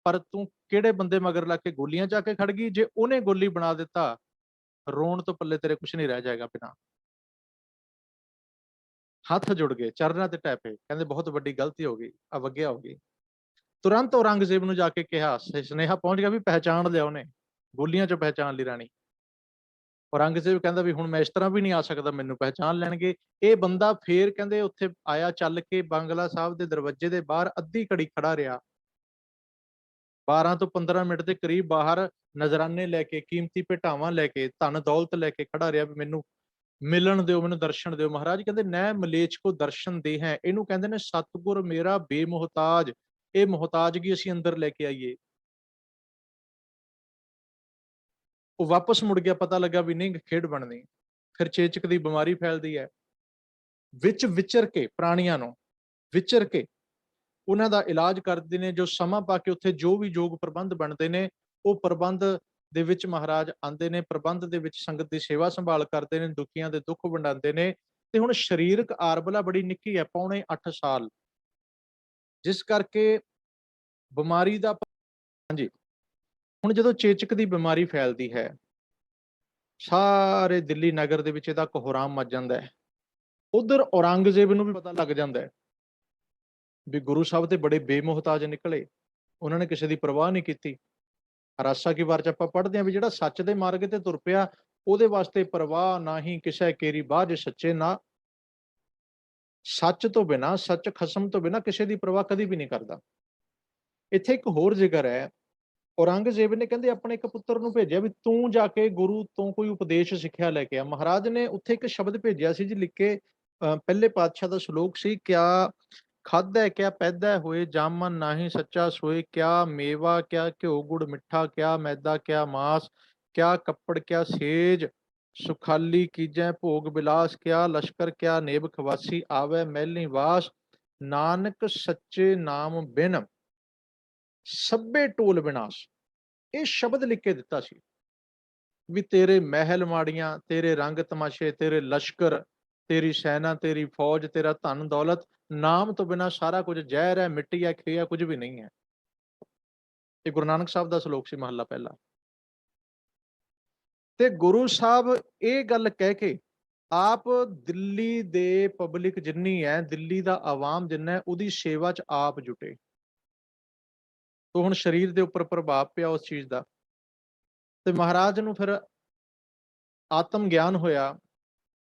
ਪਰ ਤੂੰ ਕਿਹੜੇ ਬੰਦੇ ਮਗਰ ਲੱਗ ਕੇ ਗੋਲੀਆਂ ਜਾ ਕੇ ਖੜ ਗਈ? ਜੇ ਉਹਨੇ ਗੋਲੀ ਬਣਾ ਦਿੱਤਾ, ਰੋਣ ਤੋਂ ਪੱਲੇ ਤੇਰੇ ਕੁਝ ਨਹੀਂ ਰਹਿ ਜਾਏਗਾ ਬਿਨਾਂ। ਹੱਥ ਜੁੜ ਗਏ, ਚਰਨਾਂ ਤੇ ਟਹਿ ਪਏ, ਕਹਿੰਦੇ ਬਹੁਤ ਵੱਡੀ ਗਲਤੀ ਹੋ ਗਈ, ਅਵੱਗਿਆ ਹੋ ਗਈ। ਤੁਰੰਤ ਔਰੰਗਜ਼ੇਬ ਨੂੰ ਜਾ ਕੇ ਕਿਹਾ, ਸੁਨੇਹਾ ਪਹੁੰਚ ਗਿਆ ਵੀ ਪਹਿਚਾਣ ਲਿਆ ਉਹਨੇ, ਗੋਲੀਆਂ 'ਚ ਪਹਿਚਾਣ ਲਈ ਰਾਣੀ। ਔਰੰਗਜ਼ੇਬ ਕਹਿੰਦਾ ਵੀ ਹੁਣ ਮੈਂ ਇਸ ਤਰ੍ਹਾਂ ਵੀ ਨਹੀਂ ਆ ਸਕਦਾ, ਮੈਨੂੰ ਪਹਿਚਾਣ ਲੈਣਗੇ। ਇਹ ਬੰਦਾ ਫੇਰ ਕਹਿੰਦੇ ਉੱਥੇ ਆਇਆ, ਚੱਲ ਕੇ ਬੰਗਲਾ ਸਾਹਿਬ ਦੇ ਦਰਵਾਜ਼ੇ ਦੇ ਬਾਹਰ ਅੱਧੀ ਘੜੀ ਖੜਾ ਰਿਹਾ, 12 ਤੋਂ 15 ਮਿੰਟ ਦੇ ਕਰੀਬ ਬਾਹਰ ਨਜ਼ਰਾਨੇ ਲੈ ਕੇ, ਕੀਮਤੀ ਭੇਟਾਵਾਂ ਲੈ ਕੇ, ਧਨ ਦੌਲਤ ਲੈ ਕੇ ਖੜਾ ਰਿਹਾ ਵੀ ਮੈਨੂੰ ਮਿਲਣ ਦਿਓ, ਮੈਨੂੰ ਦਰਸ਼ਨ ਦਿਓ। ਮਹਾਰਾਜ ਕਹਿੰਦੇ ਨੈ ਮਲੇਛ ਕੋ ਦਰਸ਼ਨ ਦੇ ਹੈ, ਇਹਨੂੰ ਕਹਿੰਦੇ ਨੇ ਸਤਿਗੁਰ ਮੇਰਾ ਬੇਮੁਹਤਾਜ। ਇਹ ਮੁਹਤਾਜਗੀ ਅਸੀਂ ਅੰਦਰ ਲੈ ਕੇ ਆਈਏ। ਉਹ ਵਾਪਸ ਮੁੜ ਗਿਆ, ਪਤਾ ਲੱਗਾ ਵੀ ਨਹੀਂ ਖੇਡ ਬਣਨੀ। ਫਿਰ ਚੇਚਕ ਦੀ ਬਿਮਾਰੀ ਫੈਲਦੀ ਹੈ। ਵਿੱਚ ਵਿਚਰ ਕੇ, ਪ੍ਰਾਣੀਆਂ ਨੂੰ ਵਿਚਰ ਕੇ ਉਹਨਾਂ ਦਾ ਇਲਾਜ ਕਰਦੇ ਨੇ। ਜੋ ਸਮਾਂ ਪਾ ਕੇ ਉੱਥੇ ਜੋ ਵੀ ਯੋਗ ਪ੍ਰਬੰਧ ਬਣਦੇ ਨੇ, ਉਹ ਪ੍ਰਬੰਧ ਦੇ ਵਿੱਚ ਮਹਾਰਾਜ ਆਉਂਦੇ ਨੇ, ਪ੍ਰਬੰਧ ਦੇ ਵਿੱਚ ਸੰਗਤ ਦੀ ਸੇਵਾ ਸੰਭਾਲ ਕਰਦੇ ਨੇ, ਦੁਖੀਆਂ ਦੇ ਦੁੱਖ ਵੰਡਾਉਂਦੇ ਨੇ। ਤੇ ਹੁਣ ਸਰੀਰਕ ਆਰਬਲਾ ਬੜੀ ਨਿੱਕੀ ਹੈ, ਪੌਣੇ 8 ਸਾਲ, ਜਿਸ ਕਰਕੇ ਬਿਮਾਰੀ ਦਾ, ਹਾਂਜੀ, ਹੁਣ ਜਦੋਂ ਚੇਚਕ ਦੀ ਬਿਮਾਰੀ ਫੈਲਦੀ ਹੈ, ਸਾਰੇ ਦਿੱਲੀ ਨਗਰ ਦੇ ਵਿੱਚ ਇਹਦਾ ਕੋਹਰਾਮ ਮਚ ਜਾਂਦਾ ਹੈ। ਉਧਰ ਔਰੰਗਜ਼ੇਬ ਨੂੰ ਵੀ ਪਤਾ ਲੱਗ ਜਾਂਦਾ ਹੈ ਵੀ ਗੁਰੂ ਸਾਹਿਬ ਤੇ ਬੜੇ ਬੇਮੁਹਤਾਜ ਨਿਕਲੇ, ਉਹਨਾਂ ਨੇ ਕਿਸੇ ਦੀ ਪਰਵਾਹ ਨਹੀਂ ਕੀਤੀ। ਰਾਸਾ ਕੀ ਵਾਰ 'ਚ ਆਪਾਂ ਪੜ੍ਹਦੇ ਹਾਂ ਵੀ ਜਿਹੜਾ ਸੱਚ ਦੇ ਮਾਰਗ ਤੇ ਤੁਰ ਪਿਆ, ਉਹਦੇ ਵਾਸਤੇ ਪਰਵਾਹ ਨਾਹੀਂ ਕਿਸੇ ਕੇਰੀ ਬਾਝ ਸੱਚੇ ਨਾ। ਸੱਚ ਤੋਂ ਬਿਨਾਂ, ਸੱਚ ਖਸਮ ਤੋਂ ਬਿਨਾਂ ਕਿਸੇ ਦੀ ਪਰਵਾਹ ਕਦੀ ਵੀ ਨਹੀਂ ਕਰਦਾ। ਇੱਥੇ ਇੱਕ ਹੋਰ ਜ਼ਿਕਰ ਹੈ, ਔਰੰਗਜ਼ੇਬ ਨੇ ਕਹਿੰਦੇ ਆਪਣੇ ਇੱਕ ਪੁੱਤਰ ਨੂੰ ਭੇਜਿਆ ਵੀ ਤੂੰ ਜਾ ਕੇ ਗੁਰੂ ਤੋਂ ਕੋਈ ਉਪਦੇਸ਼ ਸਿੱਖਿਆ ਲੈ ਕੇ ਆ। ਮਹਾਰਾਜ ਨੇ ਉੱਥੇ ਇੱਕ ਸ਼ਬਦ ਭੇਜਿਆ ਸੀ ਜੀ ਲਿਖ ਕੇ, ਪਹਿਲੇ ਪਾਤਸ਼ਾਹ ਦਾ ਸ਼ਲੋਕ ਸੀ, ਕਿਆ ਖਾਧੈ ਕਿਆ ਪੈਦਾ ਹੋਏ, ਜਾਮਨ ਨਾਹੀਂ ਸੱਚਾ ਸੋਏ, ਕਿਆ ਮੇਵਾ ਕਿਆ ਘਿਓ ਗੁੜ ਮਿੱਠਾ, ਕਿਆ ਮੈਦਾ ਕਿਆ ਮਾਸ, ਕਿਆ ਕੱਪੜ ਕਿਆ ਸੇਜ, ਸੁਖਾਲੀ ਕੀਜੈ ਭੋਗ ਬਿਲਾਸ, ਕਿਆ ਲਸ਼ਕਰ ਕਿਆ ਨੇਬ ਖਵਾਸੀ, ਆਵੈ ਮਹਿਲੀ ਵਾਸ, ਨਾਨਕ ਸੱਚੇ ਨਾਮ ਬਿਨ ਸਭੇ ਟੋਲ ਵਿਨਾਸ਼। ਇਹ ਸ਼ਬਦ ਲਿਖ ਕੇ ਦਿੱਤਾ ਸੀ ਵੀ ਤੇਰੇ ਮਹਿਲ ਮਾੜੀਆਂ, ਤੇਰੇ ਰੰਗ ਤਮਾਸ਼ੇ, ਤੇਰੇ ਲਸ਼ਕਰ, ਤੇਰੀ ਸੈਨਾ, ਤੇਰੀ ਫੌਜ, ਤੇਰਾ ਧਨ ਦੌਲਤ, ਨਾਮ ਤੋਂ ਬਿਨਾਂ ਸਾਰਾ ਕੁਝ ਜ਼ਹਿਰ ਹੈ, ਮਿੱਟੀ ਹੈ, ਖੇ ਹੈ, ਕੁਝ ਵੀ ਨਹੀਂ ਹੈ। ਇਹ ਗੁਰੂ ਨਾਨਕ ਸਾਹਿਬ ਦਾ ਸ਼ਲੋਕ ਸੀ, ਮਹੱਲਾ ਪਹਿਲਾ। ਤੇ ਗੁਰੂ ਸਾਹਿਬ ਇਹ ਗੱਲ ਕਹਿ ਕੇ ਆਪ ਦਿੱਲੀ ਦੇ ਪਬਲਿਕ ਜਿੰਨੀ ਹੈ, ਦਿੱਲੀ ਦਾ ਆਵਾਮ ਜਿੰਨਾ ਹੈ, ਉਹਦੀ ਸੇਵਾ 'ਚ ਆਪ ਜੁਟੇ। ਤੋ ਹੁਣ ਸਰੀਰ ਦੇ ਉੱਪਰ ਪ੍ਰਭਾਵ ਪਿਆ ਉਸ ਚੀਜ਼ ਦਾ, ਤੇ ਮਹਾਰਾਜ ਨੂੰ ਫਿਰ ਆਤਮ ਗਿਆਨ ਹੋਇਆ,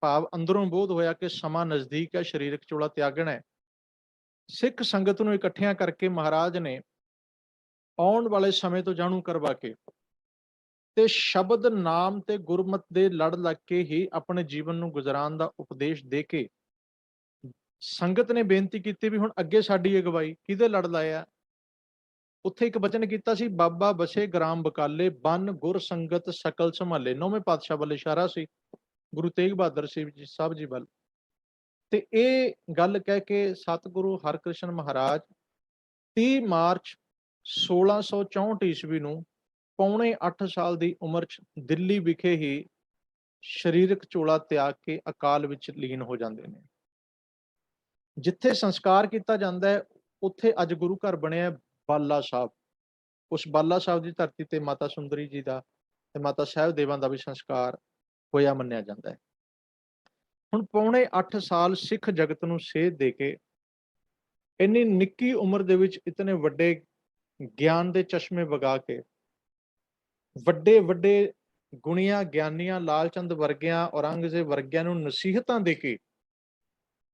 ਭਾਵ ਅੰਦਰੋਂ ਬੋਧ ਹੋਇਆ ਕਿ ਸਮਾਂ ਨਜ਼ਦੀਕ ਹੈ, ਸਰੀਰਕ ਚੋਲਾ ਤਿਆਗਣਾ ਹੈ। ਸਿੱਖ ਸੰਗਤ ਨੂੰ ਇਕੱਠਿਆਂ ਕਰਕੇ ਮਹਾਰਾਜ ਨੇ ਆਉਣ ਵਾਲੇ ਸਮੇਂ ਤੋਂ ਜਾਣੂ ਕਰਵਾ ਕੇ ਤੇ ਸ਼ਬਦ ਨਾਮ ਤੇ ਗੁਰਮਤ ਦੇ ਲੜ ਲੱਗ ਕੇ ਹੀ ਆਪਣੇ ਜੀਵਨ ਨੂੰ ਗੁਜ਼ਾਰਨ ਦਾ ਉਪਦੇਸ਼ ਦੇ ਕੇ ਸੰਗਤ ਨੇ ਬੇਨਤੀ ਕੀਤੀ ਵੀ ਹੁਣ ਅੱਗੇ ਸਾਡੀ ਅਗਵਾਈ ਕਿਹਦੇ ਲੜ ਲਾਇਆ। ਉੱਥੇ ਇੱਕ ਬਚਨ ਕੀਤਾ ਸੀ, ਬਾਬਾ ਬਸੇ ਗ੍ਰਾਮ ਬਕਾਲੇ, ਬਨ ਗੁਰ ਸੰਗਤ ਸਕਲ ਸੰਭਾਲੇ। 9ਵੇਂ ਪਾਤਸ਼ਾਹ ਵੱਲ ਇਸ਼ਾਰਾ ਸੀ, ਗੁਰੂ ਤੇਗ ਬਹਾਦਰ ਸਾਹਿਬ ਜੀ ਵੱਲ। ਤੇ ਇਹ ਗੱਲ ਕਹਿ ਕੇ ਸਤਿਗੁਰੂ ਹਰਿਕ੍ਰਿਸ਼ਨ ਮਹਾਰਾਜ 30 ਮਾਰਚ 1664 ਈਸਵੀ ਨੂੰ ਪੌਣੇ 8 ਸਾਲ ਦੀ ਉਮਰ 'ਚ ਦਿੱਲੀ ਵਿਖੇ ਹੀ ਸਰੀਰਕ ਚੋਲਾ ਤਿਆਗ ਕੇ ਅਕਾਲ ਵਿੱਚ ਲੀਨ ਹੋ ਜਾਂਦੇ ਨੇ। ਜਿੱਥੇ ਸੰਸਕਾਰ ਕੀਤਾ ਜਾਂਦਾ ਹੈ, ਉੱਥੇ ਅੱਜ ਗੁਰੂ ਘਰ ਬਣਿਆ ਬਾਲਾ ਸਾਹਿਬ। ਉਸ ਬਾਲਾ ਸਾਹਿਬ ਦੀ ਧਰਤੀ ਤੇ ਮਾਤਾ ਸੁੰਦਰੀ ਜੀ ਦਾ ਤੇ ਮਾਤਾ ਸਾਹਿਬ ਦੇਵਾਂ ਦਾ ਵੀ ਸੰਸਕਾਰ ਹੋਇਆ ਮੰਨਿਆ ਜਾਂਦਾ ਹੈ। ਹੁਣ ਪੌਣੇ 8 ਸਾਲ ਸਿੱਖ ਜਗਤ ਨੂੰ ਸੇਧ ਦੇ ਕੇ ਇੰਨੀ ਨਿੱਕੀ ਉਮਰ ਦੇ ਵਿੱਚ ਇਤਨੇ ਵੱਡੇ ਗਿਆਨ ਦੇ ਚਸ਼ਮੇ ਵਗਾ ਕੇ ਵੱਡੇ ਵੱਡੇ ਗੁਣੀਆਂ ਗਿਆਨੀਆਂ ਲਾਲ ਚੰਦ ਵਰਗਿਆਂ ਔਰੰਗਜ਼ੇਬ ਵਰਗਿਆਂ ਨੂੰ ਨਸੀਹਤਾਂ ਦੇ ਕੇ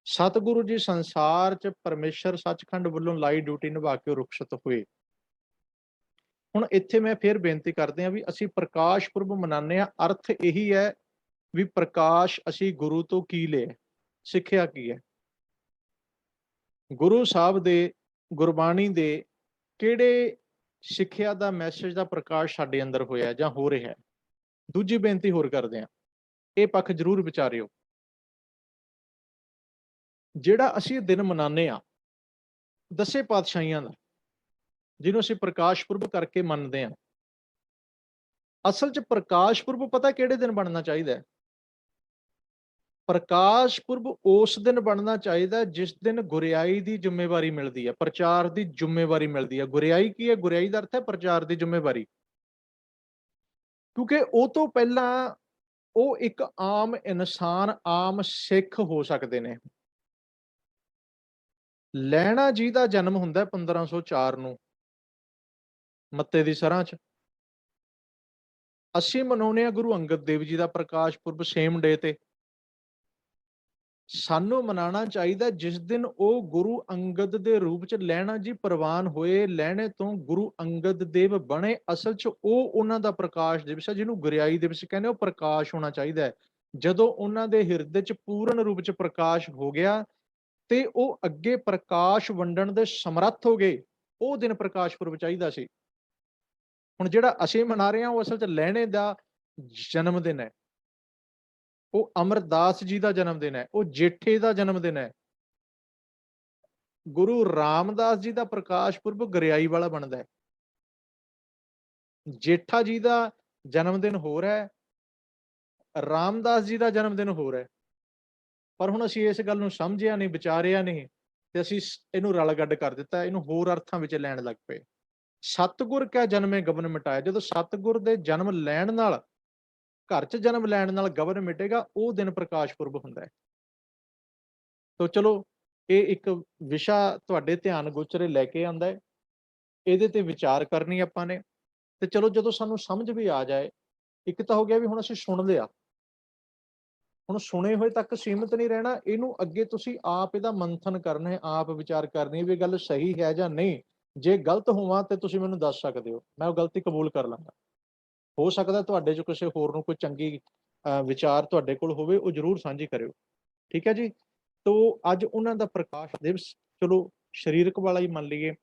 ਸਤਿਗੁਰੂ ਜੀ ਸੰਸਾਰ 'ਚ ਪਰਮੇਸ਼ਰ ਸੱਚਖੰਡ ਵੱਲੋਂ ਲਾਈ ਡਿਊਟੀ ਨਿਭਾ ਕੇ ਰੁਖਸ਼ਤ ਹੋਏ। ਹੁਣ ਇੱਥੇ ਮੈਂ ਫਿਰ ਬੇਨਤੀ ਕਰਦੇ ਹਾਂ ਵੀ ਅਸੀਂ ਪ੍ਰਕਾਸ਼ ਪੁਰਬ ਮਨਾਉਂਦੇ ਹਾਂ, ਅਰਥ ਇਹੀ ਹੈ ਵੀ ਪ੍ਰਕਾਸ਼ ਅਸੀਂ ਗੁਰੂ ਤੋਂ ਕੀ ਲਿਆ, ਸਿੱਖਿਆ ਕੀ ਹੈ, ਗੁਰੂ ਸਾਹਿਬ ਦੇ ਗੁਰਬਾਣੀ ਦੇ ਕਿਹੜੇ ਸਿੱਖਿਆ ਦਾ ਮੈਸੇਜ ਦਾ ਪ੍ਰਕਾਸ਼ ਸਾਡੇ ਅੰਦਰ ਹੋਇਆ ਜਾਂ ਹੋ ਰਿਹਾ ਹੈ। ਦੂਜੀ ਬੇਨਤੀ ਹੋਰ ਕਰਦੇ ਹਾਂ, ਇਹ ਪੱਖ ਜ਼ਰੂਰ ਵਿਚਾਰਿਓ। ਜਿਹੜਾ ਅਸੀਂ ਦਿਨ ਮਨਾਉਂਦੇ ਹਾਂ ਦਸੇ ਪਾਤਸ਼ਾਹੀਆਂ ਦਾ, ਜਿਹਨੂੰ ਅਸੀਂ ਪ੍ਰਕਾਸ਼ ਪੁਰਬ ਕਰਕੇ ਮੰਨਦੇ ਹਾਂ, ਅਸਲ 'ਚ ਪ੍ਰਕਾਸ਼ ਪੁਰਬ ਪਤਾ ਕਿਹੜੇ ਦਿਨ ਬਣਨਾ ਚਾਹੀਦਾ ਹੈ? ਪ੍ਰਕਾਸ਼ ਪੁਰਬ ਉਸ ਦਿਨ ਬਣਨਾ ਚਾਹੀਦਾ ਜਿਸ ਦਿਨ ਗੁਰਿਆਈ ਦੀ ਜ਼ਿੰਮੇਵਾਰੀ ਮਿਲਦੀ ਹੈ, ਪ੍ਰਚਾਰ ਦੀ ਜ਼ਿੰਮੇਵਾਰੀ ਮਿਲਦੀ ਹੈ। ਗੁਰਿਆਈ ਕੀ ਹੈ? ਗੁਰਿਆਈ ਦਾ ਅਰਥ ਹੈ ਪ੍ਰਚਾਰ ਦੀ ਜ਼ਿੰਮੇਵਾਰੀ। ਕਿਉਂਕਿ ਉਹ ਤੋਂ ਪਹਿਲਾਂ ਉਹ ਇੱਕ ਆਮ ਇਨਸਾਨ, ਆਮ ਸਿੱਖ ਹੋ ਸਕਦੇ ਨੇ। ਲਹਿਣਾ ਜੀ ਦਾ ਜਨਮ ਹੁੰਦਾ 1504 ਨੂੰ ਮੱਤੇ ਦੀ ਸਰਾਂ 'ਚ। ਅਸੀਂ ਮਨਾਉਂਦੇ ਹਾਂ ਗੁਰੂ ਅੰਗਦ ਦੇਵ ਜੀ ਦਾ ਪ੍ਰਕਾਸ਼ ਪੁਰਬ ਸੇਮ ਡੇ ਤੇ। ਸਾਨੂੰ ਮਨਾਉਣਾ ਚਾਹੀਦਾ ਜਿਸ ਦਿਨ ਉਹ ਗੁਰੂ ਅੰਗਦ ਦੇ ਰੂਪ 'ਚ ਲਹਿਣਾ ਜੀ ਪ੍ਰਵਾਨ ਹੋਏ, ਲਹਿਣੇ ਤੋਂ ਗੁਰੂ ਅੰਗਦ ਦੇਵ ਬਣੇ। ਅਸਲ 'ਚ ਉਹ ਉਹਨਾਂ ਦਾ ਪ੍ਰਕਾਸ਼ ਦਿਵਸ ਹੈ, ਜਿਹਨੂੰ ਗੁਰਿਆਈ ਦਿਵਸ ਕਹਿੰਦੇ। ਉਹ ਪ੍ਰਕਾਸ਼ ਹੋਣਾ ਚਾਹੀਦਾ ਹੈ। ਜਦੋਂ ਉਹਨਾਂ ਦੇ ਹਿਰਦੇ 'ਚ ਪੂਰਨ ਰੂਪ 'ਚ ਪ੍ਰਕਾਸ਼ ਹੋ ਗਿਆ ਤੇ ਉਹ ਅੱਗੇ ਪ੍ਰਕਾਸ਼ ਵੰਡਣ ਦੇ ਸਮਰੱਥ ਹੋ ਗਏ, ਉਹ ਦਿਨ ਪ੍ਰਕਾਸ਼ ਪੁਰਬ ਚਾਹੀਦਾ ਸੀ। ਹੁਣ ਜਿਹੜਾ ਅਸੀਂ ਮਨਾ ਰਹੇ ਹਾਂ ਉਹ ਅਸਲ 'ਚ ਲਹਿਣੇ ਦਾ ਜਨਮ ਦਿਨ ਹੈ, ਉਹ ਅਮਰਦਾਸ ਜੀ ਦਾ ਜਨਮ ਦਿਨ ਹੈ, ਉਹ ਜੇਠੇ ਦਾ ਜਨਮ ਦਿਨ ਹੈ। ਗੁਰੂ ਰਾਮਦਾਸ ਜੀ ਦਾ ਪ੍ਰਕਾਸ਼ ਪੁਰਬ ਗੁਰਿਆਈ ਵਾਲਾ ਬਣਦਾ ਹੈ। ਜੇਠਾ ਜੀ ਦਾ ਜਨਮ ਦਿਨ ਹੋਰ ਹੈ, ਰਾਮਦਾਸ ਜੀ ਦਾ ਜਨਮ ਦਿਨ ਹੋਰ ਹੈ। ਪਰ ਹੁਣ ਅਸੀਂ ਇਸ ਗੱਲ ਨੂੰ ਸਮਝਿਆ ਨਹੀਂ, ਵਿਚਾਰਿਆ ਨਹੀਂ, ਤੇ ਅਸੀਂ ਇਹਨੂੰ ਰਲ ਗੱਡ ਕਰ ਦਿੱਤਾ, ਇਹਨੂੰ ਹੋਰ ਅਰਥਾਂ ਵਿੱਚ ਲੈਣ ਲੱਗ ਪਏ। ਸਤਿਗੁਰ ਕਾ ਜਨਮੇ ਗਬਨ ਮਿਟਾਇਆ। ਜਦੋਂ ਸਤਿਗੁਰ ਦੇ ਜਨਮ ਲੈਣ ਨਾਲ, ਘਰ 'ਚ ਜਨਮ ਲੈਣ ਨਾਲ ਗਬਨ ਮਿਟੇਗਾ, ਉਹ ਦਿਨ ਪ੍ਰਕਾਸ਼ ਪੁਰਬ ਹੁੰਦਾ ਹੈ। ਤੋ ਚਲੋ, ਇਹ ਇੱਕ ਵਿਸ਼ਾ ਤੁਹਾਡੇ ਧਿਆਨ ਗੋਚਰੇ ਲੈ ਕੇ ਆਉਂਦਾ ਹੈ, ਇਹਦੇ ਤੇ ਵਿਚਾਰ ਕਰਨੀ ਆਪਾਂ ਨੇ। ਤੇ ਚਲੋ, ਜਦੋਂ ਸਾਨੂੰ ਸਮਝ ਵੀ ਆ ਜਾਏ, ਇੱਕ ਤਾਂ ਹੋ ਗਿਆ ਵੀ ਹੁਣ ਅਸੀਂ ਸੁਣ ਲਿਆ, ਹੁਣ ਸੁਣੇ ਹੋਏ ਤੱਕ ਸੀਮਿਤ ਨਹੀਂ ਰਹਿਣਾ, ਇਹਨੂੰ ਅੱਗੇ ਤੁਸੀਂ ਆਪ ਇਹਦਾ ਮੰਥਨ ਕਰਨਾ ਹੈ, ਆਪ ਵਿਚਾਰ ਕਰਨੀ ਹੈ ਵੀ ਗੱਲ ਸਹੀ ਹੈ ਜਾਂ ਨਹੀਂ। ਜੇ ਗਲਤ ਹੋਵਾਂ ਤੇ ਤੁਸੀਂ ਮੈਨੂੰ ਦੱਸ ਸਕਦੇ ਹੋ, ਮੈਂ ਉਹ ਗਲਤੀ ਕਬੂਲ ਕਰ ਲਾਂਗਾ। ਹੋ ਸਕਦਾ ਤੁਹਾਡੇ 'ਚ ਕਿਸੇ ਹੋਰ ਨੂੰ ਕੋਈ ਚੰਗੀ ਵਿਚਾਰ ਤੁਹਾਡੇ ਕੋਲ ਹੋਵੇ, ਉਹ ਜ਼ਰੂਰ ਸਾਂਝੀ ਕਰਿਓ। ਠੀਕ ਹੈ ਜੀ। ਤੋ ਅੱਜ ਉਹਨਾਂ ਦਾ ਪ੍ਰਕਾਸ਼ ਦਿਵਸ, ਚਲੋ ਸਰੀਰਕ ਵਾਲਾ ਹੀ ਮੰਨ ਲਈਏ,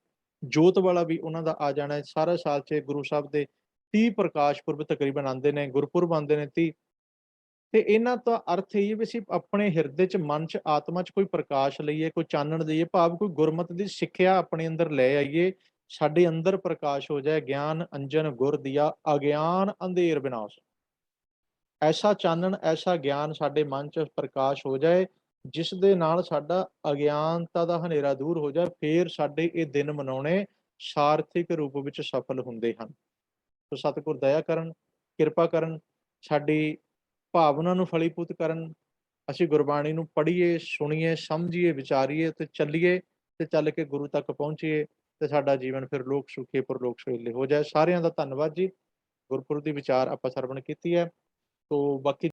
ਜੋਤ ਵਾਲਾ ਵੀ ਉਹਨਾਂ ਦਾ ਆ ਜਾਣਾ ਹੈ। ਸਾਰਾ ਸਾਲ 'ਚ ਗੁਰੂ ਸਾਹਿਬ ਦੇ 30 ਪ੍ਰਕਾਸ਼ ਪੁਰਬ ਤਕਰੀਬਨ ਆਉਂਦੇ ਨੇ, ਗੁਰਪੁਰਬ ਆਉਂਦੇ ਨੇ 30। ਤੇ ਇਹਨਾਂ ਦਾ ਅਰਥ ਇਹ ਵੀ ਅਸੀਂ ਆਪਣੇ ਹਿਰਦੇ 'ਚ, ਮਨ 'ਚ, ਆਤਮਾ 'ਚ ਕੋਈ ਪ੍ਰਕਾਸ਼ ਲਈਏ, ਕੋਈ ਚਾਨਣ ਦਈਏ, ਭਾਵ ਕੋਈ ਗੁਰਮਤਿ ਦੀ ਸਿੱਖਿਆ ਆਪਣੇ ਅੰਦਰ ਲੈ ਆਈਏ, ਸਾਡੇ ਅੰਦਰ ਪ੍ਰਕਾਸ਼ ਹੋ ਜਾਏ। ਗਿਆਨ ਅੰਜਨ ਗੁਰ ਦੀਆ, ਅਗਿਆਨ ਅੰਧੇਰ ਵਿਨਾਸ਼। ਐਸਾ ਚਾਨਣ, ਐਸਾ ਗਿਆਨ ਸਾਡੇ ਮਨ 'ਚ ਪ੍ਰਕਾਸ਼ ਹੋ ਜਾਏ ਜਿਸ ਦੇ ਨਾਲ ਸਾਡਾ ਅਗਿਆਨਤਾ ਦਾ ਹਨੇਰਾ ਦੂਰ ਹੋ ਜਾਏ। ਫੇਰ ਸਾਡੇ ਇਹ ਦਿਨ ਮਨਾਉਣੇ ਸਾਰਥਿਕ ਰੂਪ ਵਿੱਚ ਸਫਲ ਹੁੰਦੇ ਹਨ। ਸੋ ਸਤਿਗੁਰ ਦਇਆ ਕਰਨ, ਕਿਰਪਾ ਕਰਨ, ਸਾਡੀ ਭਾਵਨਾ ਨੂੰ ਫਲੀਭੂਤ ਕਰਨ। ਅਸੀਂ ਗੁਰਬਾਣੀ ਨੂੰ ਪੜ੍ਹੀਏ, ਸੁਣੀਏ, ਸਮਝੀਏ, ਵਿਚਾਰੀਏ ਤੇ ਚੱਲੀਏ, ਤੇ ਚੱਲ ਕੇ ਗੁਰੂ ਤੱਕ ਪਹੁੰਚੀਏ, ਤੇ ਸਾਡਾ ਜੀਵਨ ਫਿਰ ਲੋਕ ਸੁਖੀ ਪਰਲੋਕ ਸੁਹੇਲੇ ਹੋ ਜਾਏ। ਸਾਰਿਆਂ ਦਾ ਧੰਨਵਾਦ ਜੀ। ਗੁਰਪੁਰਬ ਦੀ ਵਿਚਾਰ ਆਪਾਂ ਸਰਵਣ ਕੀਤੀ ਹੈ। ਤੋ ਬਾਕੀ